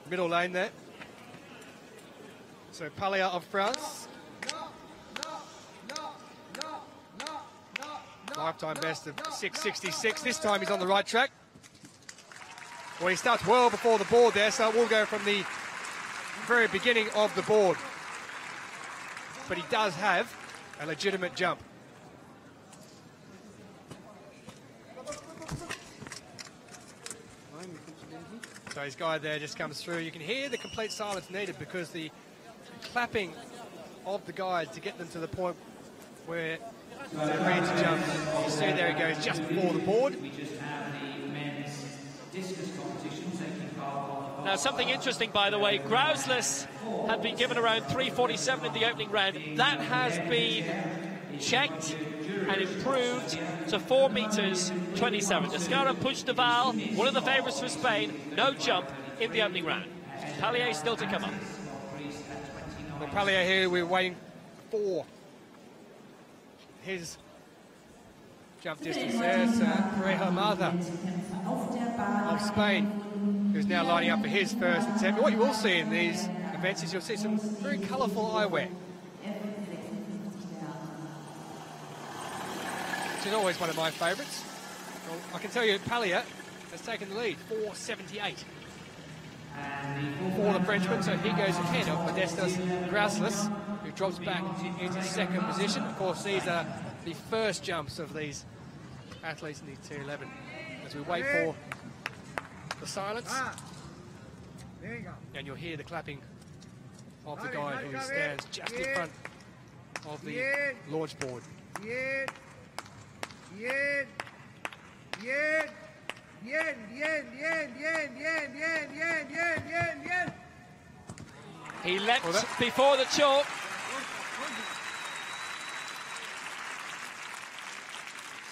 middle lane there. So Pereyra of France. Lifetime best of 6.66. This time he's on the right track. Well, he starts well before the board there, so we'll go from the very beginning of the board. But he does have a legitimate jump. So his guide there just comes through. You can hear the complete silence needed because the clapping of the guide to get them to the point where they're ready to jump. You see there he goes just before the board. We just have the men's discus competition taking part. Now, something interesting, by the way, Grouseless had been given around 3:47 in the opening round. That has been checked and improved to 4 meters 27. Descara Puigdeval, one of the favourites for Spain, no jump in the opening round. Pereyra still to come up. Well, Pereyra here, we're waiting for his jump distance there. So Pereyra of Spain, who's now lining up for his first attempt. What you will see in these events is you'll see some very colourful eyewear. Which is always one of my favourites. Well, I can tell you, Pereyra has taken the lead, 4.78 for the Frenchman, so he goes ahead of Modestas Grauseless, who drops back into second position. Of course, these are the first jumps of these athletes in the T11. As we wait for the silence, and you'll hear the clapping of the guy who stands just in front of the launch board. He leapt before the chalk.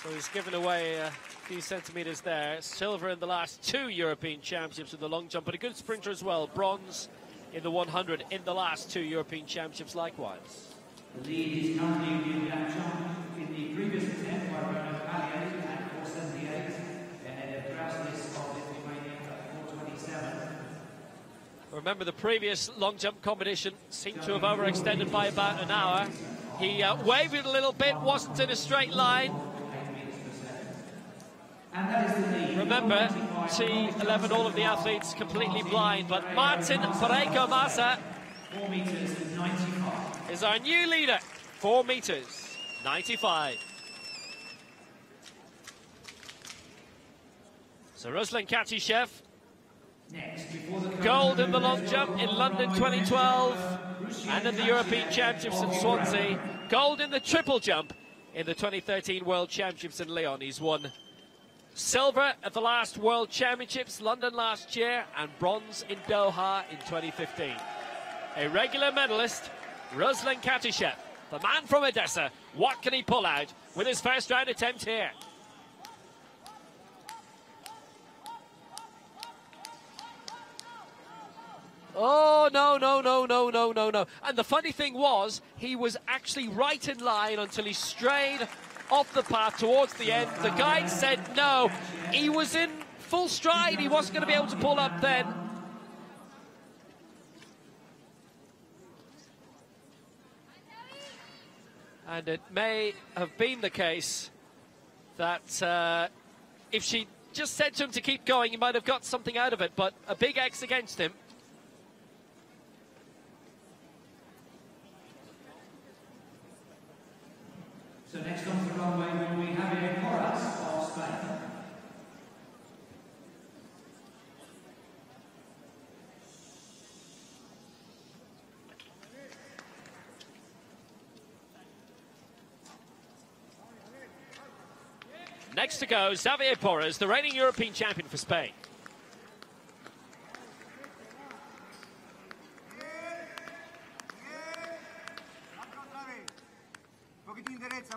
So he's given away a few centimetres there. Silver in the last 2 European Championships in the long jump, but a good sprinter as well. Bronze in the 100 in the last 2 European Championships likewise. The lead is currently in that jump in the previous attempt by Arnold at 4.78, ahead of Grauseless of Lithuania at 4.27. Remember, the previous long jump competition seemed to have overextended by about an hour. He wavered a little bit, wasn't in a straight line. Remember, T11, all of the athletes completely blind, but Martin Pereyra 4 meters 95. is our new leader, 4 meters 95. So Ruslan Katishev, gold in the long jump in London 2012 and in the European Championships in Swansea. Gold in the triple jump in the 2013 World Championships in Lyon. He's won silver at the last World Championships, London last year, and bronze in Doha in 2015. A regular medalist, Ruslan Katishev, the man from Odessa. What can he pull out with his first round attempt here? Oh, no. And the funny thing was, he was actually right in line until he strayed off the path towards the end. The guide said no. He was in full stride. He wasn't going to be able to pull up then. And it may have been the case that if she just said to him to keep going, he might have got something out of it, but a big X against him. So next on the runway will be Pereyra of Spain. Next to go, Xavier Porras, the reigning European champion for Spain.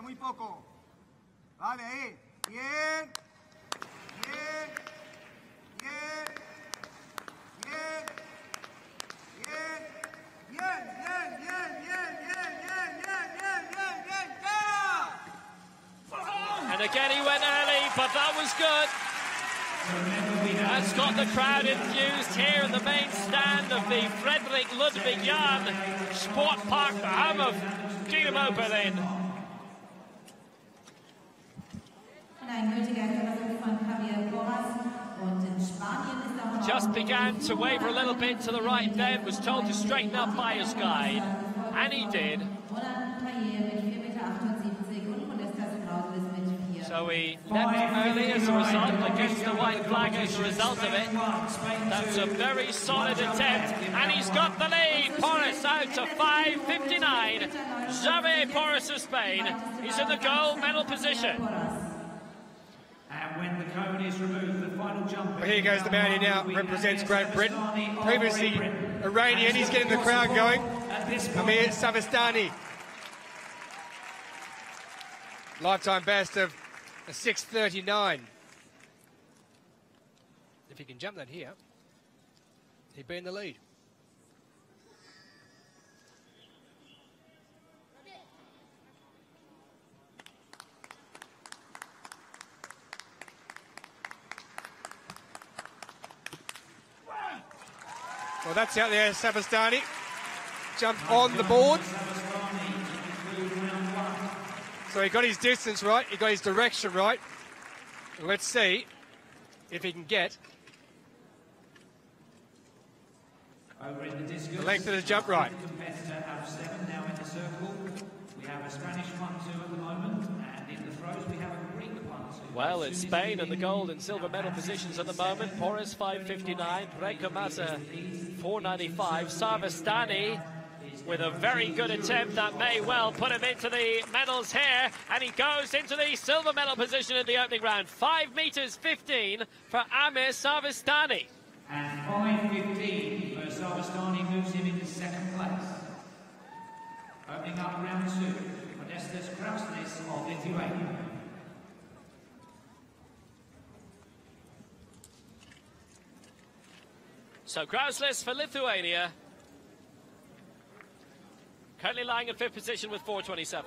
Muy poco. Vale, ahí. Bien. Bien. Bien. Bien. Bien. Bien. And again he went early, but that was good. That's got the crowd enthused here in the main stand of the Frederik Ludwig Jan Sportpark, the home of Dynamo Berlin. Just began to waver a little bit to the right then, was told to straighten up by his guide, and he did. So he left early as a result, against the white flag as a result of it. That's a very solid attempt, and he's got the lead. Porras out to 5.59. Xavier Porras of Spain is in the gold medal position. And when the cone is removed, the final jump... Well, here goes the man who now represents Great Britain. Previously Iranian, he's getting the crowd going. Amir Savastani. Lifetime best of a 6.39. If he can jump that here, he'd be in the lead. Well, that's out there, Savastani. Jumped on the board. So he got his distance right, he got his direction right. Let's see if he can get over in the discus. the length of the jump right. Competitor F7 now in the circle. We have a Spanish 1-2 at the moment, and in the throws we have a Greek 1-2. Well, it's Spain in the gold and silver medal positions at the moment. Porras 5.59, Pereyra 4.95, Savastani with a very good attempt that may well put him into the medals here, and he goes into the silver medal position in the opening round. 5 meters 15 for Amir Savastani. And 5.15 for Savastani moves him into second place. Opening up round 2, Modestas Krauslis of Lithuania. So Krauslis for Lithuania, currently lying in 5th position with 4.27.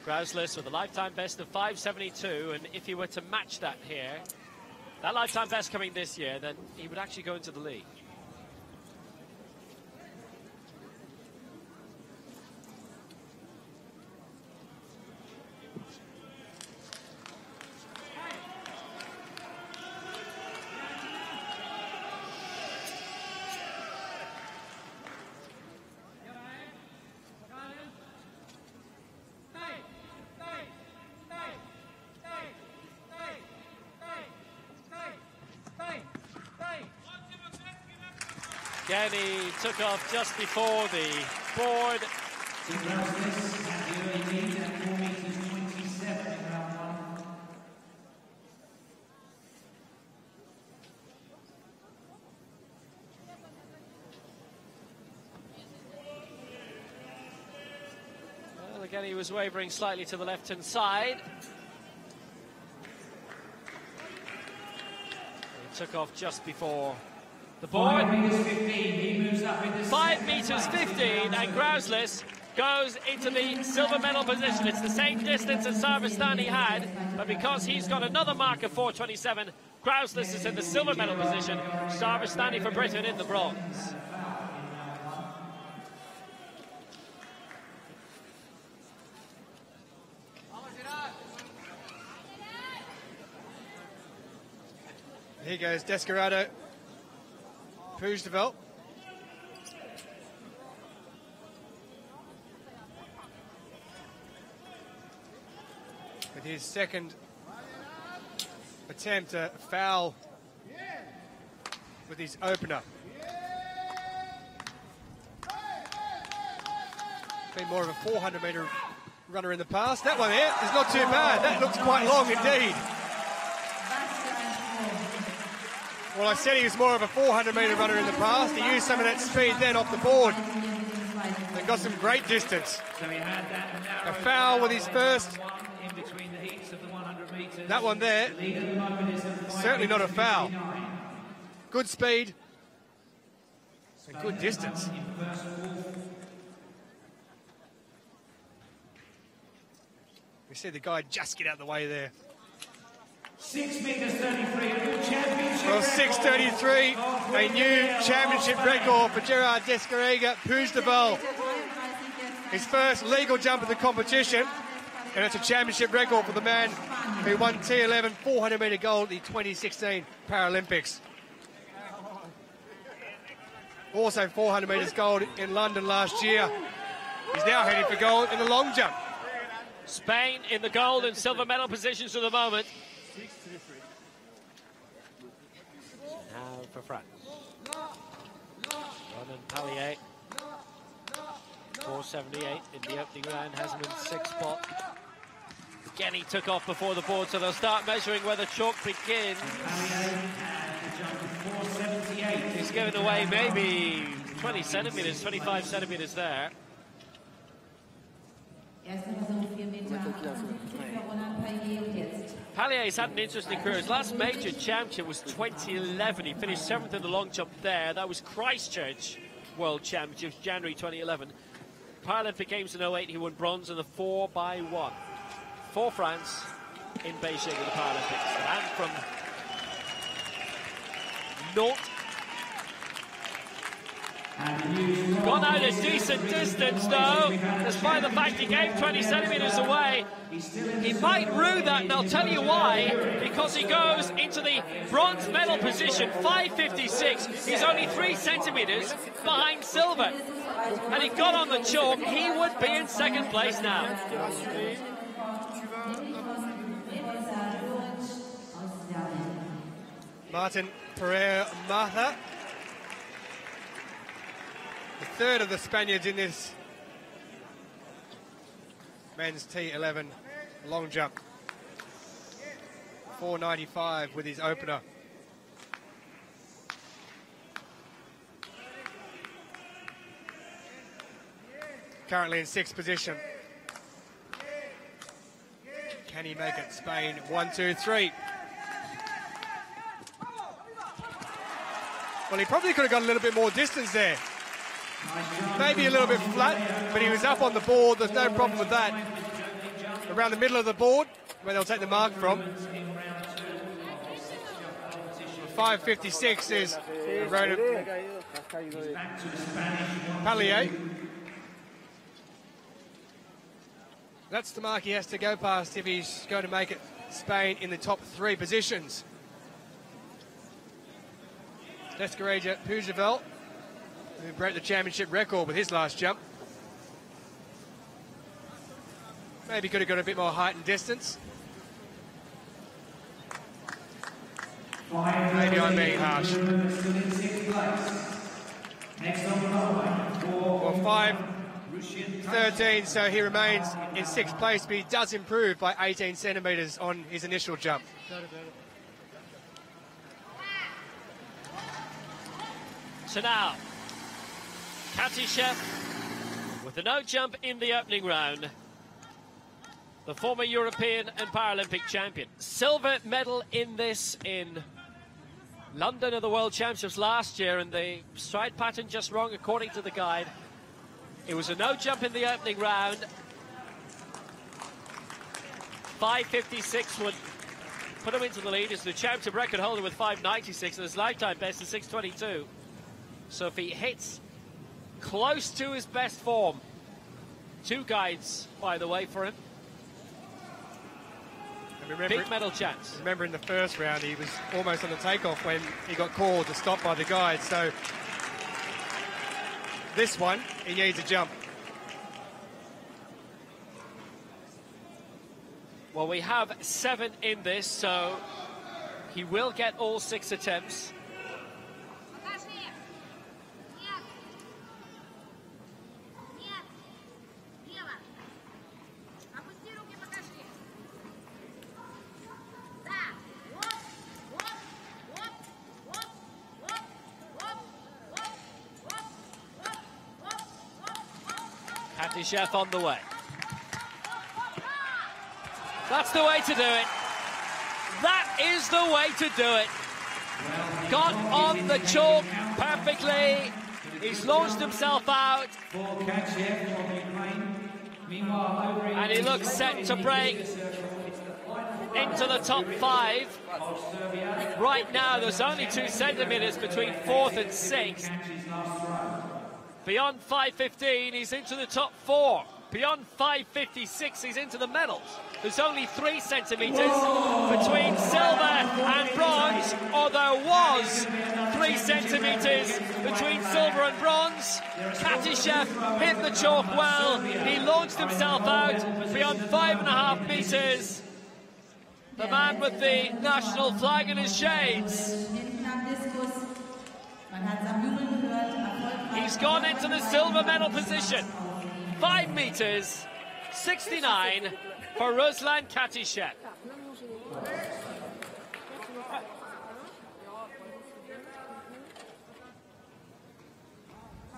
Krauslis with a lifetime best of 5.72, and if he were to match that here, that lifetime best coming this year, then he would actually go into the league. Again, he took off just before the board. Well, again, he was wavering slightly to the left-hand side. He took off just before the board. 5 meters 15, he moves up into 5 meters 15, and Krauslis goes into the silver medal position. It's the same distance as Savastani had, but because he's got another mark of 4.27, Krauslis is in the silver medal position. Savastani for Britain in the bronze. Here goes Descarado. Puigdevall. With his second attempt to foul with his opener. Been more of a 400-metre runner in the past. That one there is not too bad. That looks quite long indeed. Well, I said he was more of a 400-metre runner in the past. He used some of that speed then off the board and got some great distance. A foul with his first. That one there, certainly not a foul. Good speed and good distance. We see the guy just get out of the way there. 6 meters 33, a new championship. Well, 6:33, a new championship record for Gerard Descarega Puigdevall. His first legal jump of the competition, and it's a championship record for the man who won T11 400-metre gold at the 2016 Paralympics. Also 400 metres gold in London last year. He's now heading for gold in the long jump. Spain in the gold and silver medal positions at the moment. Now for France. Ronan Pallier, 478 in the opening round, has him in 6th spot. Again, he took off before the board, so they'll start measuring where the chalk begins. He's given away maybe 20 centimetres, 25 centimetres there. Pallier's had an interesting career. His last major championship was 2011. He finished 7th in the long jump there. That was Christchurch World Championships, January 2011. Paralympic Games in 08, he won bronze in the 4x1 for France in Beijing in the Paralympics. And from Nantes Gone out a decent distance though, despite the fact he gave 20 centimetres away. He might rue that, and I'll tell you why, because he goes into the bronze medal position, 5.56. He's only 3 centimetres behind silver. And he got on the chalk, he would be in second place now. Martin Pereyra Martha, the third of the Spaniards in this men's T11 long jump. 4.95 with his opener. Currently in 6th position. Can he make it? Spain, 1, 2, 3. Well, he probably could have got a little bit more distance there. Maybe a little bit flat, but he was up on the board. There's no problem with that. Around the middle of the board, where they'll take the mark from. 5.56 is Palier. That's the mark he has to go past if he's going to make it Spain in the top 3 positions. Descareja Pujavel, who broke the championship record with his last jump. Maybe could have got a bit more height and distance. Maybe I'm being harsh. Well, 5.13, so he remains in 6th place, but he does improve by 18 centimetres on his initial jump. So now, Katishev with a no jump in the opening round. The former European and Paralympic champion. Silver medal in this in London at the World Championships last year, and the stride pattern just wrong according to the guide. It was a no jump in the opening round. 5.56 would put him into the lead. He's the championship record holder with 5.96 and his lifetime best is 6.22. So if he hits close to his best form, 2 guides, by the way, for him. Big medal chance. Remember in the first round, he was almost on the takeoff when he got called to stop by the guide. So this one, he needs a jump. Well, we have 7 in this, so he will get all 6 attempts. Chef on the way. That's the way to do it. That is the way to do it. Got on the chalk perfectly. He's launched himself out. And he looks set to break into the top 5. Right now, there's only 2 centimetres between 4th and 6th. Beyond 5.15, he's into the top 4. Beyond 5.56, he's into the medals. There's only 3 centimetres between silver and bronze, or there was 3 centimetres between silver and bronze. Katishev hit the chalk well. He launched himself out beyond 5.5 metres. The man with the national flag in his shades. He's gone into the silver medal position. 5 meters, 69 for Ruslan Katishev.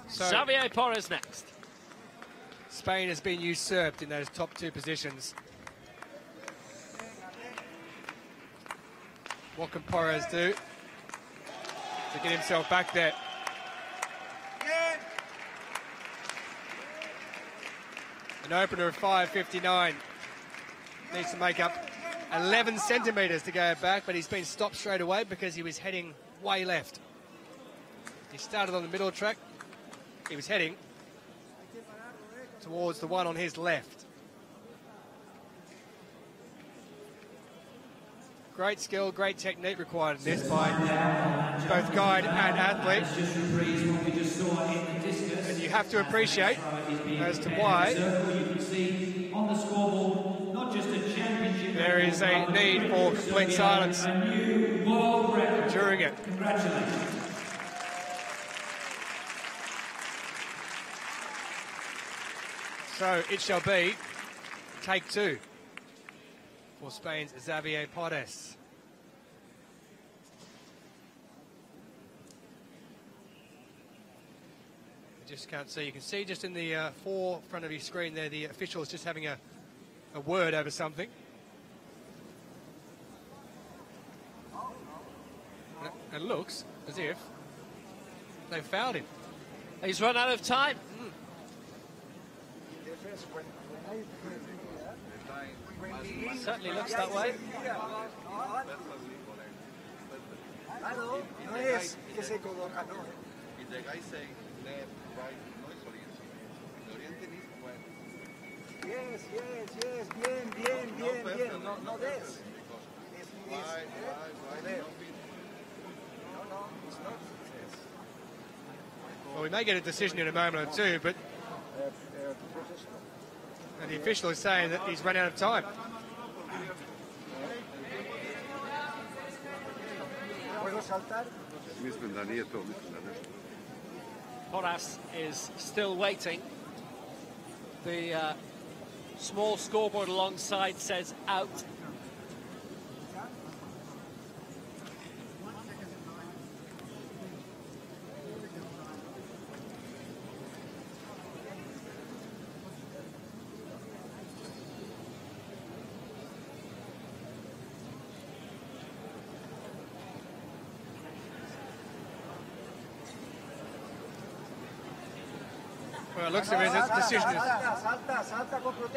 So, Xavier Porras next. Spain has been usurped in those top 2 positions. What can Porras do to get himself back there? An opener of 5.59. Needs to make up 11 centimetres to go back, but he's been stopped straight away because he was heading way left. He started on the middle track, he was heading towards the one on his left. Great skill, great technique required in this by both guide and athlete. And you have to appreciate as to why there is a need for complete silence during it. So it shall be take two for Spain's Xavier Portes. You just can't see. You can see just in the forefront of your screen there, the official is just having a word over something. It looks as if they fouled him. He's run out of time. Certainly looks that way. Yes, bien. No this. Well, we may get a decision in a moment or two, but and the official is saying that he's run out of time. Porras is still waiting. The small scoreboard alongside says out. Well, it looks as if a decision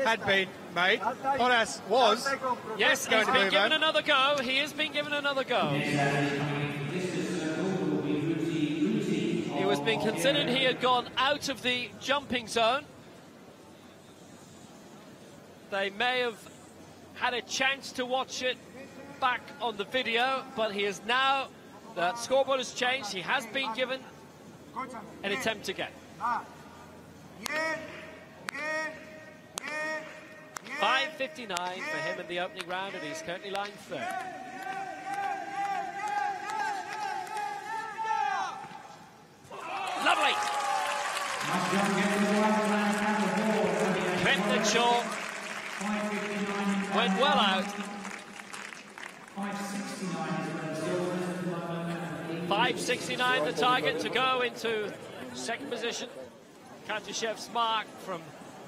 had been made. Porras was Yes, going he's to been move given on. another go. He has been given another go. He was being considered he had gone out of the jumping zone. They may have had a chance to watch it back on the video, but he is now, the scoreboard has changed. He has been given an attempt again. 5:59 for him in the opening round, and he's currently lying third. Lovely. Clipped and short. Went well out. 5:69 the target to go into second position. Kantashev's mark from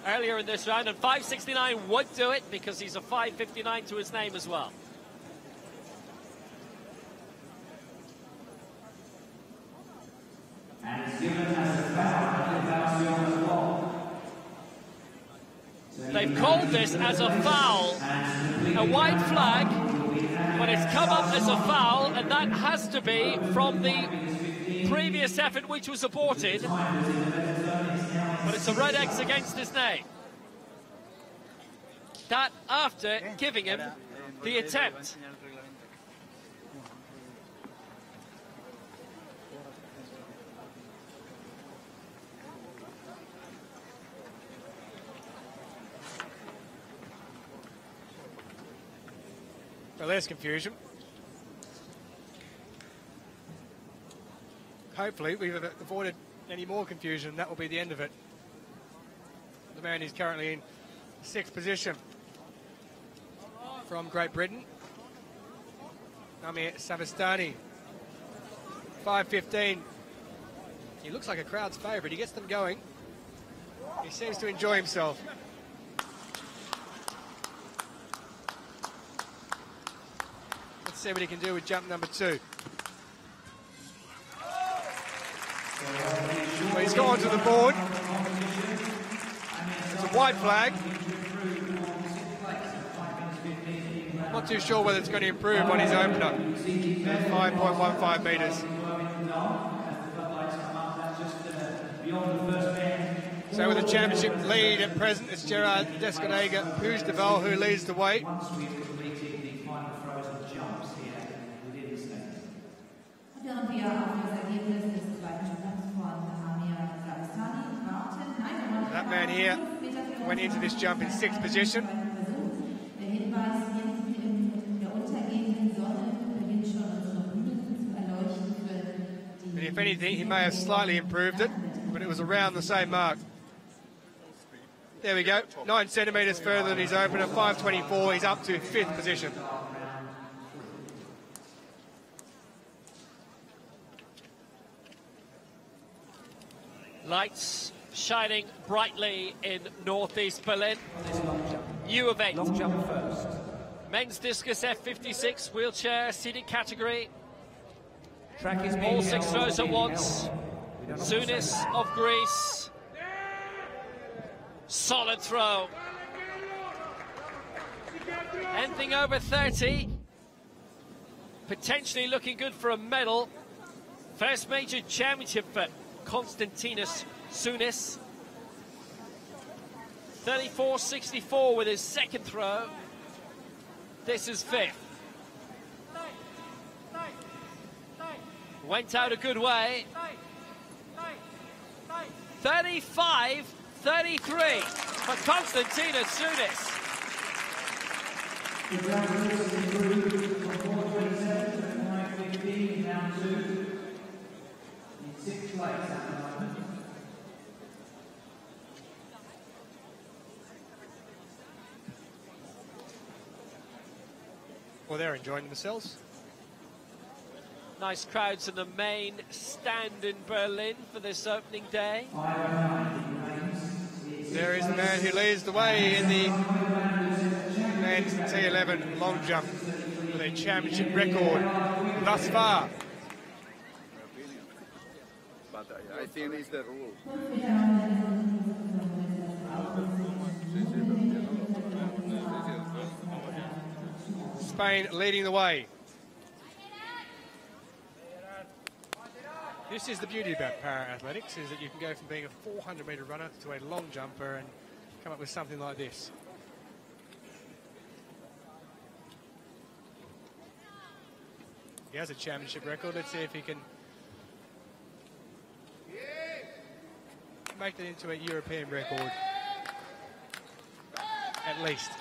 earlier in this round, and 5:69 would do it because he's a 5:59 to his name as well. They've called this as a foul, a white flag, but it's come up as a foul, and that has to be from the previous effort which was aborted, but it's a red X against his name. That after giving him the attempt. Well, there's confusion. Hopefully we've avoided any more confusion. That will be the end of it. The man is currently in sixth position from Great Britain, Amir Savastani. 5:15. He looks like a crowd's favourite. He gets them going. He seems to enjoy himself. Let's see what he can do with jump number 2. Well, he's gone to the board. It's a white flag. Not too sure whether it's going to improve on his opener. 5.15 metres. So with the championship lead at present, it's Gerard Descodega-Puigdeval who leads the way. Once we've completed the final throws and jumps here within the state. Während wir auf das Ergebnis des zweiten Sprungs von Amir Zack warten. That man here went into this jump in 6th position. Der Hinweis, in der untergehenden Sonne beginnt schon unsere Bühne zu erleuchten für die. And if anything, he may have slightly improved it, but it was around the same mark. There we go, 9 centimetres further than his opener, 5:24. He's up to 5th position. Lights shining brightly in northeast Berlin. New event. Long jump first. Men's discus F56 wheelchair seated category. Track is All 6 throws at once. Zunis of Greece. Solid throw. Anything over 30. Potentially looking good for a medal. First major championship for Konstantinos Zunis. 34.64 with his second throw. This is 5th. Went out a good way. 35.33 for Konstantinos Zunis. Well, they're enjoying themselves. Nice crowds in the main stand in Berlin for this opening day. There is the man who leads the way in the men's T11 long jump with a championship record thus far. But I think it's the rule. Spain leading the way. This is the beauty about para-athletics, is that you can go from being a 400-metre runner to a long jumper and come up with something like this. He has a championship record. Let's see if he can make that into a European record, at least.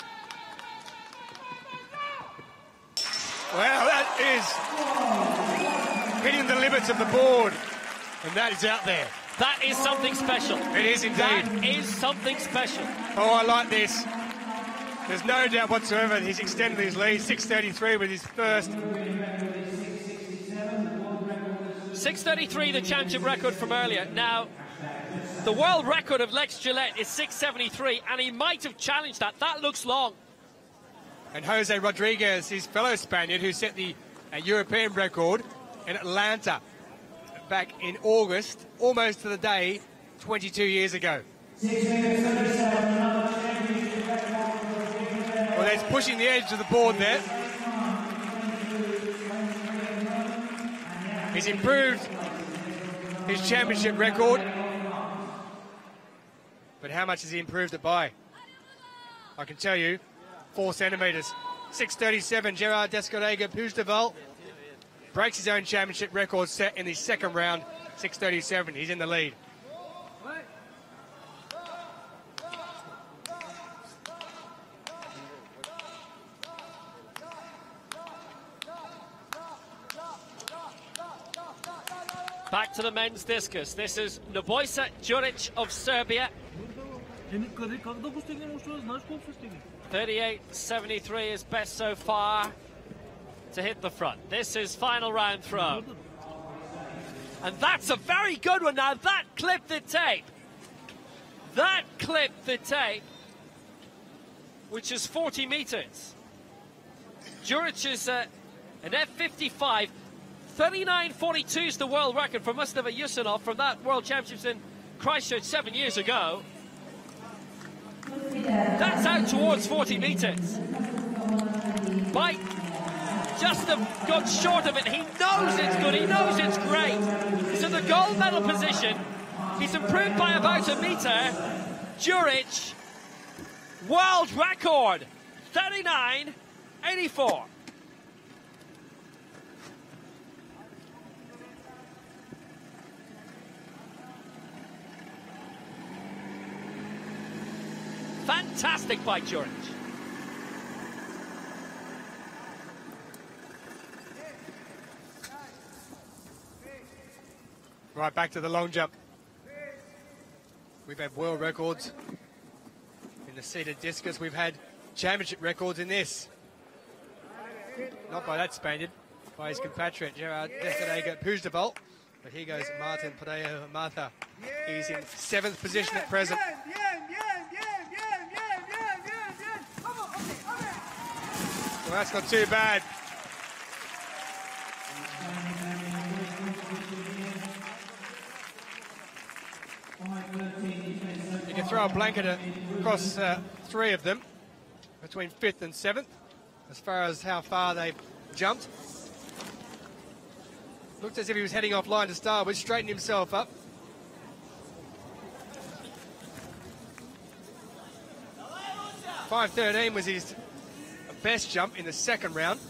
Well, that is hitting the limits of the board, and that is out there. That is something special. It is indeed. That is something special. Oh, I like this. There's no doubt whatsoever that he's extended his lead. 6:33 with his first. 6:33, the championship record from earlier. Now, the world record of Lex Gillette is 6:73, and he might have challenged that. That looks long. And Jose Rodriguez, his fellow Spaniard, who set the European record in Atlanta back in August, almost to the day, 22 years ago. Well, there's pushing the edge of the board there. He's improved his championship record. But how much has he improved it by? I can tell you, 4 centimetres. 6:37, Gerard Descodega-Puigdeval breaks his own championship record set in the second round, 6:37. He's in the lead. Back to the men's discus. This is Nebojša Đurić of Serbia. 38.73 is best so far to hit the front. This is final round throw. And that's a very good one. Now that clipped the tape. That clipped the tape, which is 40 metres. Đurić is an F55. 39.42 is the world record for Mustafa Yusunov from that World Championships in Christchurch 7 years ago. That's out towards 40 metres. Mike just got short of it. He knows it's good. He knows it's great. He's in the gold medal position. He's improved by about a metre. Juric, world record, 39.84. Fantastic by Juric. Right, back to the long jump. We've had world records in the seated discus. We've had championship records in this. Not by that Spaniard, by his compatriot Gerard Puigdevall. But here goes Martin Pereyra Martha. He's in 7th position at present. Well, that's not too bad. You can throw a blanket across 3 of them between 5th and 7th as far as how far they've jumped. Looked as if he was heading offline to start with, straightened himself up. .513 was his best jump in the second round.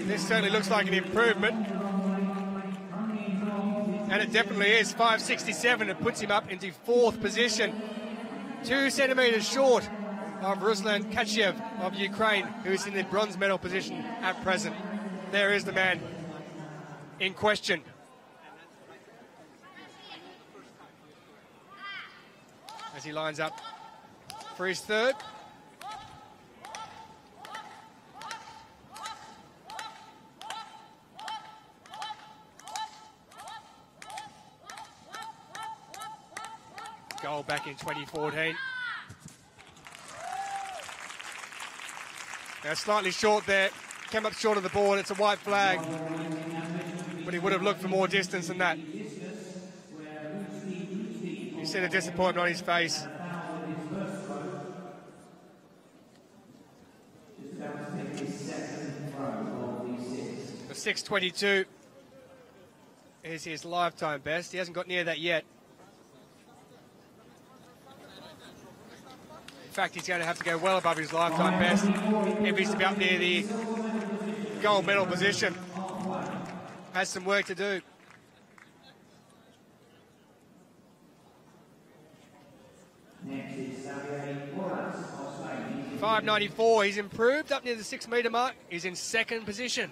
This certainly looks like an improvement. And it definitely is. 5.67. It puts him up into 4th position. 2 centimetres short of Ruslan Kachiev of Ukraine, who's in the bronze medal position at present. There is the man in question. As he lines up for his 3rd. Goal back in 2014. Now slightly short there, came up short of the board. It's a white flag, but he would have looked for more distance than that. You see the disappointment on his face. The 6.22 is his lifetime best. He hasn't got near that yet. In fact, he's going to have to go well above his lifetime best if he's to be up near the gold medal position. Has some work to do. .594, he's improved up near the 6 metre mark. He's in 2nd position.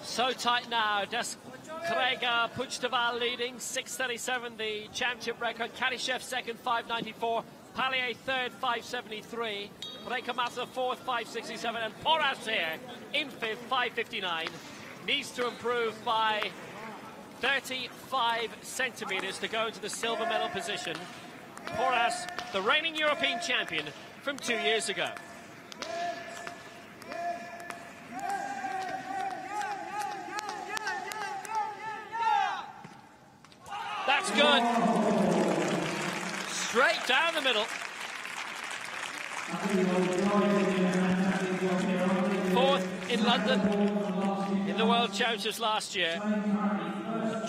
So tight now. Krega Puigdevall leading, 6.37 the championship record. Kadyshev 2nd, 5.94. Pallier 3rd, 5.73. Pereyra Martha 4th, 5.67. And Porras here in 5th, 5.59. Needs to improve by 35 centimetres to go into the silver medal position. Porras, the reigning European champion from 2 years ago. That's good. Straight down the middle. 4th in London in the World Championships last year.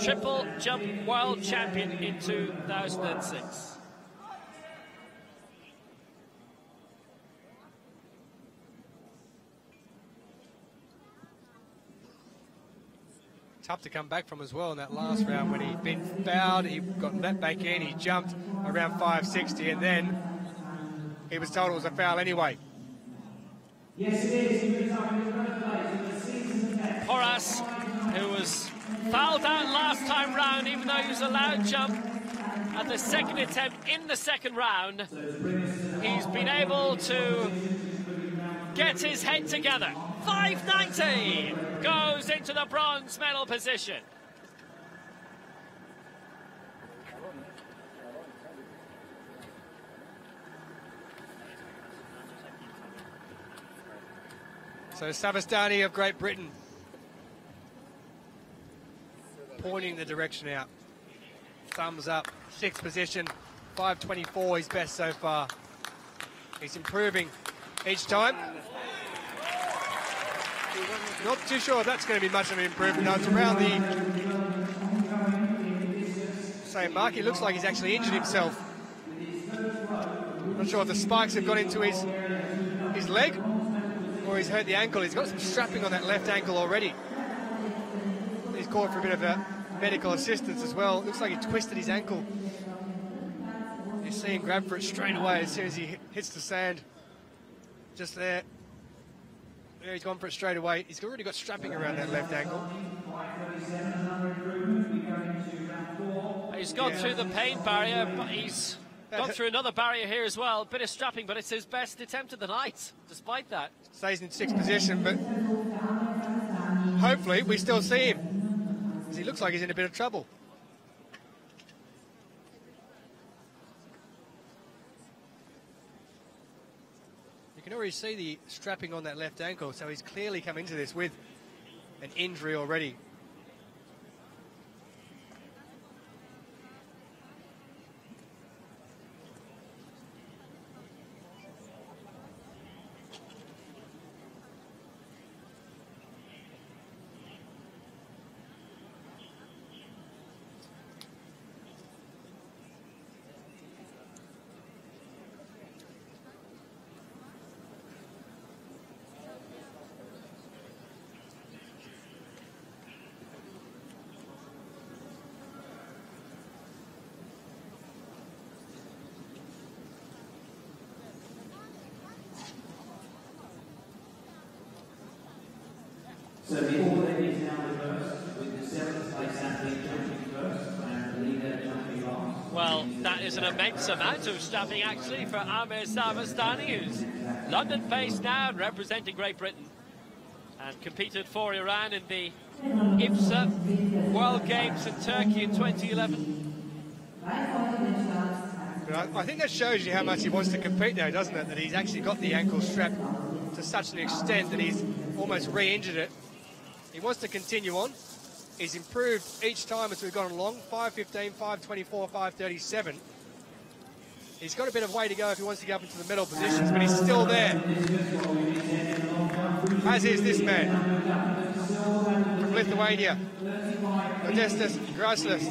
Triple jump world champion in 2006. Tough to come back from as well in that last round when he'd been fouled. He got let back in, he jumped around 5.60, and then he was told it was a foul anyway. Yes, it is. Porras, who was fouled out last time round, even though he was allowed jump at the 2nd attempt in the 2nd round. He's been able to get his head together. 5.90 goes into the bronze medal position. So Savastani of Great Britain pointing the direction out. Thumbs up, 6th position, 5.24 his best so far. He's improving each time. Not too sure if that's going to be much of an improvement. No, it's around the same mark. It looks like he's actually injured himself. Not sure if the spikes have got into his leg or he's hurt the ankle. He's got some strapping on that left ankle already. He's called for a bit of medical assistance as well. It looks like he twisted his ankle. You see him grab for it straight away as soon as he hits the sand. Just there. There, he's gone for it straight away. He's already got strapping around that left ankle. He's gone through the pain barrier, but he's gone through another barrier here as well. Bit of strapping, but it's his best attempt of the night, despite that. Stays in 6th position, but hopefully we still see him, because he looks like he's in a bit of trouble. You can already see the strapping on that left ankle, so he's clearly come into this with an injury already. So the order is now reversed, with the 7th place athlete jumping first and the leader jumping last. Well, that is an immense amount of strapping actually for Amir Savastani, who's London-based now and representing Great Britain, and competed for Iran in the IPSA World Games in Turkey in 2011. But I think that shows you how much he wants to compete now, doesn't it? That he's actually got the ankle strapped to such an extent that he's almost re-injured it. He wants to continue on. He's improved each time as we've gone along. 5:15, 5:24, 5:37. He's got a bit of way to go if he wants to get up into the medal positions, but he's still there. As is this man from Lithuania, Denis Schmitz.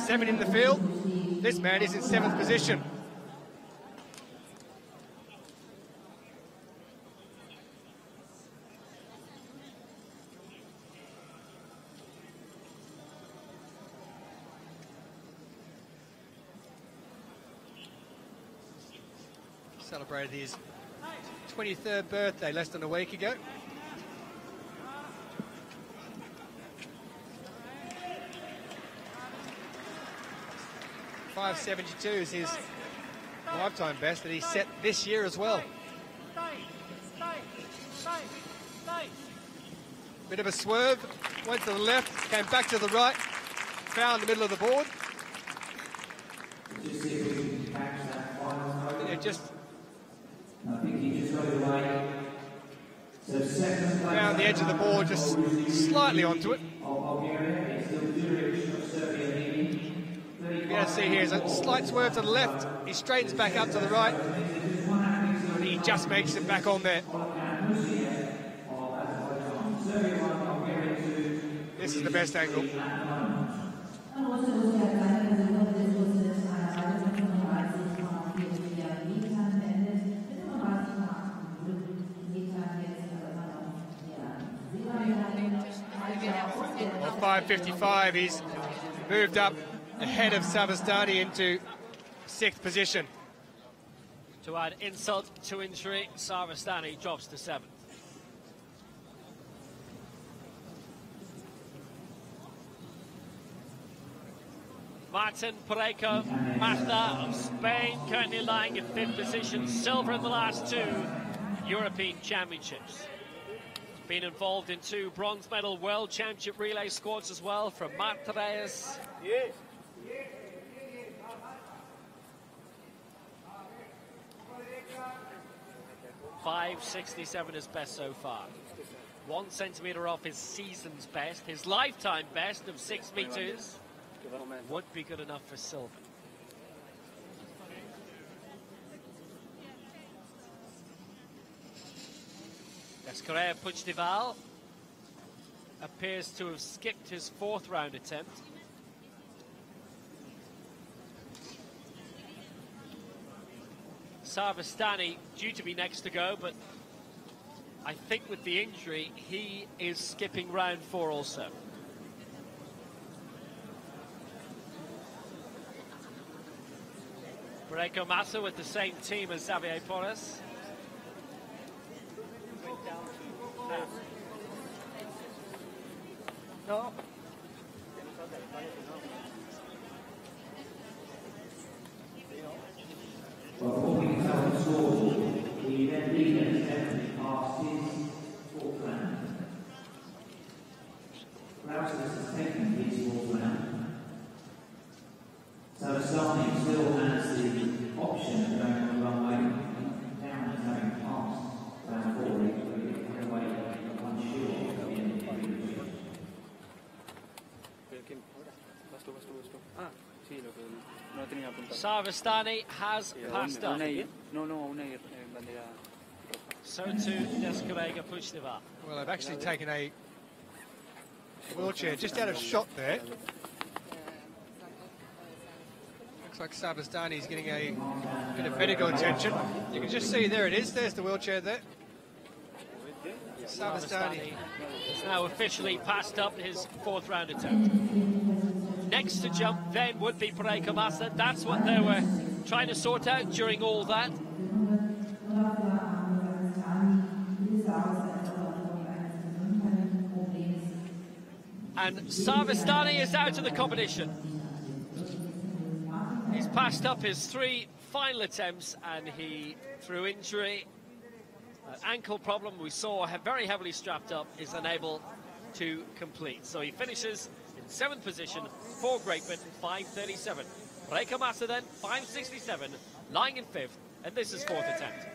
7 in the field. This man is in 7th position. Celebrated his 23rd birthday less than a week ago. .572 is his lifetime best that he set this year as well. Bit of a swerve, went to the left, came back to the right, found the middle of the board. I think he just got away. So Around the edge of the board, just slightly onto it. You're going to see here is a slight swerve to the left. He straightens back up to the right. And he just makes it back on there. This is the best angle. Well, 5:55, he's moved up ahead of Savastani into 6th position. To add insult to injury, Savastani drops to 7th. Martin Pereyra Marta of Spain currently lying in 5th position, silver in the last 2 European Championships. Been involved in 2 bronze medal World Championship relay squads as well from Marta Reyes. Yes. 5:67 is best so far. 1 centimetre off his season's best, his lifetime best of 6 metres. would be good enough for silver. Pereyra Puigdeval appears to have skipped his fourth round attempt. Sarvastani due to be next to go, but I think with the injury, he is skipping round 4 also. Pareko Massa with the same team as Xavier Porras. No. Before we tell the story, the event leader has definitely passed his fourth round. Rouses has taken his fourth round. So Starling still has the option of going on the runway down and having passed round 4, he could get away unsure at the end of the period. Sarvastani has passed up. So too does Pereyra Puigdeval. Well, I've actually taken a wheelchair just out of shot there. Looks like Sarvastani's getting a bit of medical attention. You can just see there it is. There's the wheelchair there. Sarvastani has now officially passed up his fourth round attempt. Next to jump then would be Pareko Massa. That's what they were trying to sort out during all that. And Sarvastani is out of the competition. He's passed up his 3 final attempts, and he, through injury, an ankle problem we saw, very heavily strapped up, is unable to complete. So he finishes in 7th position for Great Britain, 5:37. Pareko Massa then, 5:67, lying in 5th, and this is 4th attempt.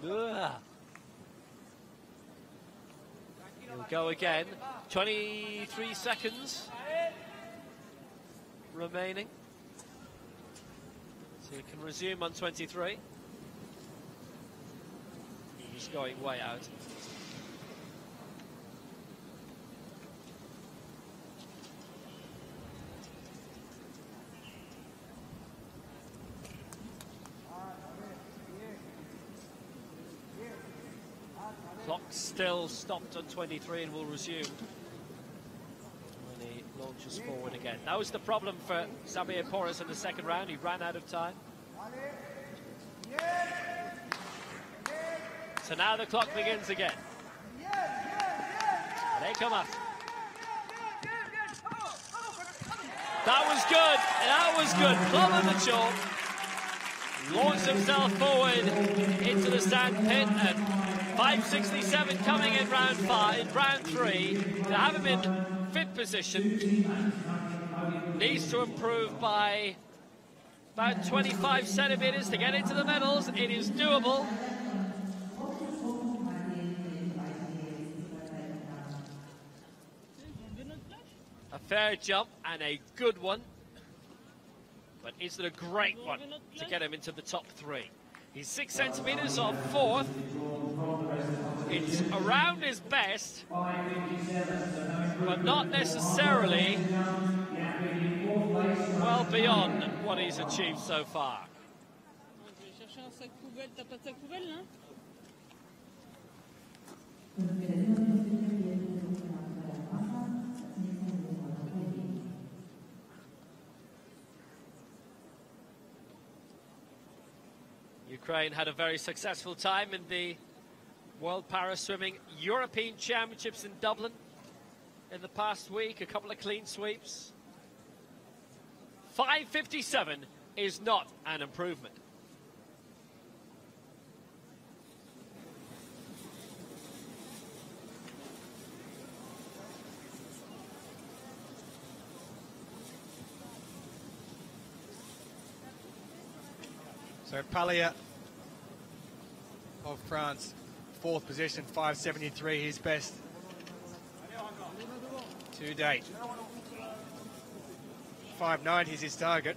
He'll go again. 23 seconds remaining. So he can resume on 23. He's going way out. Clock still stopped on 23 and will resume when he launches forward again. That was the problem for Xavier Porras in the second round. He ran out of time. So now the clock begins again. Pareko Massa. That was good. That was good. Plumb on the chalk. Launched himself forward into the sand pit, and 5:67 coming in round 3. To have him in 5th position, needs to improve by about 25 centimeters to get into the medals. It is doable. A fair jump and a good one, but is it a great one to get him into the top 3? He's 6 centimeters off 4th. It's around his best, but not necessarily well beyond what he's achieved so far. Ukraine had a very successful time in the World Para Swimming European Championships in Dublin in the past week. A couple of clean sweeps. 5:57 is not an improvement. So Pereyra of France, fourth position, 5.73, his best to date. 5.90 is his target.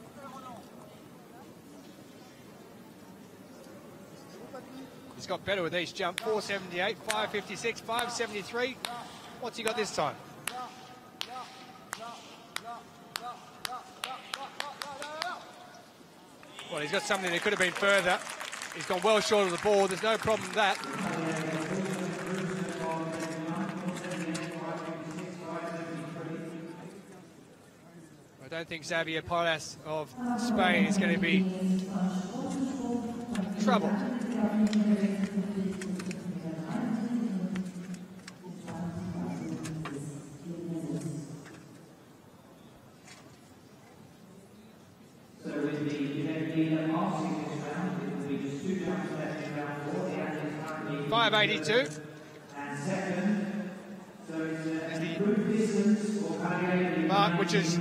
He's got better with each jump. 4.78, 5.56, 5.73. What's he got this time? Well, he's got something that could have been further. He's gone well short of the ball. There's no problem with that. I don't think Xavier Palas of Spain is going to be troubled. .582 is the mark which has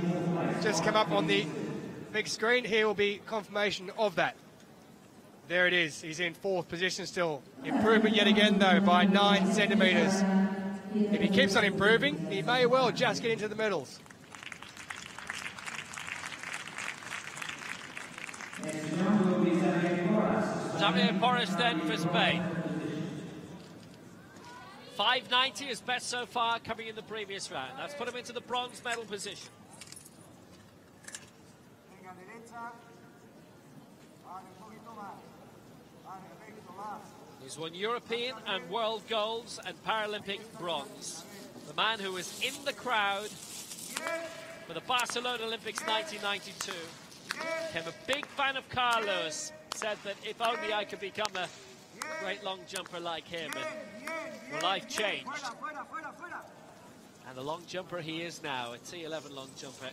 just come up on the big screen. Here will be confirmation of that. There it is. He's in fourth position still. Improvement yet again, though, by 9 centimetres. If he keeps on improving, he may well just get into the medals. Xavier Porras then for Spain. 5.90 is best so far, coming in the previous round. That's put him into the bronze medal position. He's won European and world golds and Paralympic bronze. The man who was in the crowd for the Barcelona Olympics 1992. Became a big fan of Carl Lewis. Said that if only I could become a great long jumper like him. And well, life changed. And the long jumper he is now, a T11 long jumper.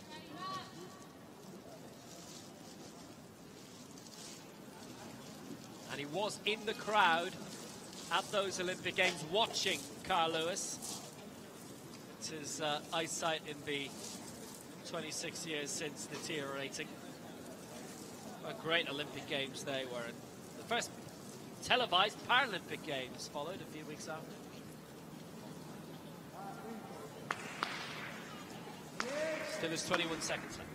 And he was in the crowd at those Olympic Games watching Carl Lewis. It's his eyesight in the 26 years since deteriorating. What great Olympic Games they were. And the first televised Paralympic Games followed a few weeks after. Still is 21 seconds left.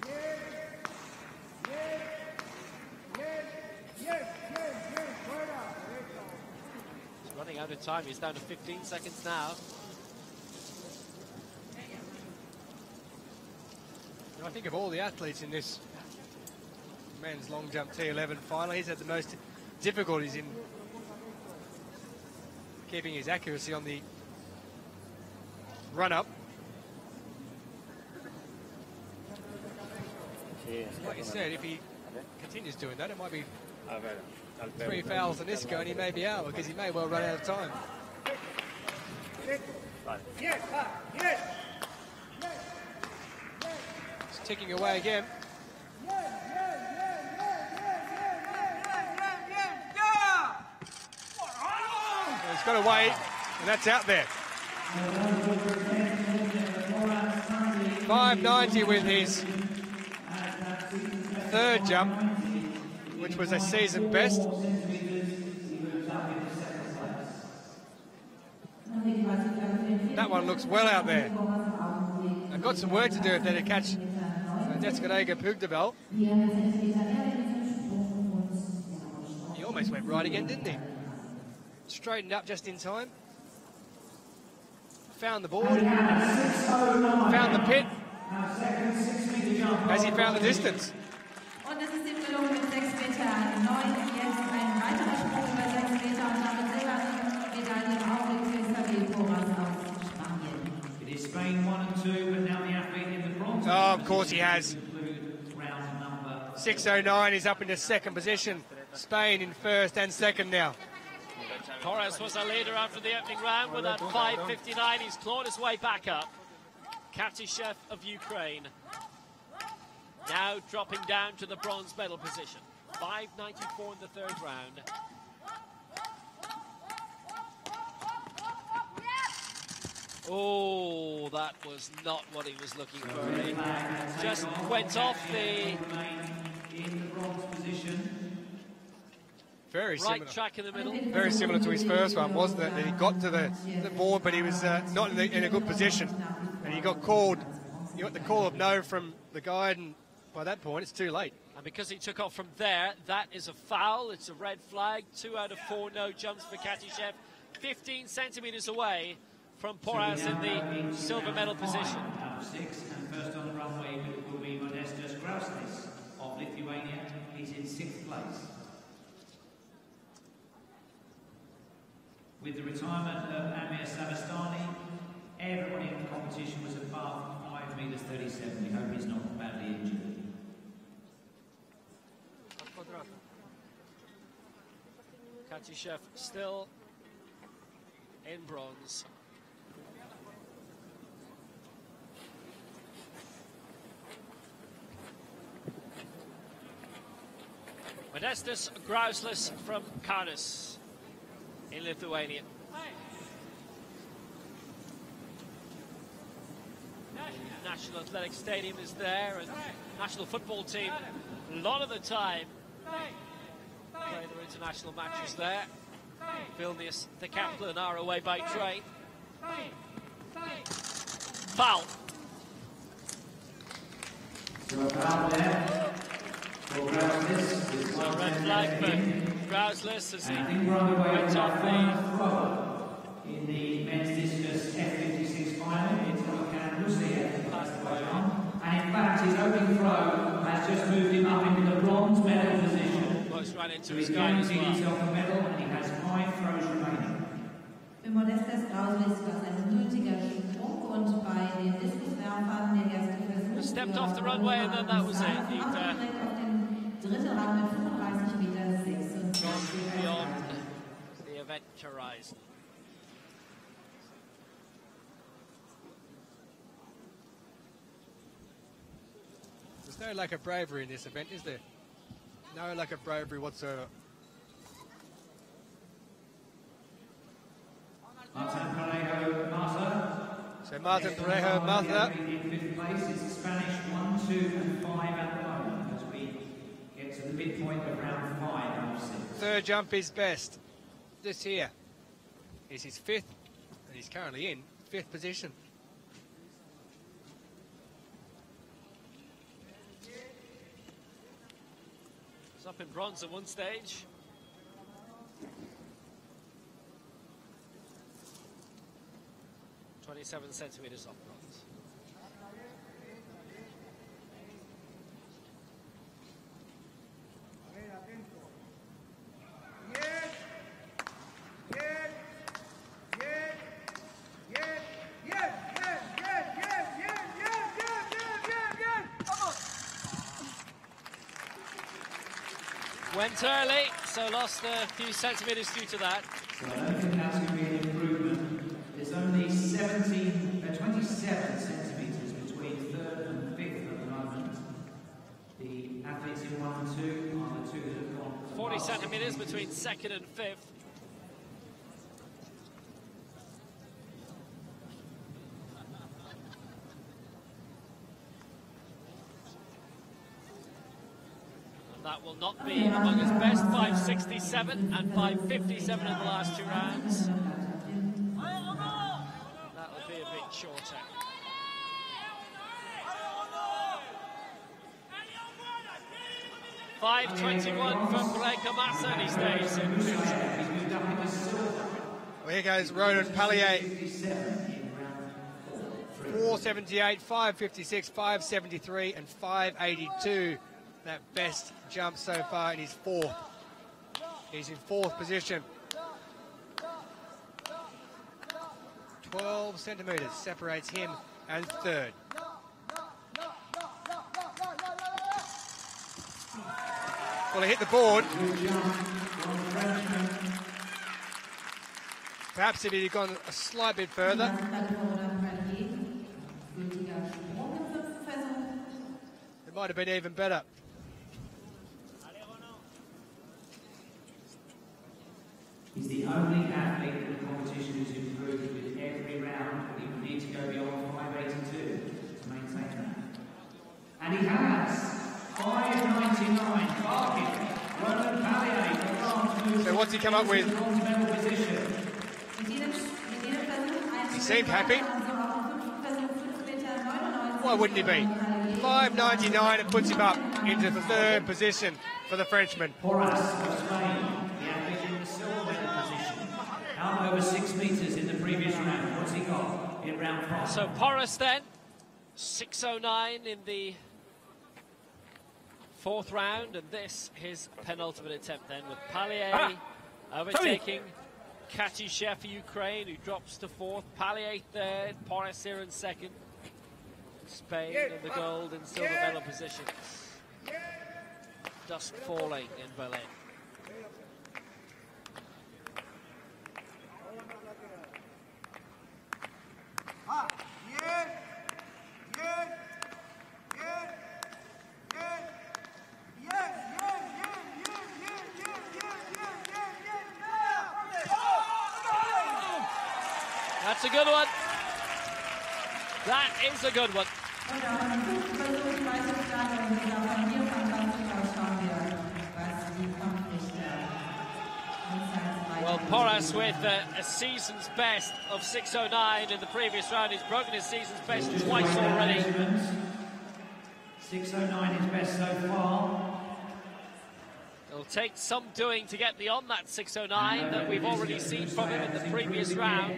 He's running out of time. He's down to 15 seconds now. I think of all the athletes in this men's long jump T11 final, he's had the most difficulties in keeping his accuracy on the run-up. Like you said, if he continues doing that, it might be 3 fouls on this go and he may be out because he may well run out of time. It's ticking away again. He's got to wait, and that's out there. 5.90 with his third jump, which was a season best. That one looks well out there. I've got some work to do if they're to catch Descanega Pugdevel. He almost went right again, didn't he? Straightened up just in time. Found the board. Found the pit. Has he found the distance? Und es ist ihm gelungen mit 6,09 Meter. Jetzt ein weiterer Sprung über 6 Meter und damit Silbermedaille im Augenblick für Xavier Porras aus Spanien. It is Spain 1 and 2, but now the athlete in the bronze. Oh, of course he has. 6.09 is up into second position. Spain in first and second now. Porras was a leader after the opening round with that 5.59. He's clawed his way back up. Katishev of Ukraine. Now dropping down to the bronze medal position. 5.94 in the third round. Oh, that was not what he was looking for. He just went off the Very right similar. track in the middle. Very similar to his first one, wasn't it? And he got to the board, but he was not in a good position. And he got called. You got the call of no from the guide, and by that point, it's too late. And because he took off from there, that is a foul. It's a red flag. 2 out of 4 no jumps for Katishev. 15 centimetres away from Porras in the silver medal position. Out of 6, and first on the runway will be Modestas Grauslis of Lithuania. He's in 6th place. With the retirement of Amir Savastani, everyone in the competition was above 5 metres 37. We hope he's not badly injured. Katishev still in bronze. Modestas Grauslis from Kaunas in Lithuania. The National Athletic Stadium is there, and national football team a lot of the time play their international matches there. Vilnius, the capital, and are away by train. Foul. So red flag for Grauslis as he went off the... In the men's discus F36 final, it's Alexandra Helbling. And in fact, his opening throw has just moved him up into the bronze medal position. Well, it's right into So his he's guide as guaranteed well. himself a medal, and he has 5 throws remaining. Für Modestas Grauslis war es ein nötiger Sprung und bei den Diskuswerfern der erste Versuch Stepped off the runway and then that was it. He'd auf den dritten Rang mit 35,36 Meter. gone beyond the event horizon. There's no lack of bravery in this event, is there? No lack of bravery whatsoever. Martin Pereyra, Martha. So Martin Pereyra, Martha. In 5th place, it's Spanish 1, 2 and 5 at the moment as we get to the midpoint of round 5 out of 6. Third jump is best. This here is his 5th, and he's currently in 5th position. He's up in bronze at one stage. .27 centimetres off bronze. Went early, so lost a few centimetres due to that. So I don't think that's going to be an improvement. There's only 27 centimetres between 3rd and 5th at the moment. The athletes in 1 and 2 are the 2 that have gone. 40 centimetres between 2nd and 5th. That will not be among his best. 5.67 and 5.57 in the last 2 rounds. That will be a bit shorter. .521 from Pereyra Massa, and he stays in fifth. Well, here goes Ronan Pallier. 4.78, 5.56, 5.73 and 5.82. That best jump so far in his 4th. He's in 4th position. 12 centimetres separates him and 3rd. Well, he hit the board. Perhaps if he'd gone a slight bit further. It might have been even better. He's the only athlete in the competition who's improved with every round, but he would need to go beyond 5.82 to maintain that. And he has 5.99. Barking. Ronan Pallier for France what's he come up with? He seemed happy. Why wouldn't he be? 5.99, it puts him up into the third position for the Frenchman. Porras of Spain, the athlete in the silver medal position. Out over 6 metres in the previous round. What's he got in round 5? So Porras then, 6.09 in the fourth round, and this his penultimate attempt then, with Pallier overtaking Katishev for Ukraine, who drops to fourth. Pallier third, Porras here in second. Spain in the gold and silver medal positions. Dusk falling in Berlin. That's a good one. That is a good one. Well, Porras with a season's best of 6.09 in the previous round. He's broken his season's best twice already. 6.09 is best so far. It'll take some doing to get beyond that 6.09 that we've already seen from him in the previous round.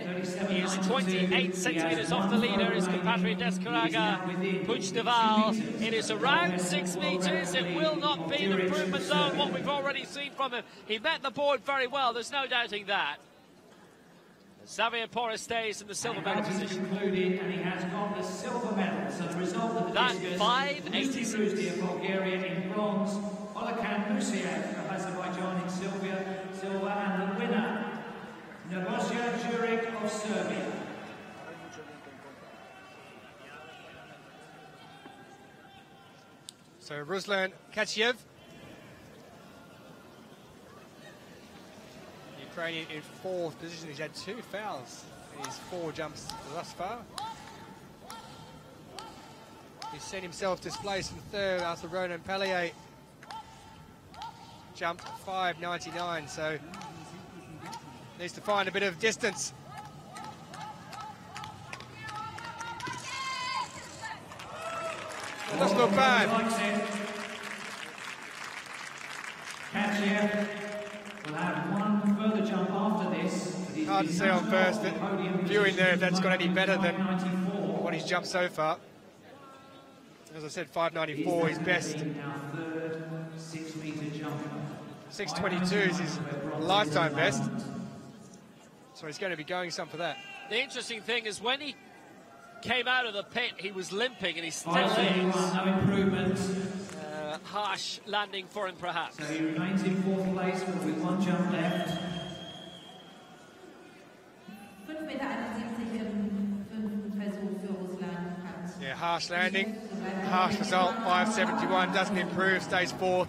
He is 28 centimetres off the leader, his compatriot Descaraga Puigdeval. It is around 6 metres. It will not be the improvement zone, what we've already seen from him. He met the board very well, there's no doubting that. Xavier Porras stays in the silver medal position. Concluded, and he has got the silver medal. So the result of the discus, 5.86. Bulgaria in bronze, Olekan Musiev of Azerbaijan in silver, and the winner, Nebojša Juric of Serbia. So Ruslan Katishev, Ukrainian in fourth position. He's had 2 fouls in his 4 jumps thus far. He's seen himself displaced in third after Ronan Pallier jumped 5.99, so needs to find a bit of distance. It doesn't look bad. Katishev will have one further jump after this. Hard to say on first viewing there if that's got any better than what he's jumped so far. As I said, 5.94 is best. 6.22 is his lifetime best. So he's going to be going some for that. The interesting thing is when he came out of the pit, he was limping, and he still No is. improvement. Harsh landing for him, perhaps. So he remains in fourth place, but with 1 jump left. 5,71 Meter im 5. Versuch für Russland. Yeah, harsh landing. Harsh result, 5.71. Doesn't improve, stays fourth.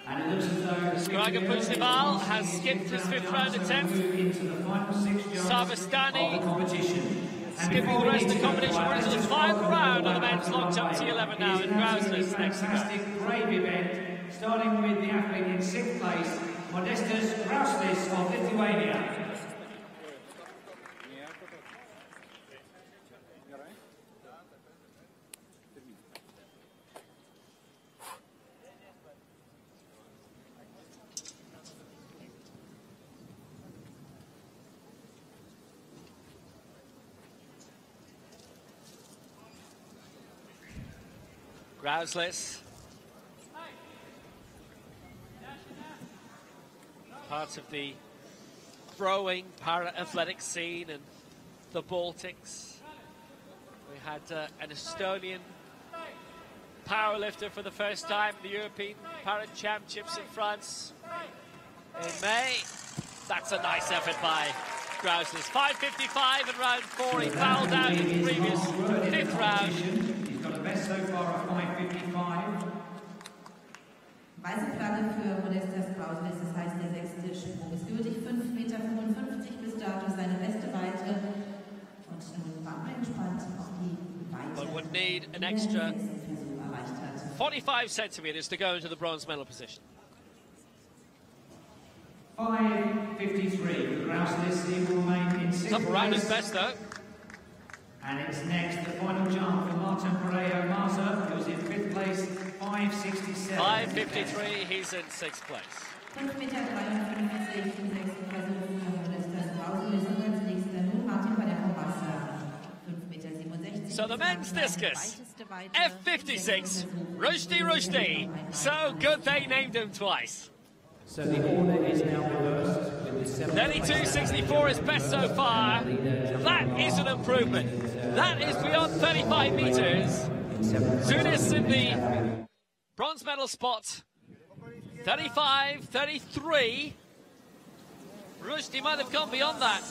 And it looks as though Dragan Puigdeval has skipped his 5th round attempt. Savastani skipping the rest of the competition. We're into the final round of the men's long jump T11 now in Grauslis next to go. fantastic brave event, starting with the athlete in 6th place, Modestas Grauslis of Lithuania. Grauslis. Part of the growing para-athletic scene in the Baltics. We had an Estonian powerlifter for the first time in the European Para Championships in France in May. That's a nice effort by Grauslis. 5.55 in round 4. He fouled out in the previous 5th round. He's got a best so far of 5.55. Weiße Flagge für Modestas Grauslis, das heißt der 6. Sprung ist gültig, 5,55 Meter bis dato seine beste Weite. Und nun waren wir gespannt auf die an extra 45 centimetres to go into the bronze medal position. 5:53. The grouse list will remain in sixth Top around his place. best, though. And it's next, the final jump for Martin Pereyra, who's in fifth place, 5:67. 5:53, he's in sixth place. 5,53 Meter, 53, die sechste Person ist das Brauselist und als nächster nun Martin Pereyra. 5,67 Meter. So the men's discus, F56, Rushdie. So good they named him twice. So the order is now reversed. 32.64 is best so far. That is an improvement. That is beyond 35 metres. Zunis in the bronze medal spot. 35.33. Rushdie might have gone beyond that.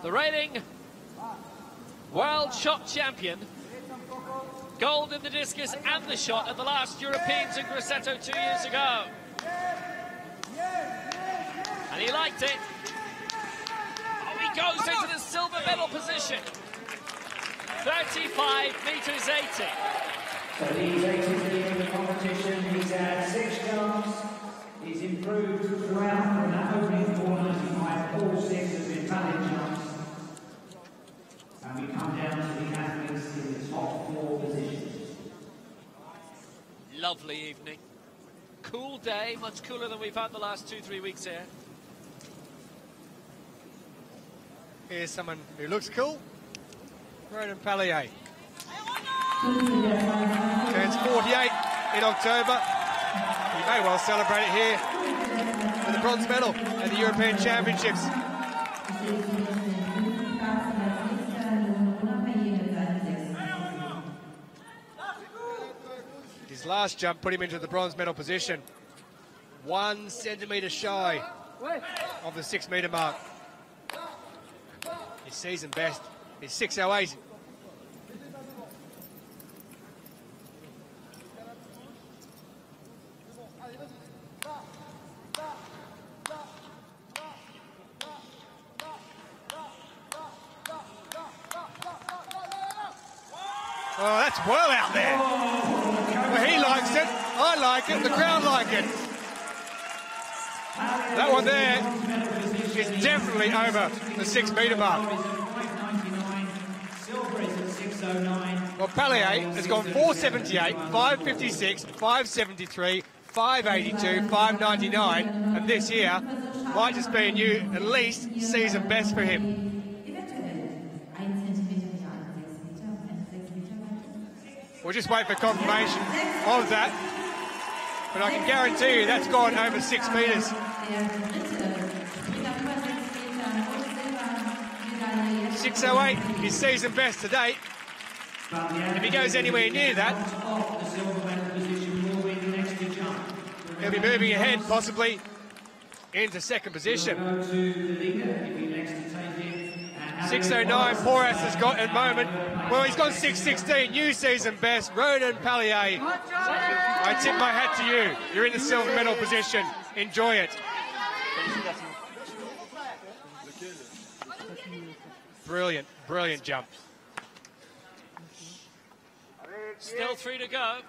The reigning world shot champion. Gold in the discus and the shot at the last Europeans in Grosseto 2 years ago. And he liked it. Oh, he goes into the silver medal position. 35 metres 80. So he's 83 in the competition. He's had 6 jumps. He's improved throughout from that opening 495. All 6 have been valid jumps. And we come down to the athletes in the top 4 positions. Lovely evening. Cool day, much cooler than we've had the last 2-3 weeks here. Here's someone who looks cool. Ronan Pereyra. Turns 48 in October. You may well celebrate it here with the bronze medal at the European Championships. His last jump put him into the bronze medal position. 1 centimetre shy of the 6 metre mark. His season best is 6:08. Oh, that's well out there. Well, he likes it, I like it, the crowd like it. That one there is definitely over the 6 metre mark. Well, Pereyra has gone 478, 556, 573, 582, 599, and this year might just be a new, at least, season best for him. We'll just wait for confirmation of that, but I can guarantee you that's gone over 6 metres. 6:08, his season best to date. If he goes anywhere near that, he'll be moving ahead, possibly into second position. 6:09, Porras has got at the moment. Well, he's got 6:16, new season best. Ronan Pereyra, I tip my hat to you. You're in the silver medal position. Enjoy it. Brilliant, brilliant jump. Still 3 to go.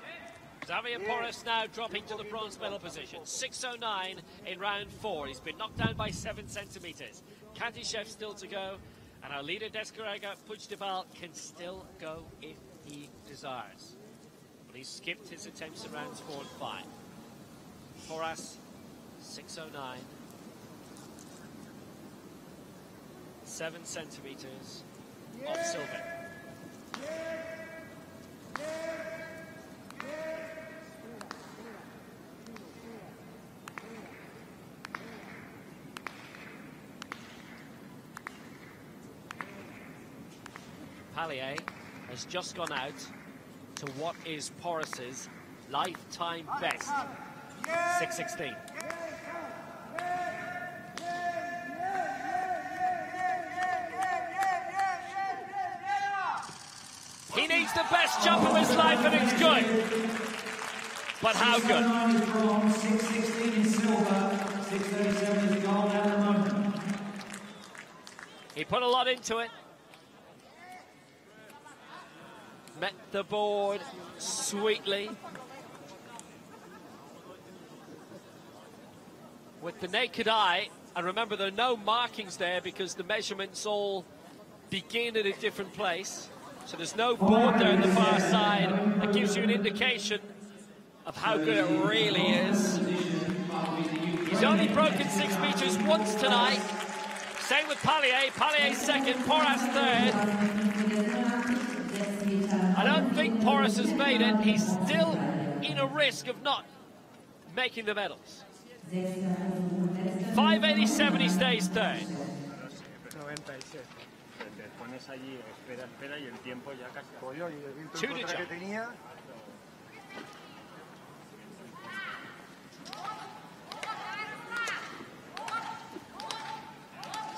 Xavier Porras now dropping to the bronze medal position. 6:09 in round 4. He's been knocked down by 7 centimetres. Kantishev still to go. And our leader, Descarrega Puigdebal, can still go if he desires. But he's skipped his attempts at rounds 4 and 5. Porras, 6:09. 7 centimetres of silver. Pereyra has just gone out to what is Porras's lifetime best, 6:16. He needs the best jump of his life, and it's good. But how good? 6:16 in silver, 6:37 is gold at the moment. He put a lot into it. met the board sweetly. With the naked eye, and remember there are no markings there because the measurements all begin at a different place. So there's no board there on the far side that gives you an indication of how good it really is. He's only broken 6 meters once tonight. Same with Pereyra. Pereyra's second, Porras third. I don't think Porras has made it. He's still in a risk of not making the medals. 587, he stays third. Two to jump.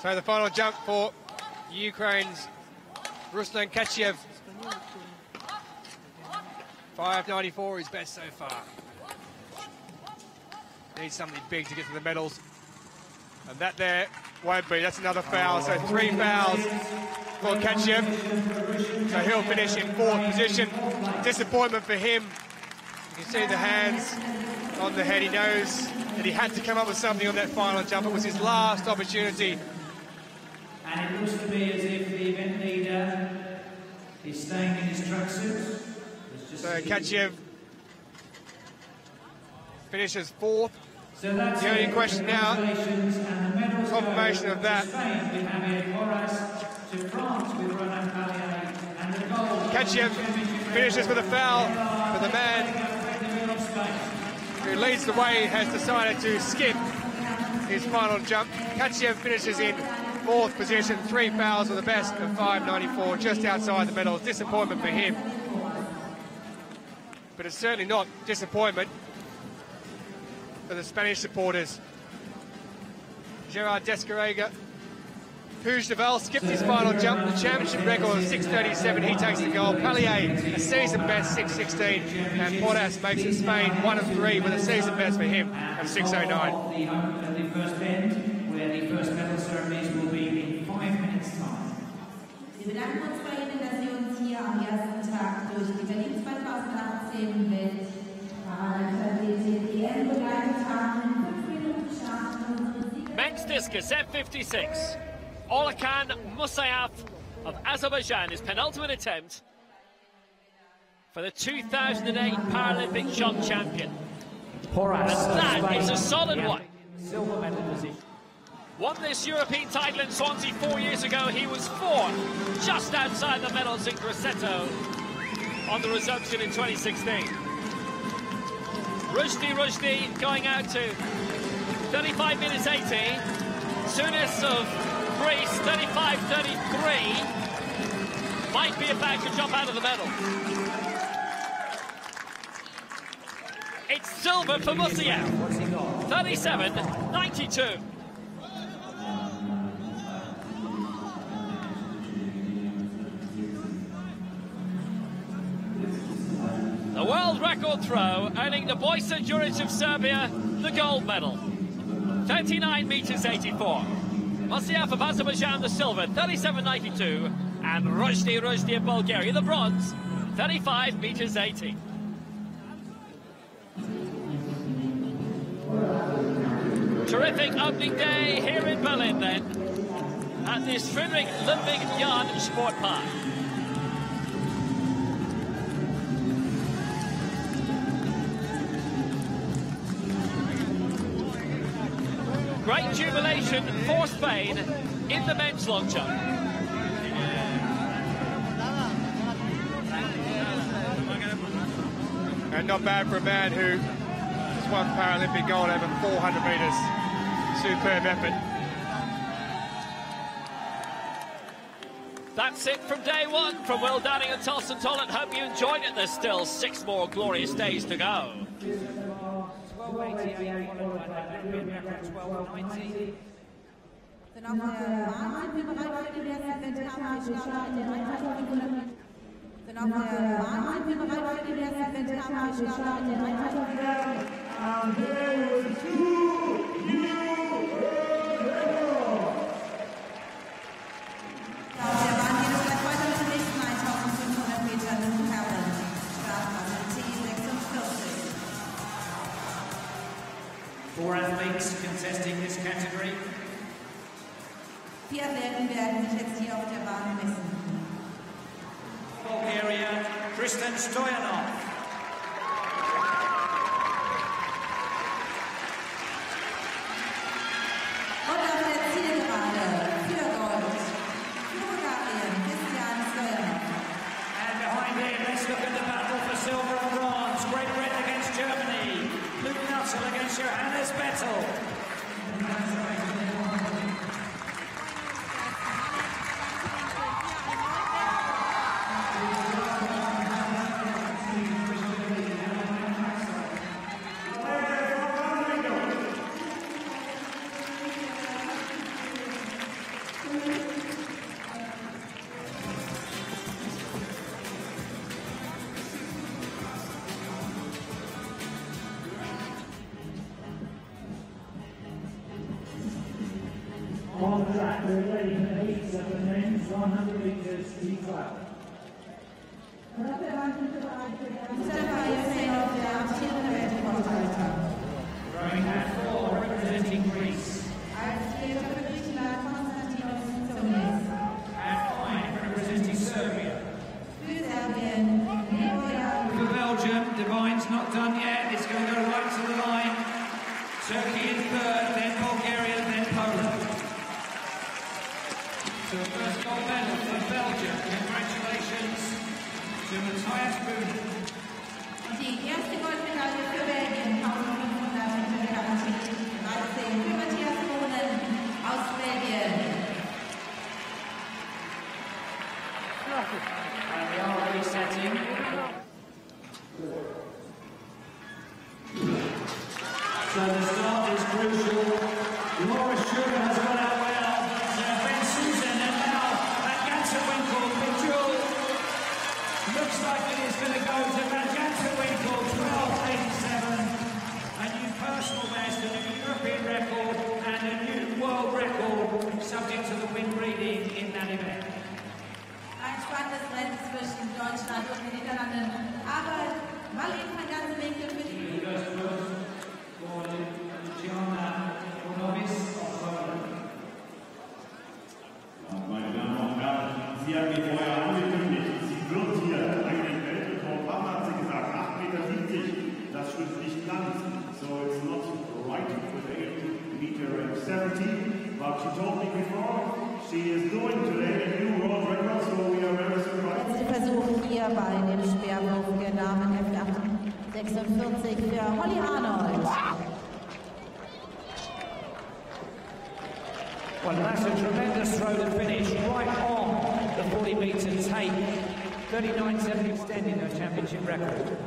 So the final jump for Ukraine's Ruslan Kachiev. 594 is best so far. Needs something big to get to the medals. And that there won't be. That's another foul. So 3 fouls for Kachiev. So he'll finish in 4th position. Disappointment for him. You can see the hands on the head. He knows that he had to come up with something on that final jump. It was his last opportunity. And it looks to be as if the event leader is staying in his tracksuit. So Kachiev finishes 4th. So that's the only question now, confirmation of that. Kachiev finishes with a foul, but the man who leads the way has decided to skip his final jump. Kachiev finishes in 4th position, 3 fouls with the best of 594, just outside the medals. Disappointment for him. But it's certainly not disappointment for the Spanish supporters. Gerard Descarrega, Puigdeval skipped his final jump, the championship record of 6:37, he takes the gold. Pereyra, a season best 6:16, and Porras makes it Spain 1 of 3 with a season best for him of 6:09. The first bend, where the first medal ceremonies will be in 5 minutes' time. Wir bedanken uns bei Ihnen, dass Sie uns hier am ersten Tag durch die Berlin 2018 Welt Paralympic begleitet haben. Men's discus, F56. Olekan Musayev of Azerbaijan, his penultimate attempt for the 2008 Paralympic shot champion. Porras, and that is a solid one. Silver medal position. Won this European title in Swansea 4 years ago. He was 4th, just outside the medals in Grosseto on the resumption in 2016. Rushdie going out to 35 minutes 80. Tunis of Greece, 35-33. Might be about to jump out of the medal. It's silver for Musayev. 37-92. The world record throw, earning the Bojsa Juric of Serbia the gold medal. 39 meters 84. Musayev of Azerbaijan the silver, 37.92, and Rushdie of Bulgaria the bronze, 35 meters 80. Terrific opening day here in Berlin then, at this Friedrich Ludwig Jahn Sportpark. Great jubilation for Spain in the men's long jump. And not bad for a man who just won Paralympic gold over 400 metres. Superb effort. That's it from day one from Will Downing and Tulson Tollett. Hope you enjoyed it. There's still 6 more glorious days to go. 12.88 followed by that European record 12.90. Dann auch der Bahn sind wir bereit für den ersten Wettkampf. Wir starten den 3500 Meter. Dann auch der Bahn sind wir bereit für den ersten Wettkampf. Wir starten den 3500 Meter. 4 athletes contesting this category. 4 Athleten werden sich jetzt hier auf der Bahn messen. Bulgaria, Tristan Stoyanov. Und auf der Zielgerade für Gold. Für Bulgarien, Tristan Stoyanov. And behind him, let's look at the battle for silver and bronze. Great Britain against Germany. Luke Nuttall against Johannes Vettel. On the track, we're ready for the heats of the men's 100 metres freestyle. Throwing at 4, representing Greece. At 5, representing Serbia. For Belgium, Divine's not done yet. It's going to go right to the line. Turkey in 3rd, then Bulgaria, then Poland. So first gold medal for Belgium. Congratulations to Matthias Boone. Die erste Goldmedaille für Belgien, 1500 Meter Garantie, 13 für Matthias Bohnen aus Belgien. And we are resetting. So the start is crucial. Laura Sugar has gone out well. Ben Susan and now at Ganterwinkle. Mitchell looks like it is going to go to Van Ganterwinkle. 12.87. A new personal best, a new European record and a new world record subject to the wind reading in that event. Ein spannendes Rennen zwischen Deutschland und den Niederlanden, aber Marlene van Ganterwinkle für die Meine Damen und Herren, Sie haben mir vorher angekündigt, sie wird hier einen Weltrekord machen, hat sie gesagt, 8,70 Meter, das stimmt nicht ganz. So it's not right with 8 meter 70, but she told me before, she is doing today a new world record, so we are very surprised. letzte Versuch hier bei dem Speerwurf der Damen F46 für Holly Arnold. Well, that's a tremendous throw to finish right on the 40-metre tape. 39.7 extending her championship record.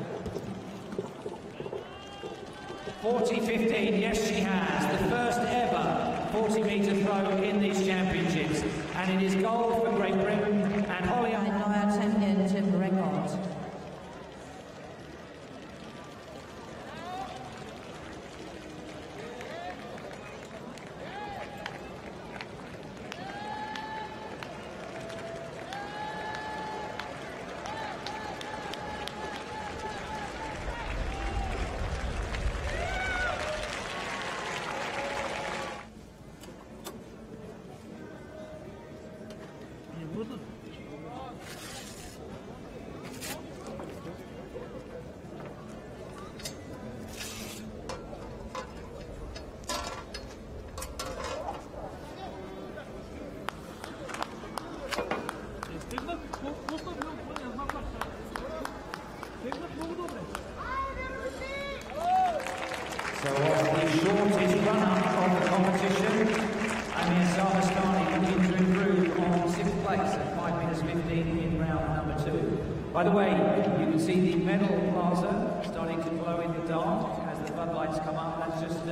40.15, yes she has. The first ever 40-metre throw in these championships. And it is gold for Great Britain and Holly Ein neuer Championship Record. So the shortest run-up of the competition, Amir Sarvastani looking to improve on 6th place at 5 minutes 15 in round number 2. By the way, you can see the medal plaza starting to glow in the dark as the floodlights come up. That's just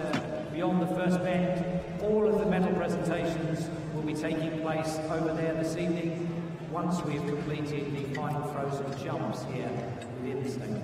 beyond the first bend. All of the medal presentations will be taking place over there this evening once we have completed the final throws and jumps here within the stadium.